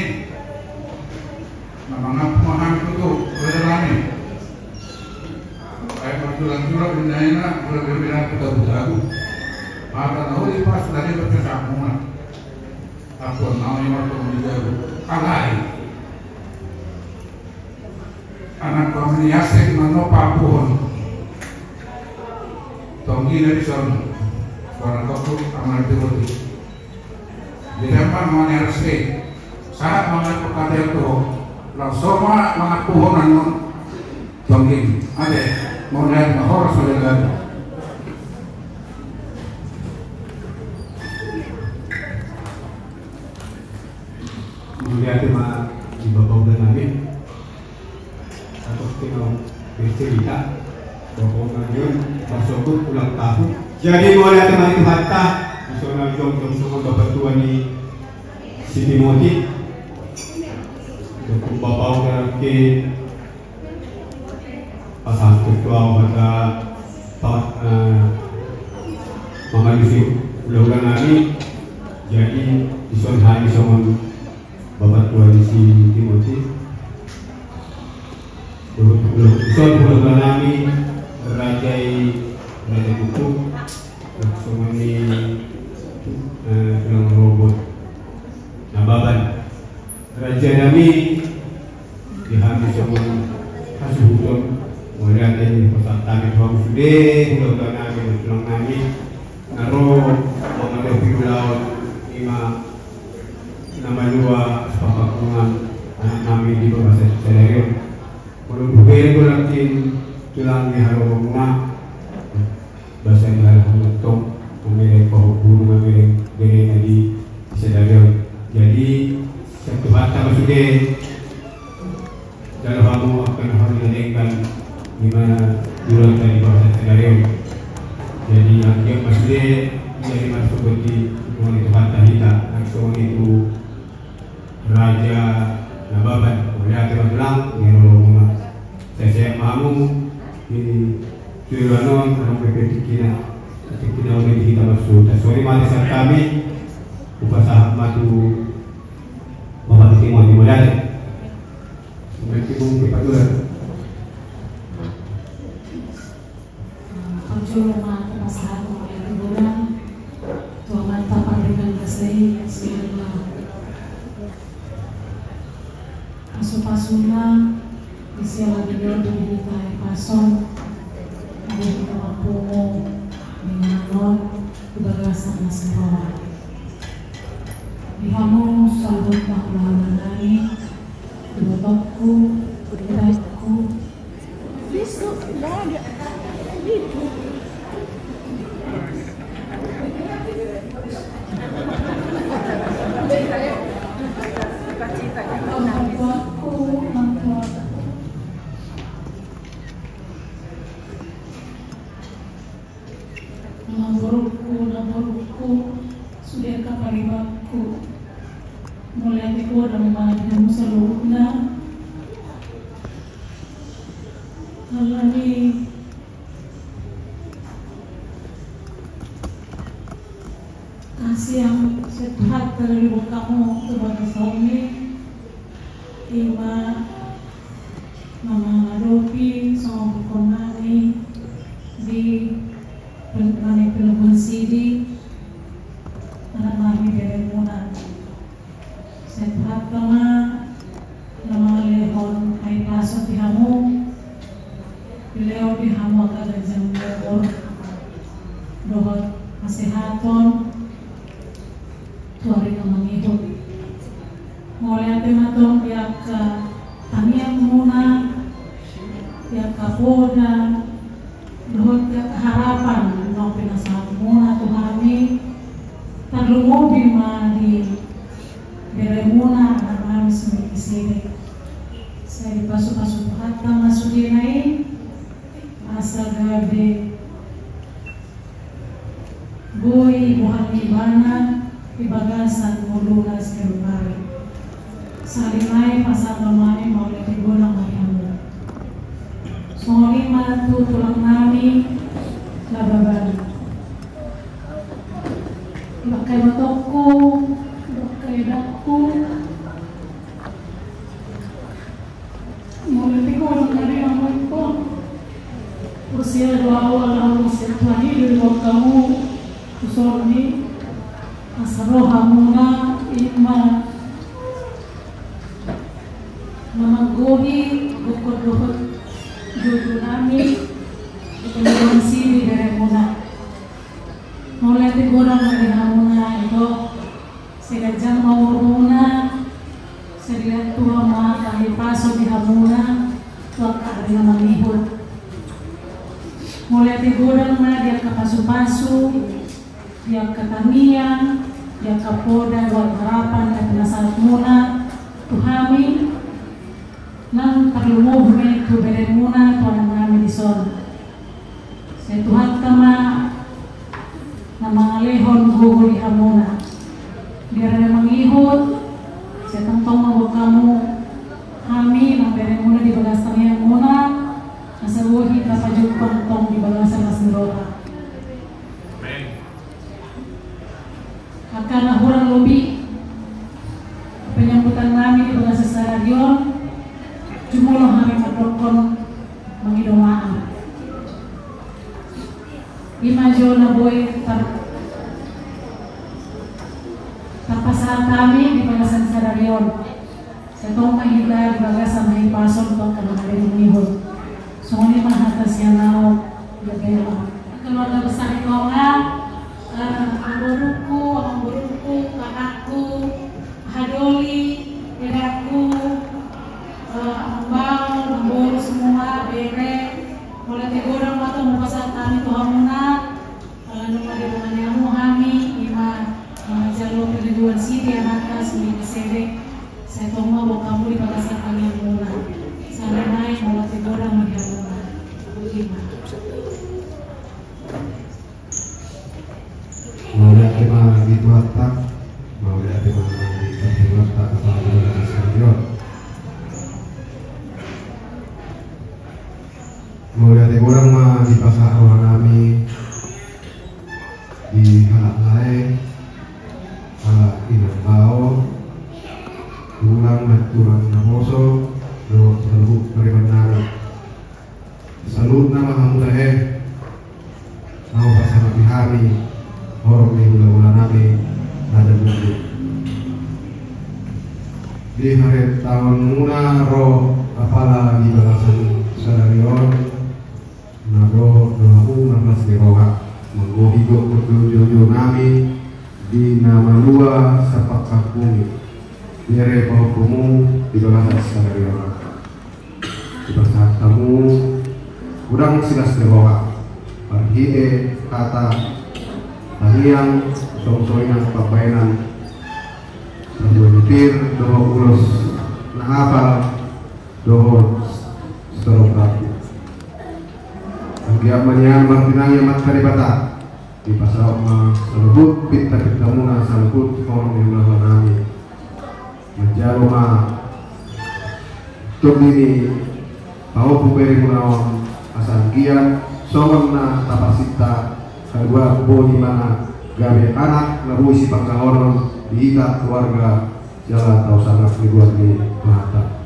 memang memahami itu berani kayak berjulang-julang binaina berbeda kita budagu maka tahu di pas dari berkesakuman aku namanya waktu menjaga alai anak kami yasek mano papun tonggi dari sana karena kau amal itu di depan mana resmi saat mana perkata itu langsung mana puhunan tonggi ada mau lihat mahor sudah melihat di bapak udah nabi atau kita bercerita bahwa kalian masuk ulang tahun jadi mulai teman itu hatta nasional jom semua bapak tua di Siti Moti untuk bapak udah ke pasang ketua pada mengadisi ulang nabi jadi disuruh hari sama bapak tua di Siti Moti Son pulau kami raja sebagai raja buku Sumani Tulang Robot Nababan Raja kami dihamil sebelum hasil hukum kemudian ini pesan kami kaum sudah udah kami tulang kami naruh mengalir pulau lima nama dua sepakat anak kami di bahasa Sedario kalau bukan berarti tulang di harumah bahasa yang harus memilih pohon burung memilih gede di Sedario jadi satu bata sudah dalam kamu akan harus mendengarkan gimana bulan tadi bahasa Sedario jadi yang masih jadi masuk di itu bata kita langsung itu Raja Nababan melihat orang bilang dia nolong saya mahu di Tujuanon dalam ketika oleh kita masuk tasori mati saat kami upasaha matu bapak timur di Modal mereka pun kepaturan Perjalanan upasaha oleh bulan Tuhan Bapak dengan kasih segala pasuna isialah dia di tay pason di kampung dengan non kebagasan nasional dihamu sambut maklum dari botokku beriku besok tidak ada itu Naburuku sudah kapalibatku mulai aku dan memandang seluruhnya alami kasih yang sehat dari kamu kepada suami Ima Mama Ropi sama Bukonani di Pengenai Pelabuhan Sidi anak kami dari Muna sehat kama nama lehon hai pasok dihamu beliau dihamu akan jam umur doa kesehatan tuari kama hidup mulai tematong pihak tanian Muna pihak Kapolda doa harapan no pinasahan muna to kami tadlumubi di dari muna anak kami semikisiri saya dipasuk-pasuk hatta masuk dinai asa gabe boy buhan ibana di bagasan muluna sekarang salimai pasal lemari mau lebih bolang mariamu Soalnya tu tulang nami lababan. Pakai botokku, pakai dakku. Mulai tiga orang dari orang itu. Usia dua awal usia tuani dari kamu usolni asaroha muna ima mamagohi bukot-bukot Jujur kami Pelabuhan Sidi dari Muna mulai digorang dari Muna itu segajang mau Muna segala tua ma kali pasok di Muna tua dari nama Lihut mulai digorang dia ke pasu-pasu dia ke tanian dia ke Polda buat harapan dan penasaran Muna tuhami nang terlalu tu beren muna tuan kami di son. Saya Tuhan kama nama lehon gugur di hamuna. Biar ada mengihut. Saya tentang mau kamu kami nang beren muna di bagasan yang muna. Asal wohi dapat jumpa tong di bagasan nasnirota. Akan kurang lebih penyambutan kami di bagasan stadion. Jumlah kami mendokong mengidomaan Imajo na boy tapasahan kami di Pagasan Sararion. Sa itong mahida di Pagasan na ipasok itong kanagaling umihod. So ngunit mahatas yan na lagay. Keluarga besar ito nga, ang buruku, kakakku, hadoli, iraku, ambang, namboro semua, bere, mulai tegurang mata muka saat kami Tuhan muna, nung magiging mo kami, ima jalo perlindungan sini yang atas milik sere, saya tahu mau kamu di Pagasan kami muna, sana naik mulai tegurang magiging muna, bagaimana? Maulia tema itu hatta, maulia tema itu hatta kepada Bapak Sararion. Maulia tema orang mah di pasar orang kami di halak lain, halak inang bau, turang namoso, do salut beriman salut nama kamu mau pasar hari. Orang yang ulang nabi ada bukti di hari tahun muna ro apala di Pagasan Sararion nado doamu namas di roha menggohigo berjojo nami di nama dua sepak kakumi di hari pahukumu di Pagasan Sararion di pasar tamu udang silas di roha parhie kata yang song-songan papainan berbutir doho ulos nahapal doho seteroprati Anggiap manyan martinangnya matkaribata di pasal selebut pita kitamuna selebut orang yang melawan nami menjalo ma tubini mau puperi munawan asal giat songon na tapasita kedua bo di mana gawe anak lalu isi pangkahoron diita keluarga jalan atau sangat dibuat di mata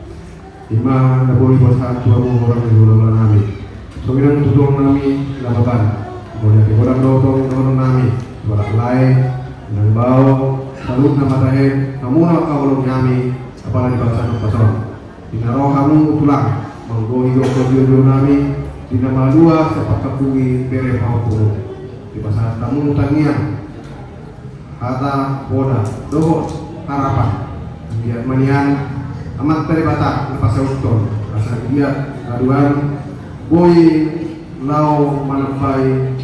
lima lalu bosan tua orang di bulan nami so bilang tutong nami lababan boleh orang dotong nami orang lain yang bau salut nama tahe kamu nak kau nami apalagi bahasa pasal dinaroh kamu tulang menggohi dokter nami di nama dua sepak kapungi bere pau di pasar tamu mutangian kata boda doho harapan dia manian amat teribata lepas utton asal dia aduan boy lau manapai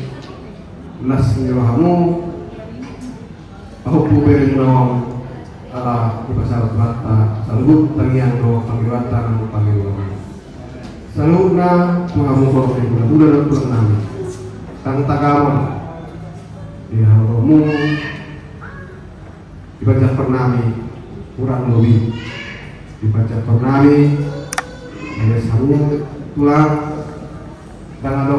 las ngirohamu aku puberi no ala di pasar bata salubut tangian do panggilatan panggilatan saluna tuhamu kau udah nami tang tagamon di haromu dibaca pernami kurang lebih dibaca pernami ada samu tulang dan ada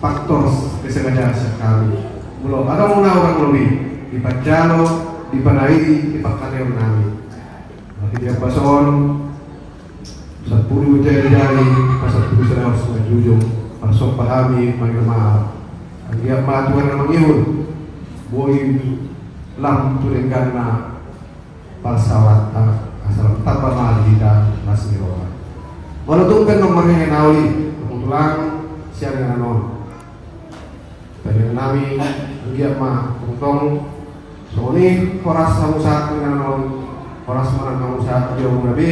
faktor kesengajaan sekali belum ada orang lebih dibaca lo dipanai dipakai pernami nanti dia pason 10 dari pasal 7 harus menjunjung pasok pahami manggil maaf dia matuan namang ihun boy lam tulengan na palsawat asal tanpa malida nasmiroha walaupun kan nomornya nauli kebetulan siang dengan non dari nami dia mah untung soni horas samusat dengan non horas mana samusat dia nabi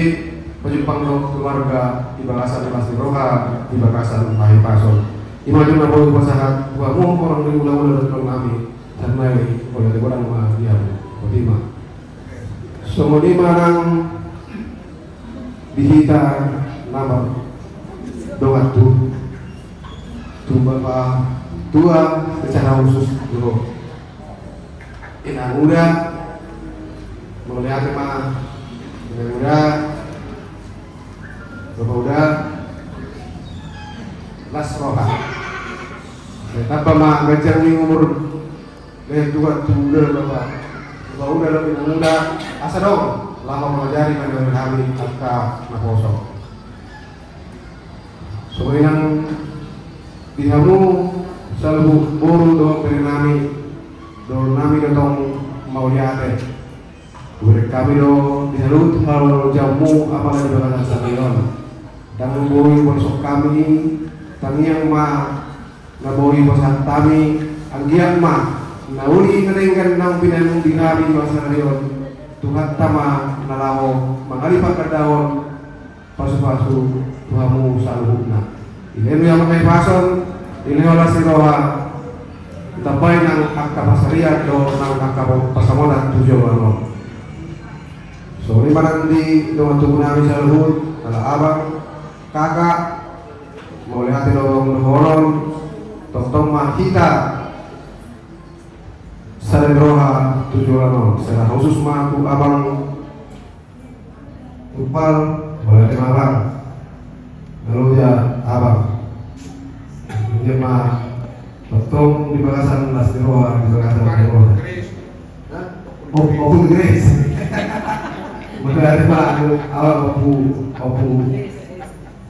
penjepang keluarga di Pagasan nasmiroha di Pagasan Pahi Pason imajun na boleh pasahat wa mo orang di ulah-ulah dan kami sanai boleh orang mah dia Fatima semua di marang dihita nama doa tu bapak tua secara khusus dulu inang muda melihat mah inang muda bapak muda las roha tanpa mah ngajar ni umur tua bapak udah lebih muda asa dong lama mengajari mengenai kami angka naposo sebenarnya dihamu selalu buru dong nami dong mau lihat kami do dihalut hal jamu apa lagi bahasa Sabion dan membui bosok kami tangiang ma nabui bosan kami anggian ma nauli ngerengkan nang pinanung dihari bahasa Sabion Tuhan tama nalawo mangalipat kadaon pasu-pasu Tuhamu saluhna ilenu yang makai pason ilenu olah siroha tapay nang angka pasarian do nang angka pasamonan tujuh walong. So ini nanti dengan tubuh nabi saluhut ala abang kakak mau lihat dorong horon tong kita sadroha tujuh walong secara khusus mah aku abang tupal boleh abang lalu ya abang dia mah tong di bagasan lastroha di bagasan lastroha oh Grace betul ada pak awal opu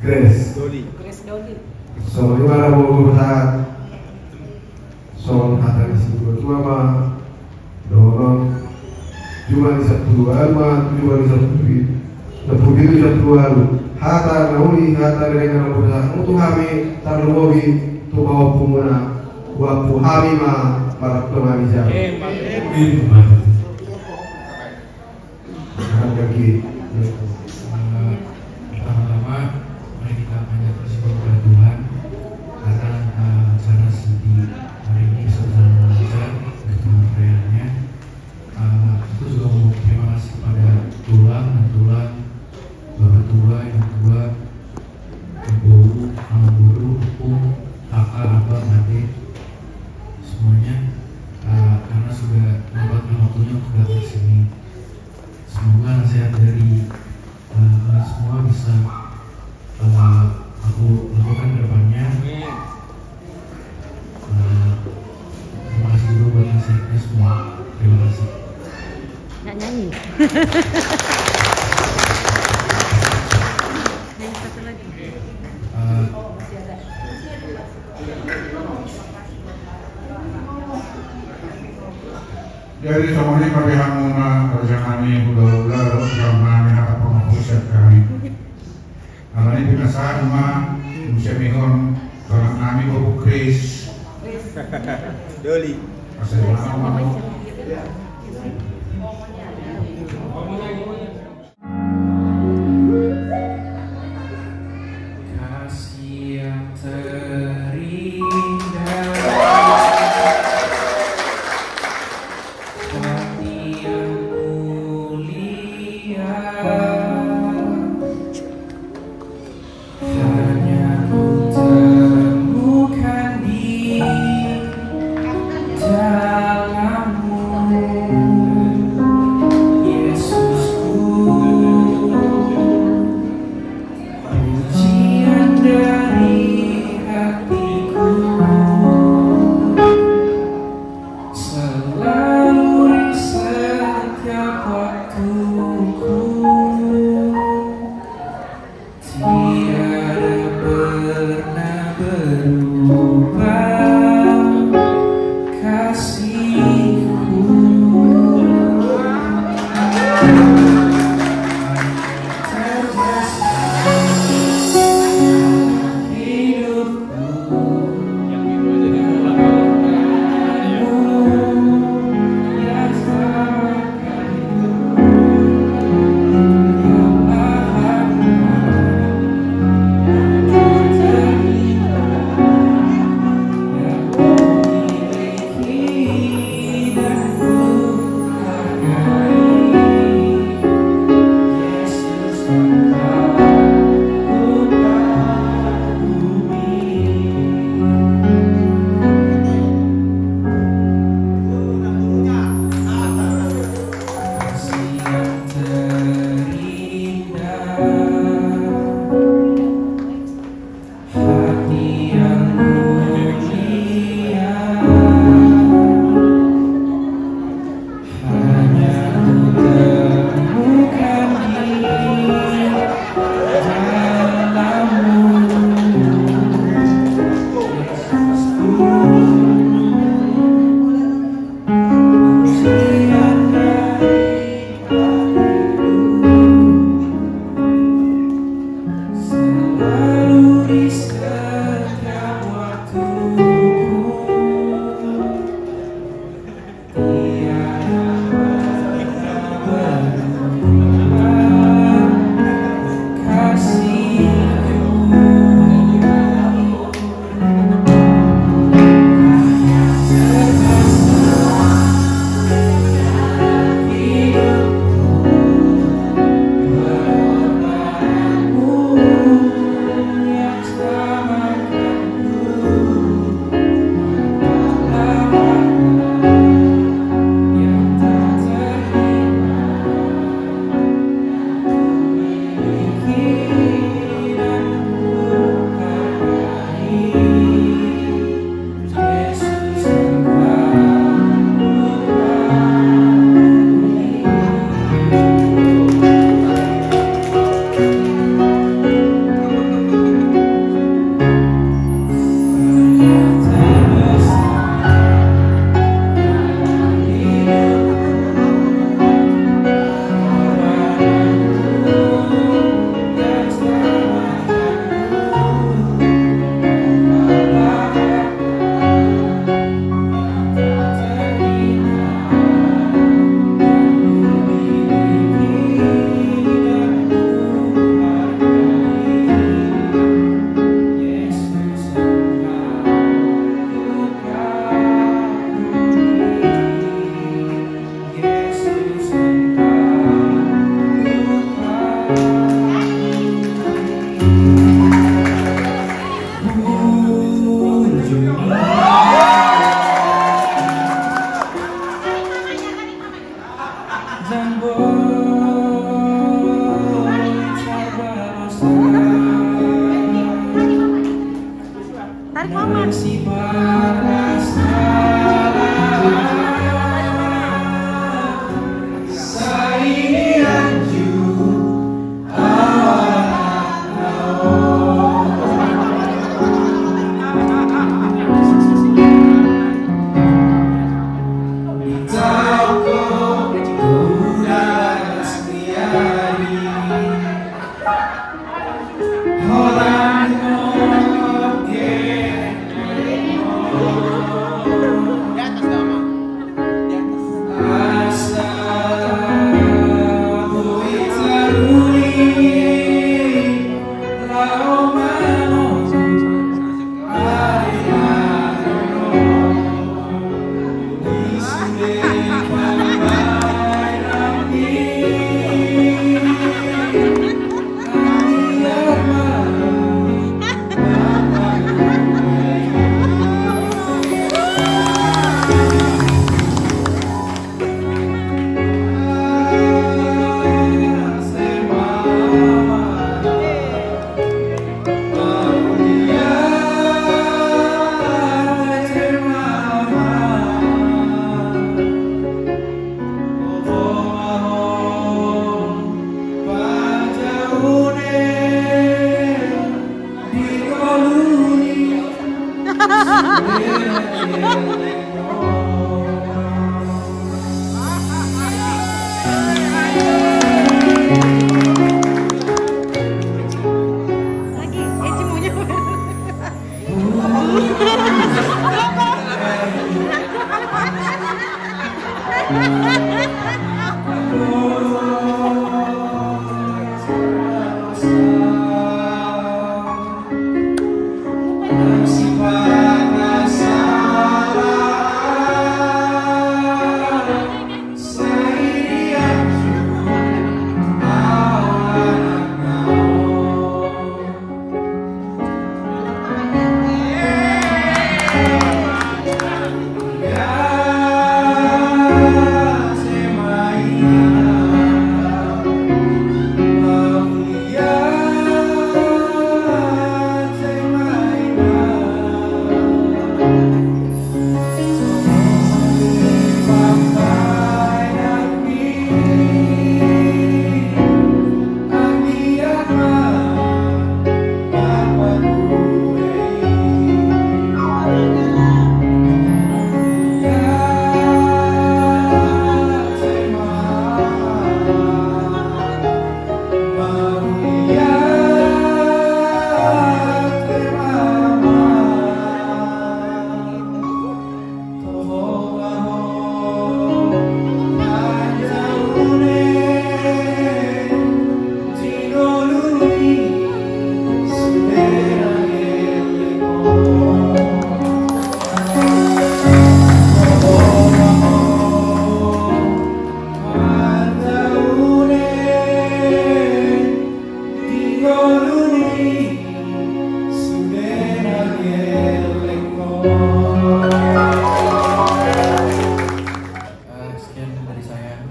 Grace so ini mana mau berusaha so kata disebut cuma mah dorong cuma di Sabtu mah cuma di Sabtu itu Sabtu lalu hata nauli hata dengan berusaha untuk kami terlalu tu bawa pemuna waktu hari mah para teman jauh lagi pertama-tama mari kita panjat bersyukur kepada Tuhan karena acara sedi hari ini sedang lancar dengan perayaannya. Itu juga mau terima kasih kepada tulang dan tulang bapak tua yang tua ibu guru hukum kakak abang adik semuanya karena sudah membuatkan waktunya untuk datang ke sini. Semoga nasihat dari semua bisa aku lakukan ke depannya. Terima kasih dulu buat nasihatnya semua. Terima kasih. Nggak nyanyi. Nyanyi satu lagi. Jadi semuanya kami hamuna kerja kami udah yang kami nak pengakusan kami. Kalau ini binasa cuma musim ihon kalau kami bawa Chris. Doli. Asal mana mau? Kasih yang terindah.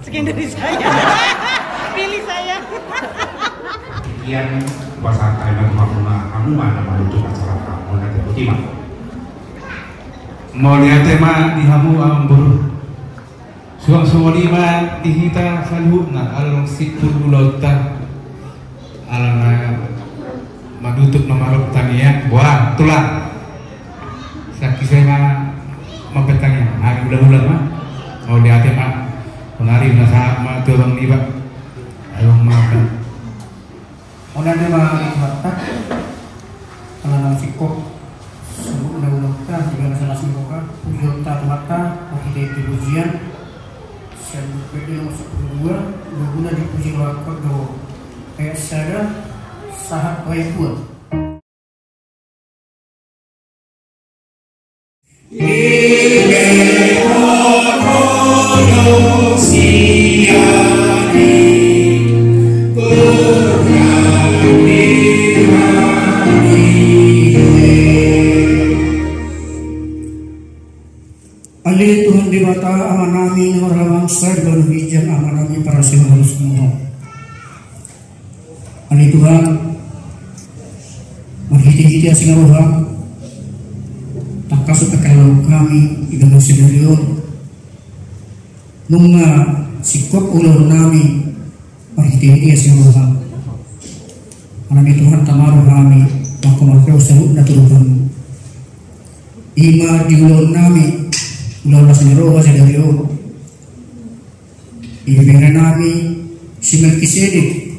Sekian dari saya. Pilih saya. Sekian bahasa kalimat makna kamu mana menuju acara kamu nanti bagaimana? Mau lihat tema di hamu ambur. Suang lima dihita salhuna along sipur ulota alana madutuk namarok tania buah tulang sakit saya mempetangnya hari bulan-bulan mah mau lihat tema pengarif nasa ma tuang libat ayo makan Ona nama mata alana sikok sungguh ulota juga masalah singkoka ulota mata waktu itu ujian dan PD nomor 12 berguna dipuji wakil do PSR sahat Wayapur. serta amanami orang bangsa dan bijak amanami para senior semua. Ani Tuhan, menghiti-hiti asing roha, tak kasut kalau kami ibadah sedarion, nunga sikop ulun nami, menghiti-hiti asing roha. Anami Tuhan tamaruh kami, maka makau serut na turuhan. Ima di ulun nami, ulun asing roha sedarion. Ibigay nami si Melkisedek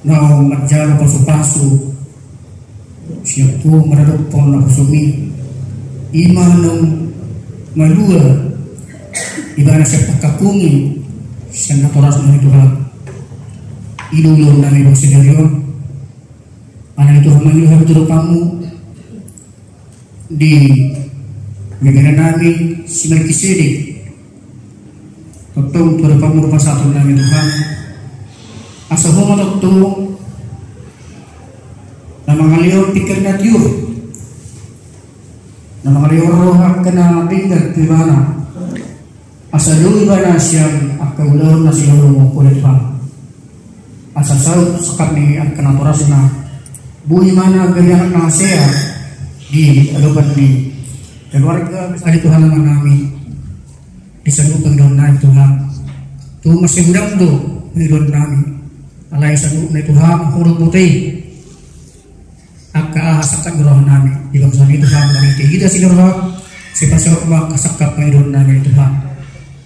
na madjalo pasu-pasu siya po maradokpon na kusumi ima nung malua iba na siya pagkakungi siya naturas na Tuhan ilulong namin ang sinaryon anak Tuhan maniluhan ito kamu di bigyan namin si Melkisedek totong ito kamu rumah satu namin Tuhan asa mo matutong na mga liyon pikir na Diyos na mga liyon rohak ka na bingag timana asa doon ba na siyang akawalaw na siya mo kulit pa asa saot sa kami ang kanatoras na buhi mana ganyan na siya di alupan ni keluarga sa Tuhan naman namin disagutan doon na Tuhan ito masindang do mayroon namin alay sa loob na Tuhan hurong putih ang kaahasakan gurahan namin ibang sa nito Tuhan maniti kita sinurha si pasok makasakap mayroon namin Tuhan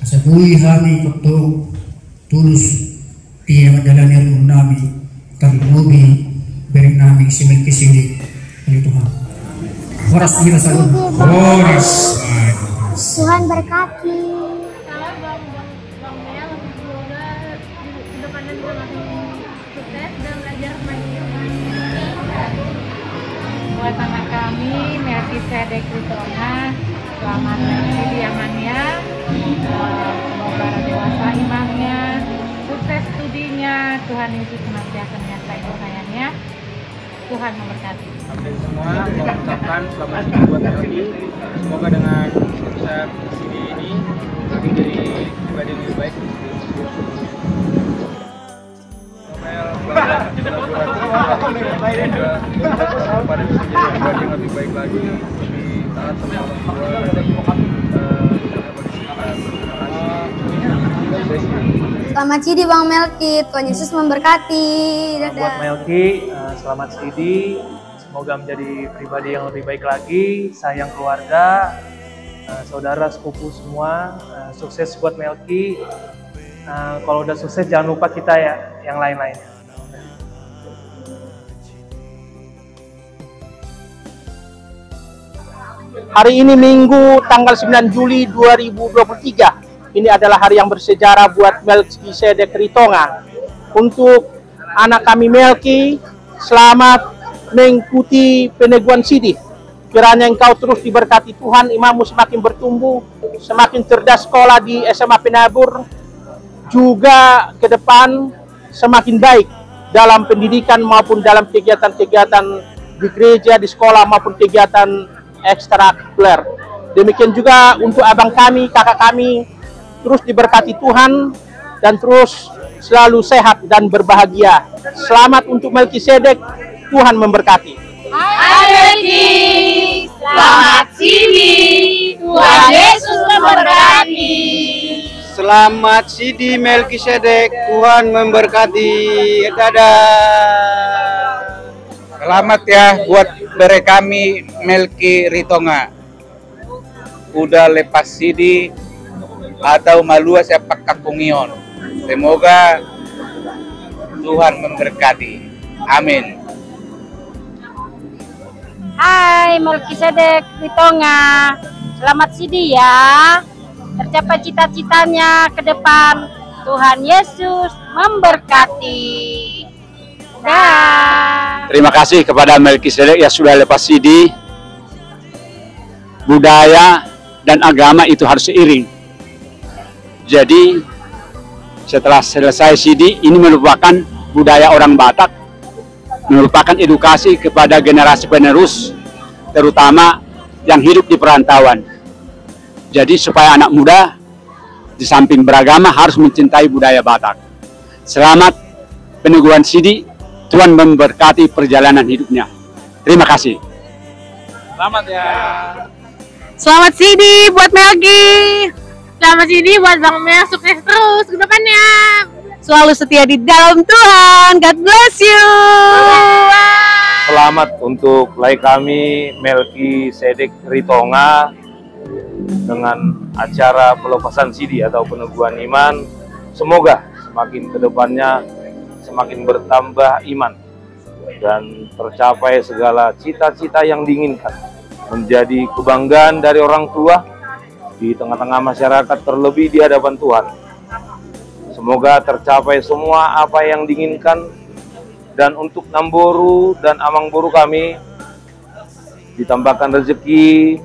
asa buhay kami kutong tulus iya madala niya rin namin karinubi bering namin si Melkisedek ni Tuhan oras kita sa loob oras Tuhan berkati. Buat anak kami Melkisedek Ritonga, selamat pendidikannya, semoga dewasa imannya, sukses studinya, Tuhan Yesus senantiasa menyertai usahanya, Tuhan memberkati. Semua mengucapkan selamat buat Melki, semoga dengan sukses CD ini kami jadi pribadi yang lebih baik. Pada bisa jadi pribadi yang lebih baik lagi, lebih taat sama orang tua. Selamat Cidi Bang Melki, Tuhan Yesus memberkati. Dadah. Buat Melki, selamat Cidi, semoga menjadi pribadi yang lebih baik lagi, sayang keluarga, saudara sepupu semua, sukses buat Melki. Kalau udah sukses jangan lupa kita ya, yang lain-lainnya. Hari ini Minggu tanggal 9 Juli 2023. Ini adalah hari yang bersejarah buat Melkisedek Ritonga. Untuk anak kami Melki, selamat mengikuti peneguhan Sidi. Kiranya engkau terus diberkati Tuhan, imanmu semakin bertumbuh, semakin cerdas sekolah di SMA Penabur, juga ke depan semakin baik dalam pendidikan maupun dalam kegiatan-kegiatan di gereja, di sekolah maupun kegiatan ekstrakurikuler. Demikian juga untuk abang kami, kakak kami, terus diberkati Tuhan dan terus selalu sehat dan berbahagia. Selamat untuk Melkisedek, Tuhan memberkati. Hai Melki, selamat Sidi, Tuhan Yesus memberkati. Selamat Sidi Melkisedek, Tuhan memberkati. Dadah. Selamat ya buat bere kami Melki Ritonga. Udah lepas Sidi atau malua sepak kakungion. Semoga Tuhan memberkati. Amin. Hai Melkisedek Ritonga, selamat Sidi ya. Tercapai cita-citanya ke depan. Tuhan Yesus memberkati. Dah. Terima kasih kepada Melkisedek yang sudah lepas Sidi. Budaya dan agama itu harus seiring. Jadi setelah selesai Sidi, ini merupakan budaya orang Batak, merupakan edukasi kepada generasi penerus, terutama yang hidup di perantauan. Jadi supaya anak muda di samping beragama harus mencintai budaya Batak. Selamat Peneguhan Sidi, Tuhan memberkati perjalanan hidupnya. Terima kasih. Selamat ya. Selamat Sidi buat Melki. Selamat Sidi buat Bang Mel, sukses terus ke depannya. Selalu setia di dalam Tuhan. God bless you. Selamat untuk lai kami Melki Sedek Ritonga dengan acara pelepasan Sidi atau peneguhan iman. Semoga semakin ke depannya semakin bertambah iman dan tercapai segala cita-cita yang diinginkan, menjadi kebanggaan dari orang tua di tengah-tengah masyarakat, terlebih di hadapan Tuhan. Semoga tercapai semua apa yang diinginkan, dan untuk Namboru dan Amangboru kami ditambahkan rezeki,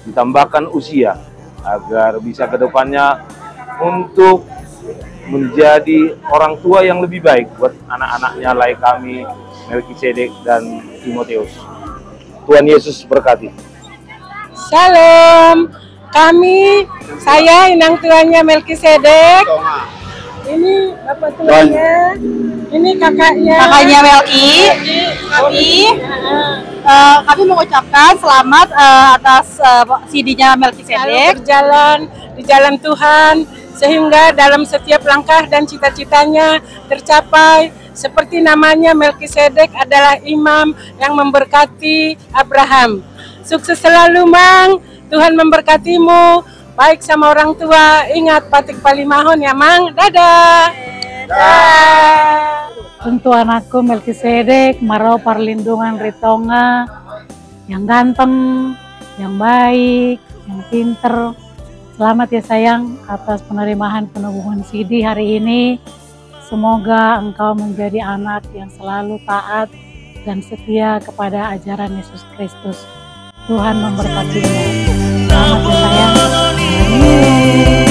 ditambahkan usia agar bisa ke depannya untuk menjadi orang tua yang lebih baik buat anak-anaknya lai kami Melkisedek dan Timotius. Tuhan Yesus berkati. Shalom. Saya inang tuannya Melkisedek. Ini bapak tuannya. Ini kakaknya Melki. Kami mengucapkan selamat atas CD-nya Melkisedek. Berjalan di jalan Tuhan, sehingga dalam setiap langkah dan cita-citanya tercapai. Seperti namanya, Melkisedek adalah imam yang memberkati Abraham. Sukses selalu, Mang. Tuhan memberkatimu. Baik sama orang tua. Ingat Patik Palimahon ya, Mang. Dadah. Untuk anakku Melkisedek, Marau Perlindungan Ritonga, yang ganteng, yang baik, yang pinter. Selamat ya sayang atas penerimaan peneguhan Sidi hari ini. Semoga engkau menjadi anak yang selalu taat dan setia kepada ajaran Yesus Kristus. Tuhan memberkatimu. Selamat ya sayang. Amin.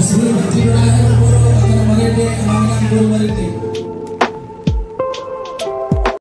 Seluruh